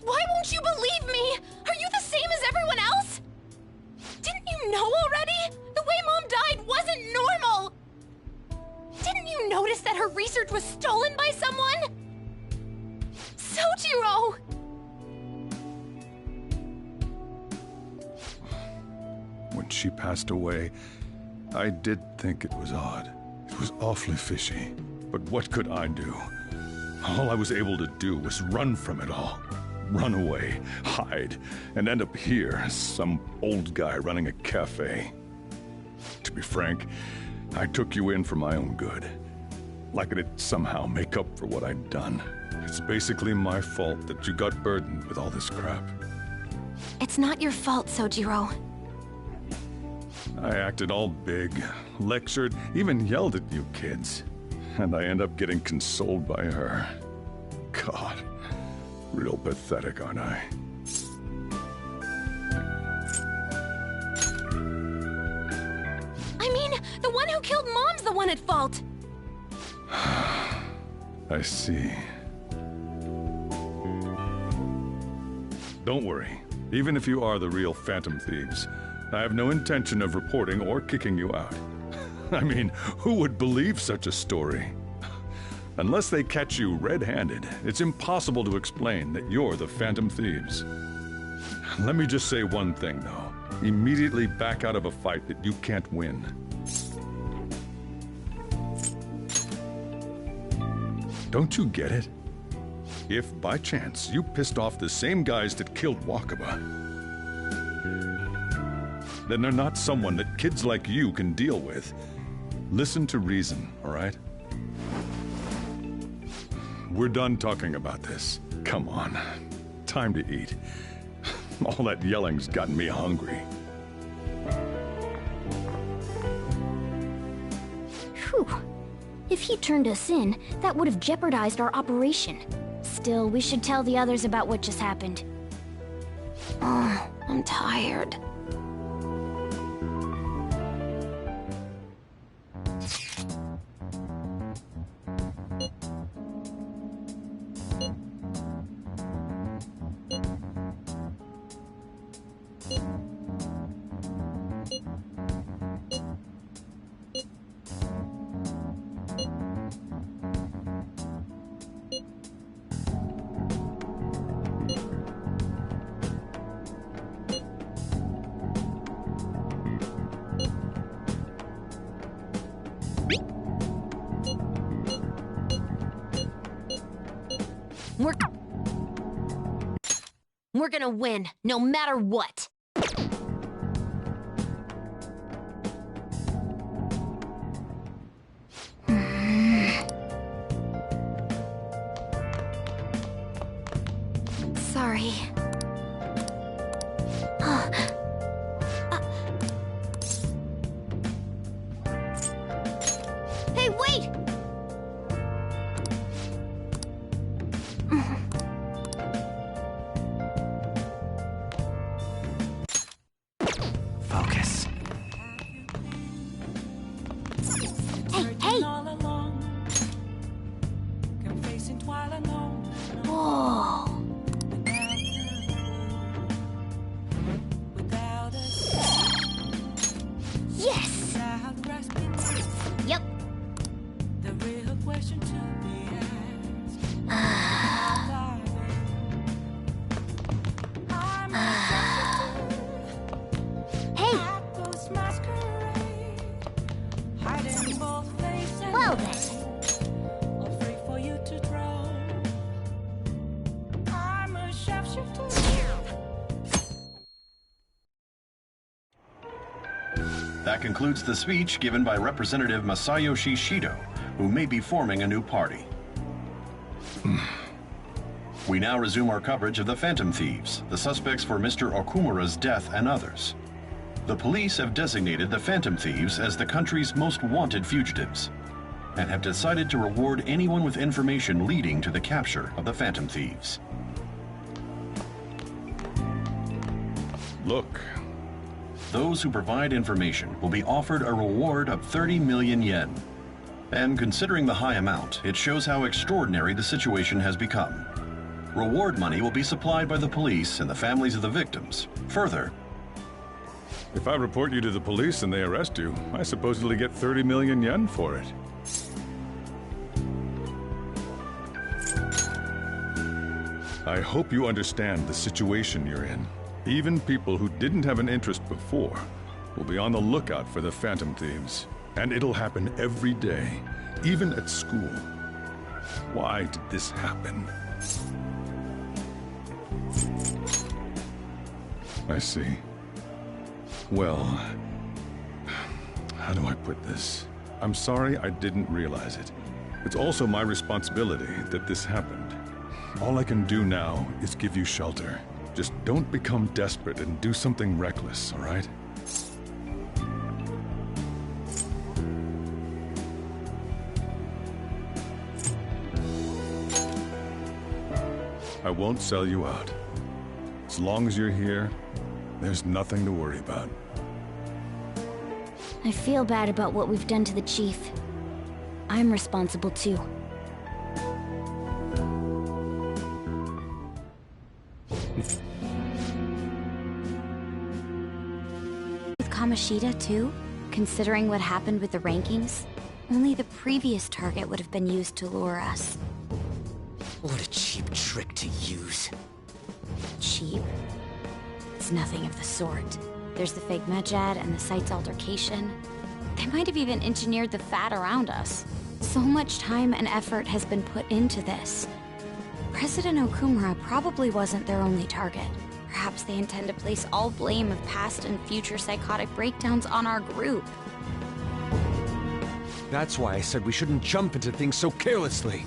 M: Why won't you believe me? Are you the same as everyone else? Didn't you know already? The way Mom died wasn't normal! Didn't you notice that her research was stolen by someone? Sojiro!
H: When she passed away, I did think it was odd. It was awfully fishy. But what could I do? All I was able to do was run from it all. Run away, hide, and end up here as some old guy running a cafe. To be frank, I took you in for my own good. Like it'd somehow make up for what I'd done. It's basically my fault that you got burdened with all this crap.
M: It's not your fault, Sojiro.
H: I acted all big, lectured, even yelled at you kids. And I end up getting consoled by her. God, real pathetic, aren't I?
M: I mean, the one who killed Mom's the one at fault!
H: I see. Don't worry. Even if you are the real Phantom Thieves, I have no intention of reporting or kicking you out. I mean, who would believe such a story? Unless they catch you red-handed, it's impossible to explain that you're the Phantom Thieves. Let me just say one thing, though. Immediately back out of a fight that you can't win. Don't you get it? If, by chance, you pissed off the same guys that killed Wakaba, then they're not someone that kids like you can deal with. Listen to reason, all right? We're done talking about this. Come on. Time to eat. All that yelling's gotten me hungry.
G: Whew. If he turned us in, that would have jeopardized our operation. Still, we should tell the others about what just happened.
D: Oh, I'm tired. We're gonna win, no matter what. Sorry. Hey, wait!
K: Focus.
G: Hey! Whoa! Yes! Yep.
E: The real question to be
G: Hey! Well then.
E: for you to draw. I'm a sharpshooter.
U: That concludes the speech given by Representative Masayoshi Shido, who may be forming a new party. We now resume our coverage of the Phantom Thieves, the suspects for Mr. Okumura's death and others. The police have designated the Phantom Thieves as the country's most wanted fugitives, and have decided to reward anyone with information leading to the capture of the Phantom Thieves.
H: Look.
U: Those who provide information will be offered a reward of 30 million yen. And considering the high amount, it shows how extraordinary the situation has become. Reward money will be supplied by the police and the families of the victims. Further,
H: if I report you to the police and they arrest you, I supposedly get 30 million yen for it. I hope you understand the situation you're in. Even people who didn't have an interest before will be on the lookout for the Phantom Thieves. And it'll happen every day, even at school. Why did this happen? I see. Well, how do I put this? I'm sorry I didn't realize it. It's also my responsibility that this happened. All I can do now is give you shelter. Just don't become desperate and do something reckless, all right? I won't sell you out. As long as you're here, there's nothing to worry about.
G: I feel bad about what we've done to the chief. I'm responsible too.
Q: With Kamoshida too? Considering what happened with the rankings, only the previous target would have been used to lure us.
K: What a cheap trick to use.
Q: Cheap? It's nothing of the sort. There's the fake Medjed and the site's altercation. They might have even engineered the fat around us. So much time and effort has been put into this. President Okumura probably wasn't their only target. Perhaps they intend to place all blame of past and future psychotic breakdowns on our group.
C: That's why I said we shouldn't jump into things so carelessly.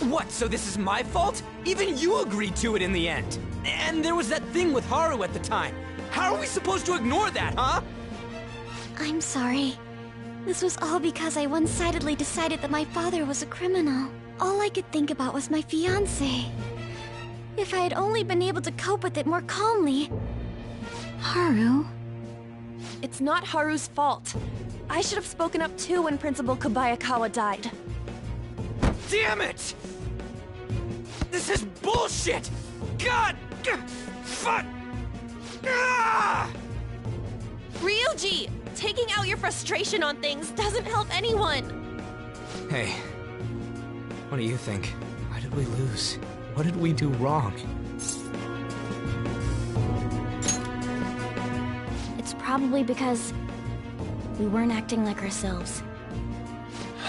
P: What, so this is my fault? Even you agreed to it in the end. And there was that thing with Haru at the time. How are we supposed to ignore that, huh?
G: I'm sorry. This was all because I one-sidedly decided that my father was a criminal. All I could think about was my fiancé. If I had only been able to cope with it more calmly.
Q: Haru?
L: It's not Haru's fault. I should have spoken up too when Principal Kobayakawa died.
P: Damn it! This is bullshit! God! Fuck! Ah!
L: Ryuji! Taking out your frustration on things doesn't help anyone!
K: Hey, what do you think? Why did we lose? What did we do wrong?
G: It's probably because we weren't acting like ourselves.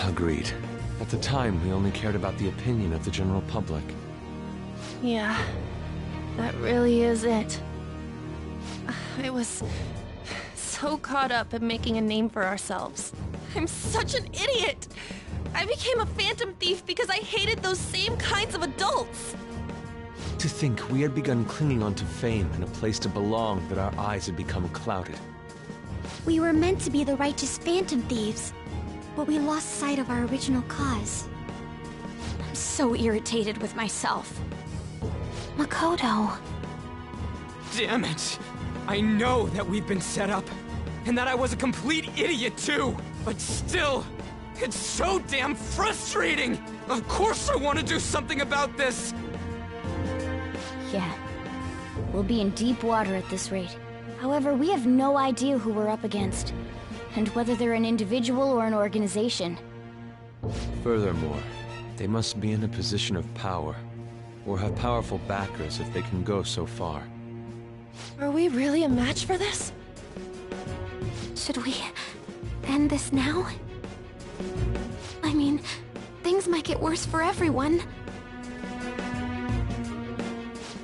C: Agreed. At the time, we only cared about the opinion of the general public.
L: Yeah, that really is it. I was so caught up in making a name for ourselves. I'm such an idiot! I became a phantom thief because I hated those same kinds of adults!
C: To think we had begun clinging onto fame and a place to belong, that our eyes had become clouded.
G: We were meant to be the righteous phantom thieves, but we lost sight of our original cause.
Q: I'm so irritated with myself.
G: Makoto.
P: Damn it! I know that we've been set up, and that I was a complete idiot too, but still, it's so damn frustrating! Of course I want to do something about this!
G: Yeah. We'll be in deep water at this rate. However, we have no idea who we're up against, and whether they're an individual or an organization.
C: Furthermore, they must be in a position of power, or have powerful backers if they can go so far.
L: Are we really a match for this?
G: Should we end this now? I mean, things might get worse for everyone.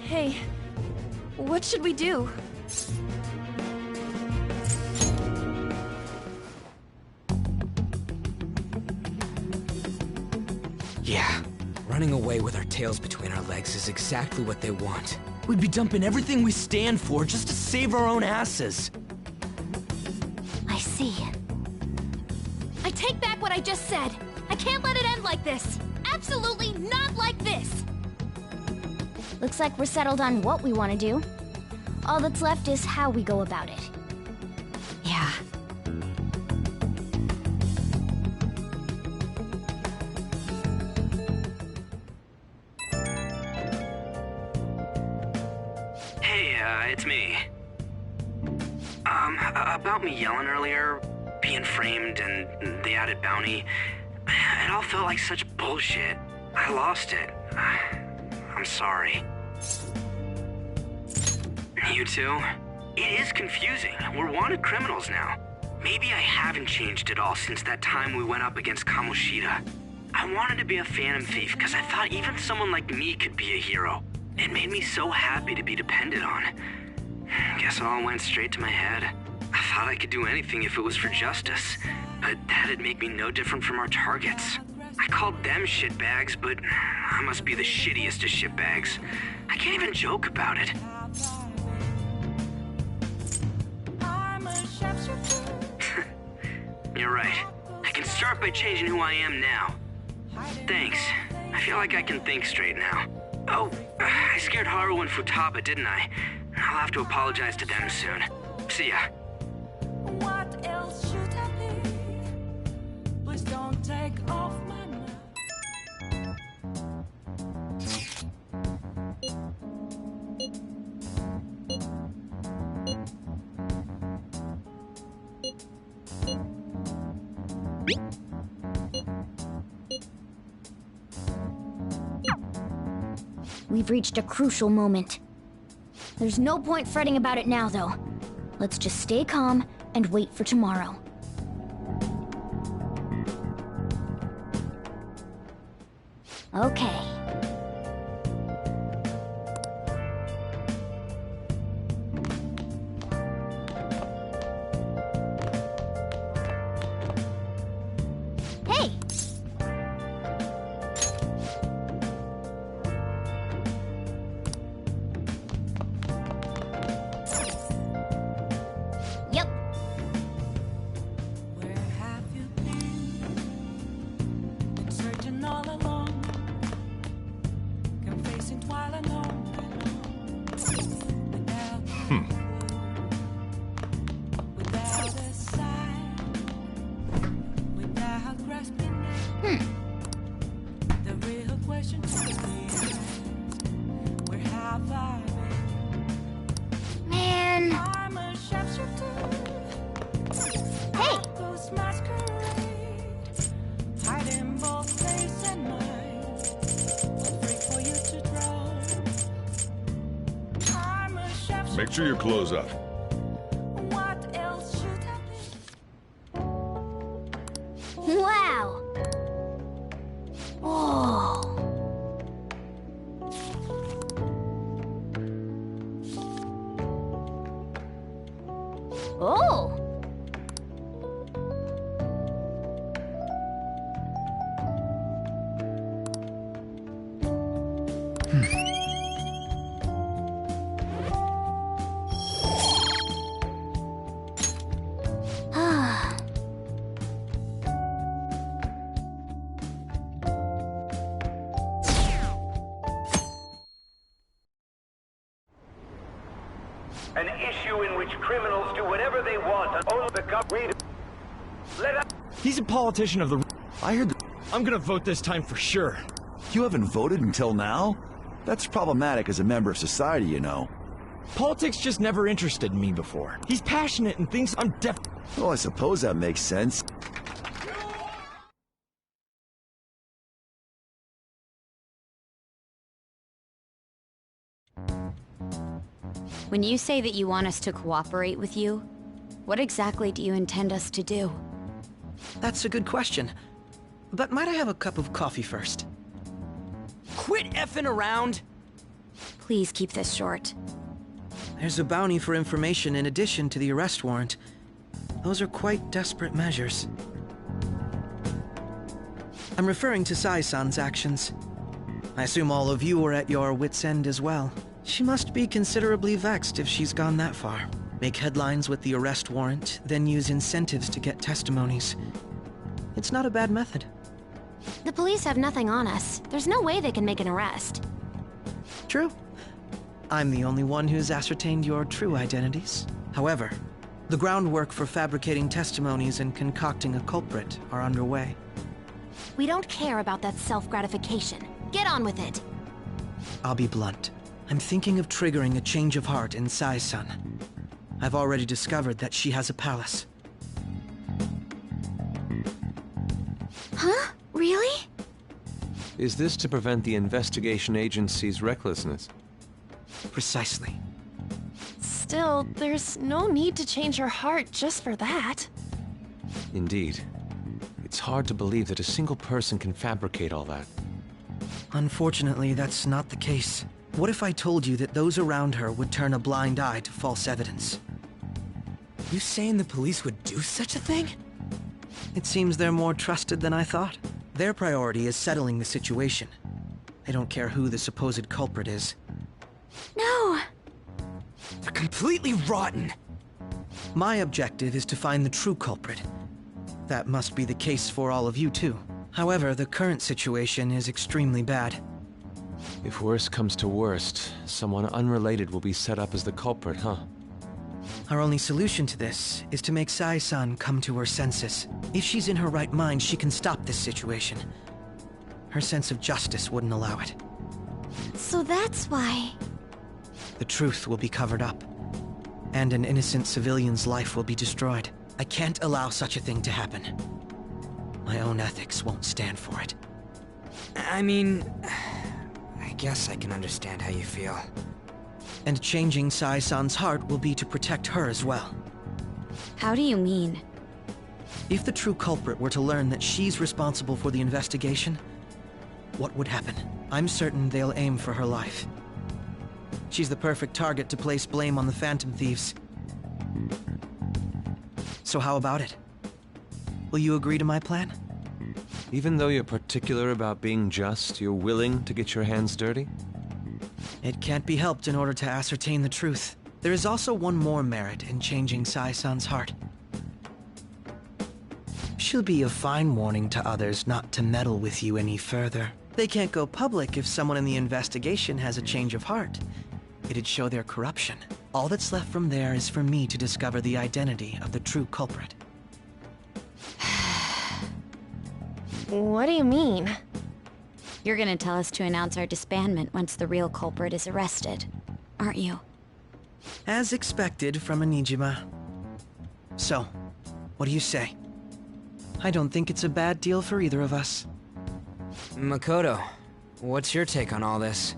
L: Hey, what should we do?
K: Yeah, running away with our tails between our legs is exactly what they want. We'd be dumping everything we stand for just to save our own asses.
G: I see.
M: I take back what I just said. I can't let it end like this. Absolutely not like this.
G: Looks like we're settled on what we want to do. All that's left is how we go about it.
Q: Yeah.
T: Hey, it's me. About me yelling earlier, being framed, and the added bounty, it all felt like such bullshit. I lost it. I'm sorry. You too? It is confusing. We're wanted criminals now. Maybe I haven't changed at all since that time we went up against Kamoshida. I wanted to be a phantom thief because I thought even someone like me could be a hero. It made me so happy to be depended on. Guess it all went straight to my head. I thought I could do anything if it was for justice, but that'd make me no different from our targets. I called them shitbags, but I must be the shittiest of shitbags. I can't even joke about it. You're right. I can start by changing who I am now. Thanks. I feel like I can think straight now. Oh, I scared Haru and Futaba, didn't I? I'll have to apologize to them soon. See ya.
E: What else should I be? Please don't take off my mask.
G: We've reached a crucial moment. There's no point fretting about it now, though. Let's just stay calm and wait for tomorrow. Okay. Hey! Yep.
E: Where have you been searching all along, confessing twilight alone. Without a sign, without grasping it. The real question to me is, where have I been?
G: Man.
E: I'm a sharpshooter.
G: Hey!
E: Ghost masquerade, hiding both face and mind, free for you to draw. I'm a sharpshooter.
H: Make sure you close up.
E: What else should I be?
G: Wow! Oh! Oh! Ah.
N: An issue in which criminals do whatever they want and only the government. Let us.
V: He's a politician of the... I heard I'm gonna vote this time for sure.
W: You haven't voted until now? That's problematic as a member of society, you know.
V: Politics just never interested me before. He's passionate and thinks I'm
W: Well, I suppose that makes sense.
Q: When you say that you want us to cooperate with you, what exactly do you intend us to do?
X: That's a good question. But might I have a cup of coffee first?
K: Quit effing around!
Q: Please keep this short.
X: There's a bounty for information in addition to the arrest warrant. Those are quite desperate measures. I'm referring to Sae-san's actions. I assume all of you are at your wits' end as well. She must be considerably vexed if she's gone that far. Make headlines with the arrest warrant, then use incentives to get testimonies. It's not a bad method.
D: The police have nothing on us. There's no way they can make an arrest.
X: True. I'm the only one who's ascertained your true identities. However, the groundwork for fabricating testimonies and concocting a culprit are underway.
D: We don't care about that self-gratification. Get on with it.
X: I'll be blunt. I'm thinking of triggering a change of heart in Sae-san. I've already discovered that she has a palace.
D: Huh? Really?
C: Is this to prevent the investigation agency's recklessness?
X: Precisely.
L: Still, there's no need to change her heart just for that.
C: Indeed. It's hard to believe that a single person can fabricate all that.
X: Unfortunately, that's not the case. What if I told you that those around her would turn a blind eye to false evidence?
K: You saying the police would do such a thing?
X: It seems they're more trusted than I thought. Their priority is settling the situation. They don't care who the supposed culprit is.
D: No!
K: They're completely rotten!
X: My objective is to find the true culprit. That must be the case for all of you too. However, the current situation is extremely bad.
C: If worst comes to worst, someone unrelated will be set up as the culprit, huh?
X: Our only solution to this is to make Sae-san come to her senses. If she's in her right mind, she can stop this situation. Her sense of justice wouldn't allow it.
D: So that's why...
X: The truth will be covered up, and an innocent civilian's life will be destroyed. I can't allow such a thing to happen. My own ethics won't stand for it.
K: I mean... I guess I can understand how you feel.
X: And changing Sae-san's heart will be to protect her as well.
Q: How do you mean?
X: If the true culprit were to learn that she's responsible for the investigation, what would happen? I'm certain they'll aim for her life. She's the perfect target to place blame on the Phantom Thieves. So how about it? Will you agree to my plan?
C: Even though you're particular about being just, you're willing to get your hands dirty?
X: It can't be helped in order to ascertain the truth. There is also one more merit in changing Sae-san's heart. She'll be a fine warning to others not to meddle with you any further. They can't go public if someone in the investigation has a change of heart. It'd show their corruption. All that's left from there is for me to discover the identity of the true culprit.
L: What do you mean?
Q: You're gonna tell us to announce our disbandment once the real culprit is arrested, aren't you?
X: As expected from a Nijima. So, what do you say? I don't think it's a bad deal for either of us.
K: Makoto, what's your take on all this?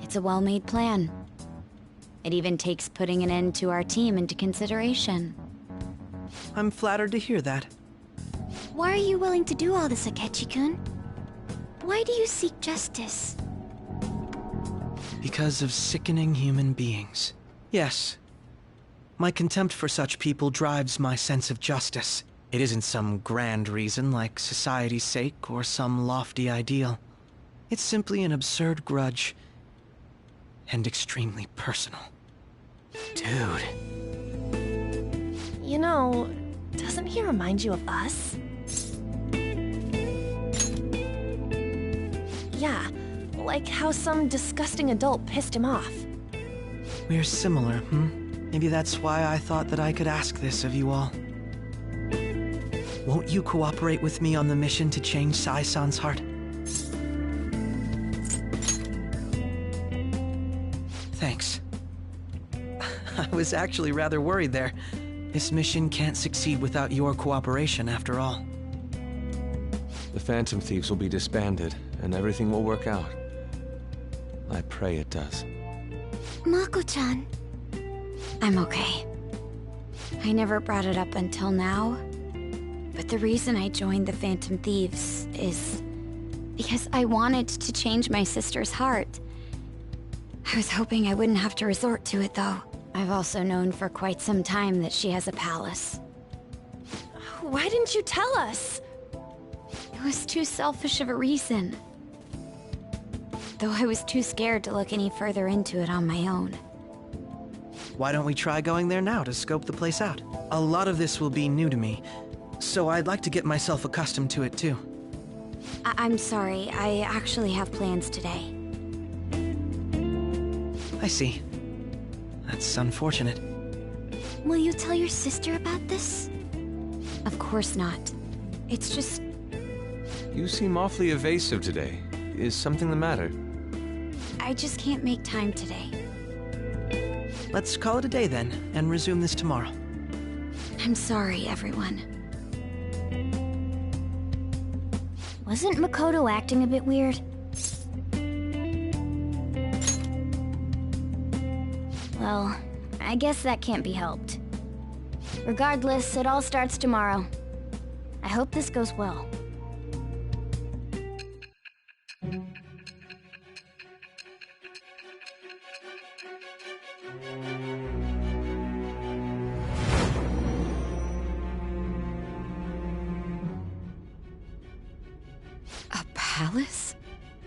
Q: It's a well-made plan. It even takes putting an end to our team into consideration.
X: I'm flattered to hear that.
A: Why are you willing to do all this, Akechi-kun? Why do you seek justice?
X: Because of sickening human beings. Yes. My contempt for such people drives my sense of justice. It isn't some grand reason like society's sake or some lofty ideal. It's simply an absurd grudge. And extremely personal.
K: Dude.
L: You know, doesn't he remind you of us? Yeah, like how some disgusting adult pissed him off.
X: We're similar, Maybe that's why I thought that I could ask this of you all. Won't you cooperate with me on the mission to change Sae-san's heart? Thanks. I was actually rather worried there. This mission can't succeed without your cooperation, after all.
C: The Phantom Thieves will be disbanded, and everything will work out. I pray it does.
A: Mako-chan.
Q: I'm okay. I never brought it up until now, but the reason I joined the Phantom Thieves is because I wanted to change my sister's heart. I was hoping I wouldn't have to resort to it, though. I've also known for quite some time that she has a palace.
L: Why didn't you tell us?
Q: It was too selfish of a reason. Though I was too scared to look any further into it on my own.
X: Why don't we try going there now to scope the place out? A lot of this will be new to me, so I'd like to get myself accustomed to it too.
Q: I'm sorry, I actually have plans today.
X: I see. That's unfortunate.
A: Will you tell your sister about this?
Q: Of course not. It's just...
C: You seem awfully evasive today. Is something the matter?
Q: I just can't make time today.
X: Let's call it a day then, and resume this tomorrow.
Q: I'm sorry, everyone.
G: Wasn't Makoto acting a bit weird? Well, I guess that can't be helped. Regardless, it all starts tomorrow. I hope this goes well.
B: A palace?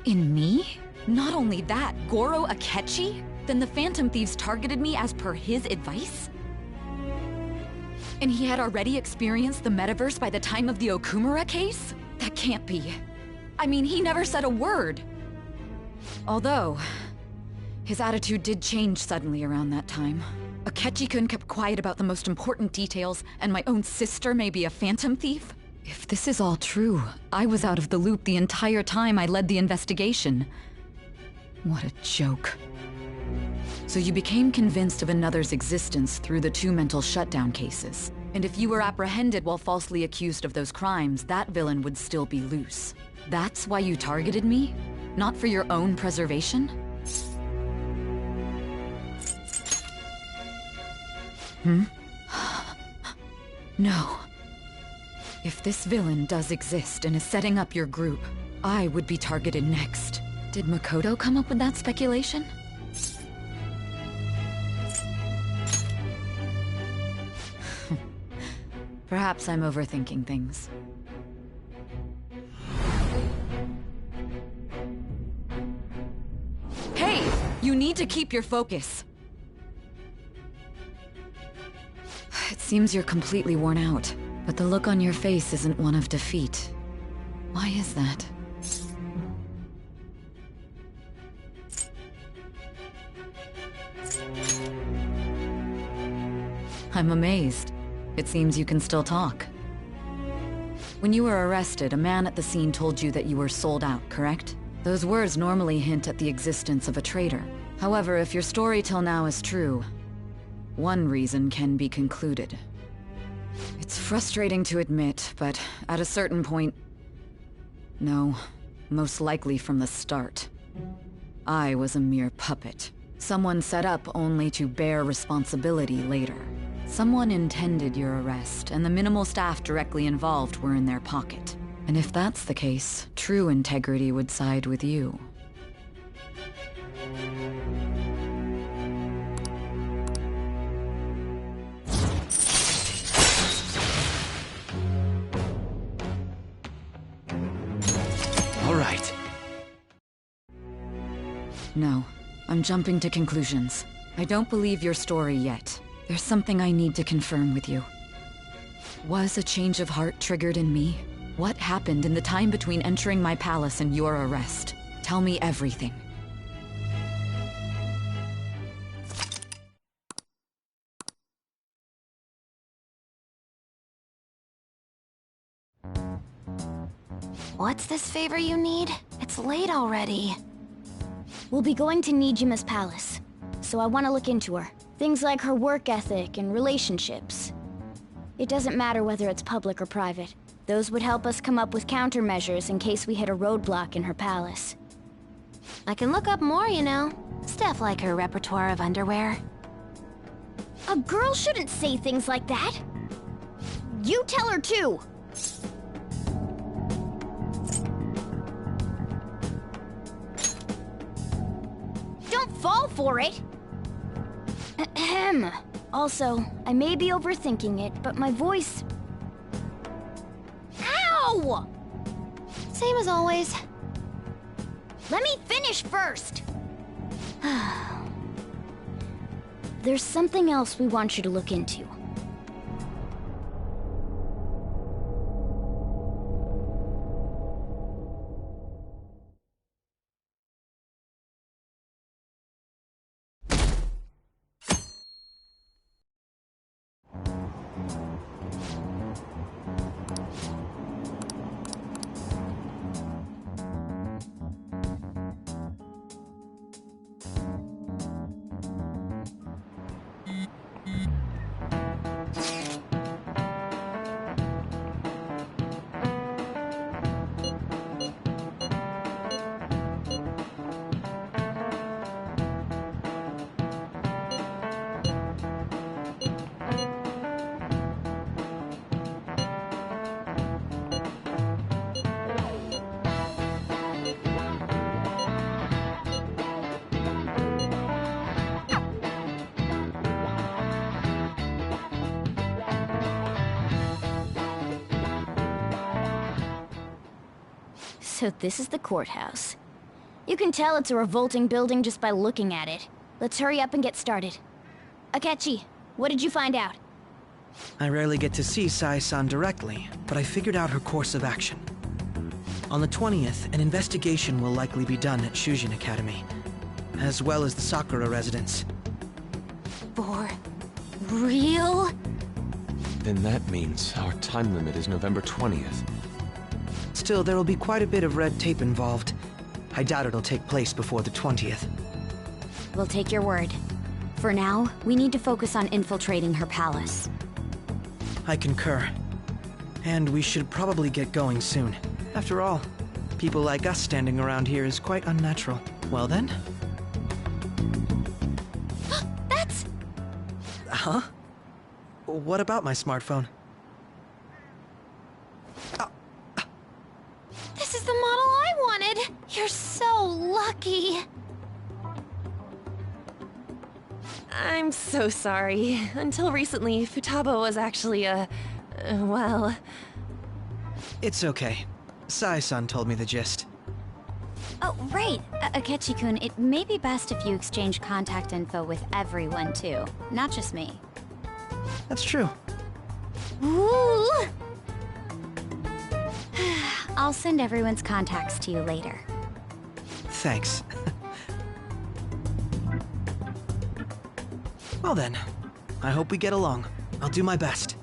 B: In me? Not only that, Goro Akechi? Then the Phantom Thieves targeted me as per his advice? And he had already experienced the metaverse by the time of the Okumura case? That can't be. I mean, he never said a word. Although, his attitude did change suddenly around that time. Akechi-kun kept quiet about the most important details, and my own sister may be a Phantom Thief? If this is all true, I was out of the loop the entire time I led the investigation. What a joke. So you became convinced of another's existence through the 2 mental shutdown cases. And if you were apprehended while falsely accused of those crimes, that villain would still be loose. That's why you targeted me? Not for your own preservation? No. If this villain does exist and is setting up your group, I would be targeted next. Did Makoto come up with that speculation? Perhaps I'm overthinking things. Hey! You need to keep your focus. It seems you're completely worn out, but the look on your face isn't one of defeat. Why is that? I'm amazed. It seems you can still talk. When you were arrested, a man at the scene told you that you were sold out, correct? Those words normally hint at the existence of a traitor. However, if your story till now is true, one reason can be concluded. It's frustrating to admit, but at a certain point... No, most likely from the start. I was a mere puppet. Someone set up only to bear responsibility later. Someone intended your arrest, and the minimal staff directly involved were in their pocket. And if that's the case, true integrity would side with you.
X: All right.
B: No, I'm jumping to conclusions. I don't believe your story yet. There's something I need to confirm with you. Was a change of heart triggered in me? What happened in the time between entering my palace and your arrest? Tell me everything.
M: What's this favor you need? It's late already.
G: We'll be going to Nijima's palace, so I want to look into her. Things like her work ethic and relationships. It doesn't matter whether it's public or private. Those would help us come up with countermeasures in case we hit a roadblock in her palace.
M: I can look up more, you know. Stuff like her repertoire of underwear.
G: A girl shouldn't say things like that. You tell her too. Don't fall for it. Ahem. Also, I may be overthinking it, but my voice... Ow!
M: Same as always.
G: Let me finish first! There's something else we want you to look into. So this is the courthouse. You can tell it's a revolting building just by looking at it. Let's hurry up and get started. Akechi, what did you find out?
X: I rarely get to see Sae-san directly, but I figured out her course of action. On the 20th, an investigation will likely be done at Shujin Academy, as well as the Sakura residence.
M: For real?
C: Then that means our time limit is November 20th.
X: Still, there will be quite a bit of red tape involved. I doubt it'll take place before the 20th.
Q: We'll take your word. For now, we need to focus on infiltrating her palace.
X: I concur. And we should probably get going soon. After all, people like us standing around here is quite unnatural. Well then?
M: That's...
X: Huh? What about my smartphone?
M: This is the model I wanted! You're so lucky!
L: I'm so sorry. Until recently, Futaba was actually well...
X: It's okay. Sae-san told me the gist.
Q: Oh, right. Akechi-kun, it may be best if you exchange contact info with everyone, too. Not just me.
X: That's true.
Q: Ooh! I'll send everyone's contacts to you later.
X: Thanks. Well then, I hope we get along. I'll do my best.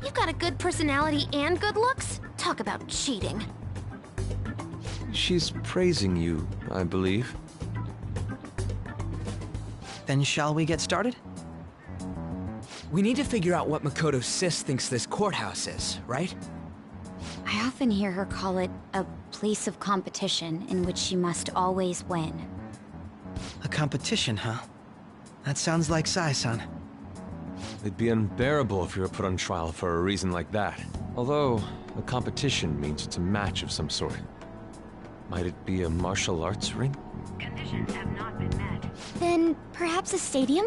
M: You've got a good personality and good looks? Talk about cheating.
C: She's praising you, I believe.
X: Then shall we get started?
K: We need to figure out what Makoto's sis thinks this courthouse is, right?
Q: I often hear her call it a place of competition in which she must always win.
X: A competition, huh? That sounds like Sae-san.
C: It'd be unbearable if you were put on trial for a reason like that. Although, a competition means it's a match of some sort. Might it be a martial arts ring?
Q: Conditions have not been met. Then perhaps a stadium?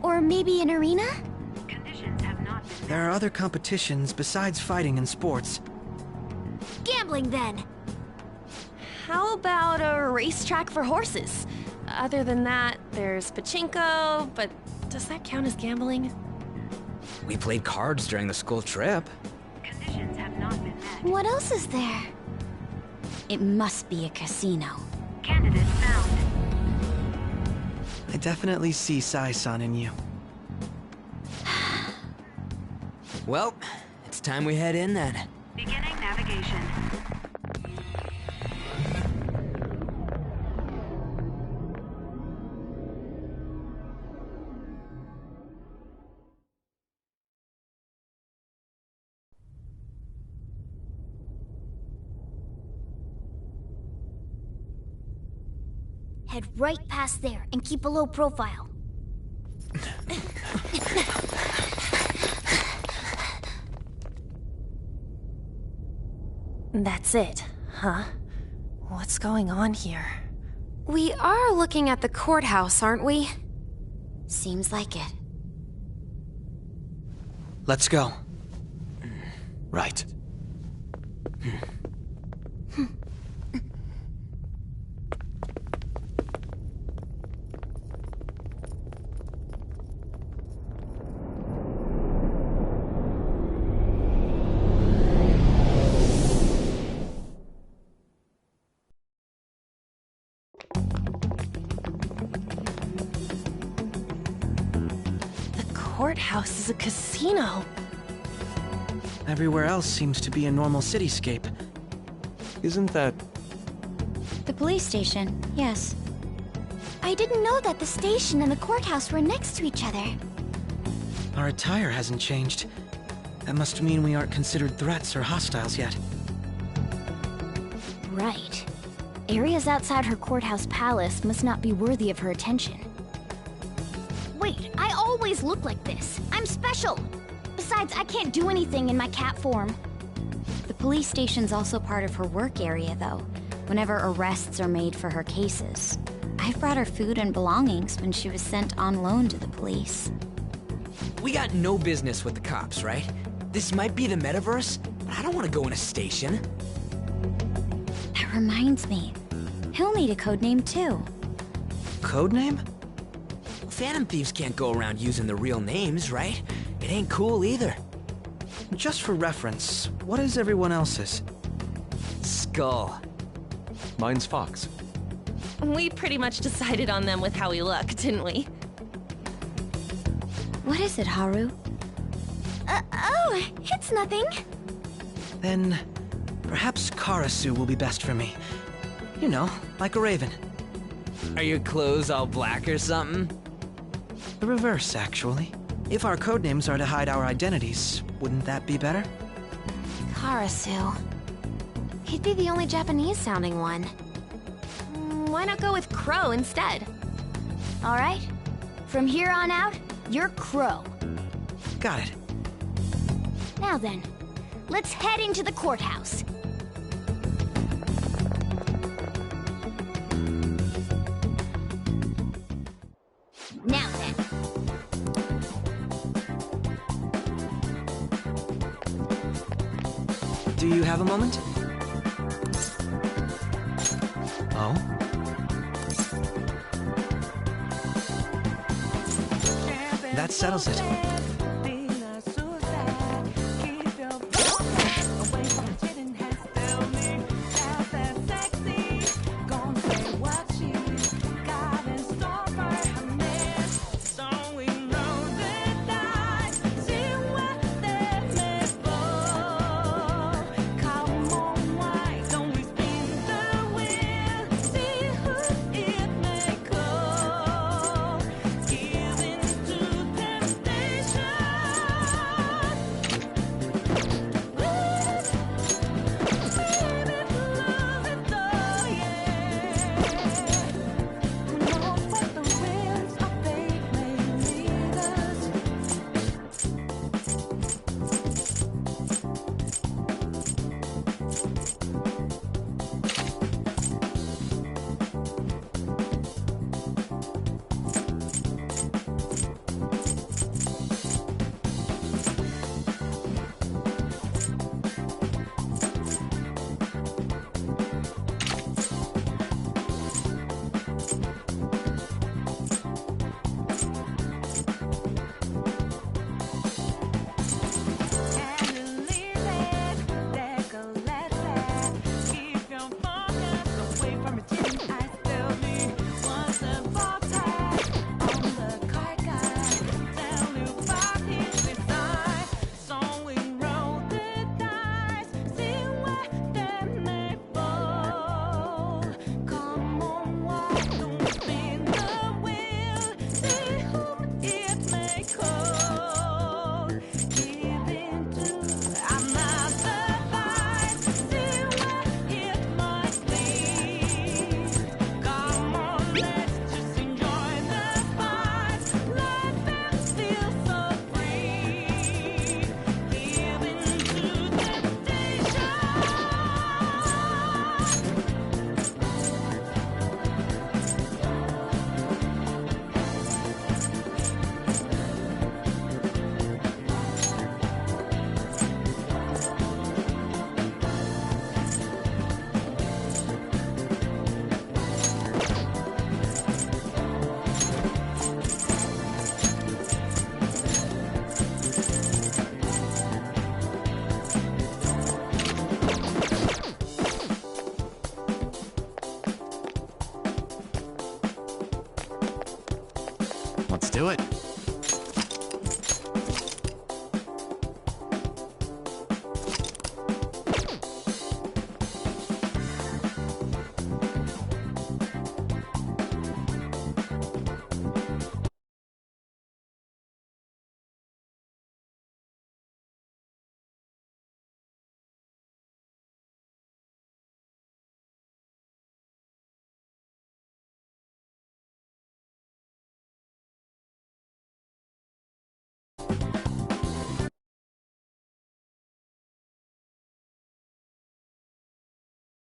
Q: Or maybe an arena? Conditions have not been met.
X: There are other competitions besides fighting and sports.
M: Gambling, then!
L: How about a racetrack for horses? Other than that, there's pachinko, but does that count as gambling?
K: We played cards during the school trip.
Q: Conditions have not been met. What else is there? It must be a casino. Candidate found.
X: I definitely see Sae-san in you.
K: Well, it's time we head in then.
Q: Beginning navigation.
G: Head right past there and keep a low profile.
L: That's it, huh? What's going on here?
D: We are looking at the courthouse, aren't we?
Q: Seems like it.
X: Let's go. Right.
L: Courthouse is a casino.
X: Everywhere else seems to be a normal cityscape.
C: Isn't that...
Q: The police station, yes.
G: I didn't know that the station and the courthouse were next to each other.
X: Our attire hasn't changed. That must mean we aren't considered threats or hostiles yet.
G: Right. Areas outside her courthouse palace must not be worthy of her attention. Wait, I always look like this. I'm special. Besides, I can't do anything in my cat form.
Q: The police station's also part of her work area, though, whenever arrests are made for her cases. I've brought her food and belongings when she was sent on loan to the police.
K: We got no business with the cops, right? This might be the metaverse, but I don't want to go in a station.
Q: That reminds me. He'll need a codename, too.
X: Codename?
K: Phantom thieves can't go around using the real names, right? It ain't cool either.
X: Just for reference, what is everyone else's?
K: Skull.
C: Mine's Fox.
L: We pretty much decided on them with how we look, didn't we?
Q: What is it, Haru?
G: Oh, it's nothing.
X: Then, perhaps Karasu will be best for me. You know, like a raven.
K: Are your clothes all black or something?
X: The reverse, actually. If our codenames are to hide our identities, wouldn't that be better?
D: Karasu. He'd be the only Japanese-sounding one.
L: Why not go with Crow instead?
G: All right. From here on out, You're Crow.
X: Got it.
G: Now then, let's head into the courthouse. Now then.
X: Do you have a moment? Oh? That settles it.
I: Let's do it.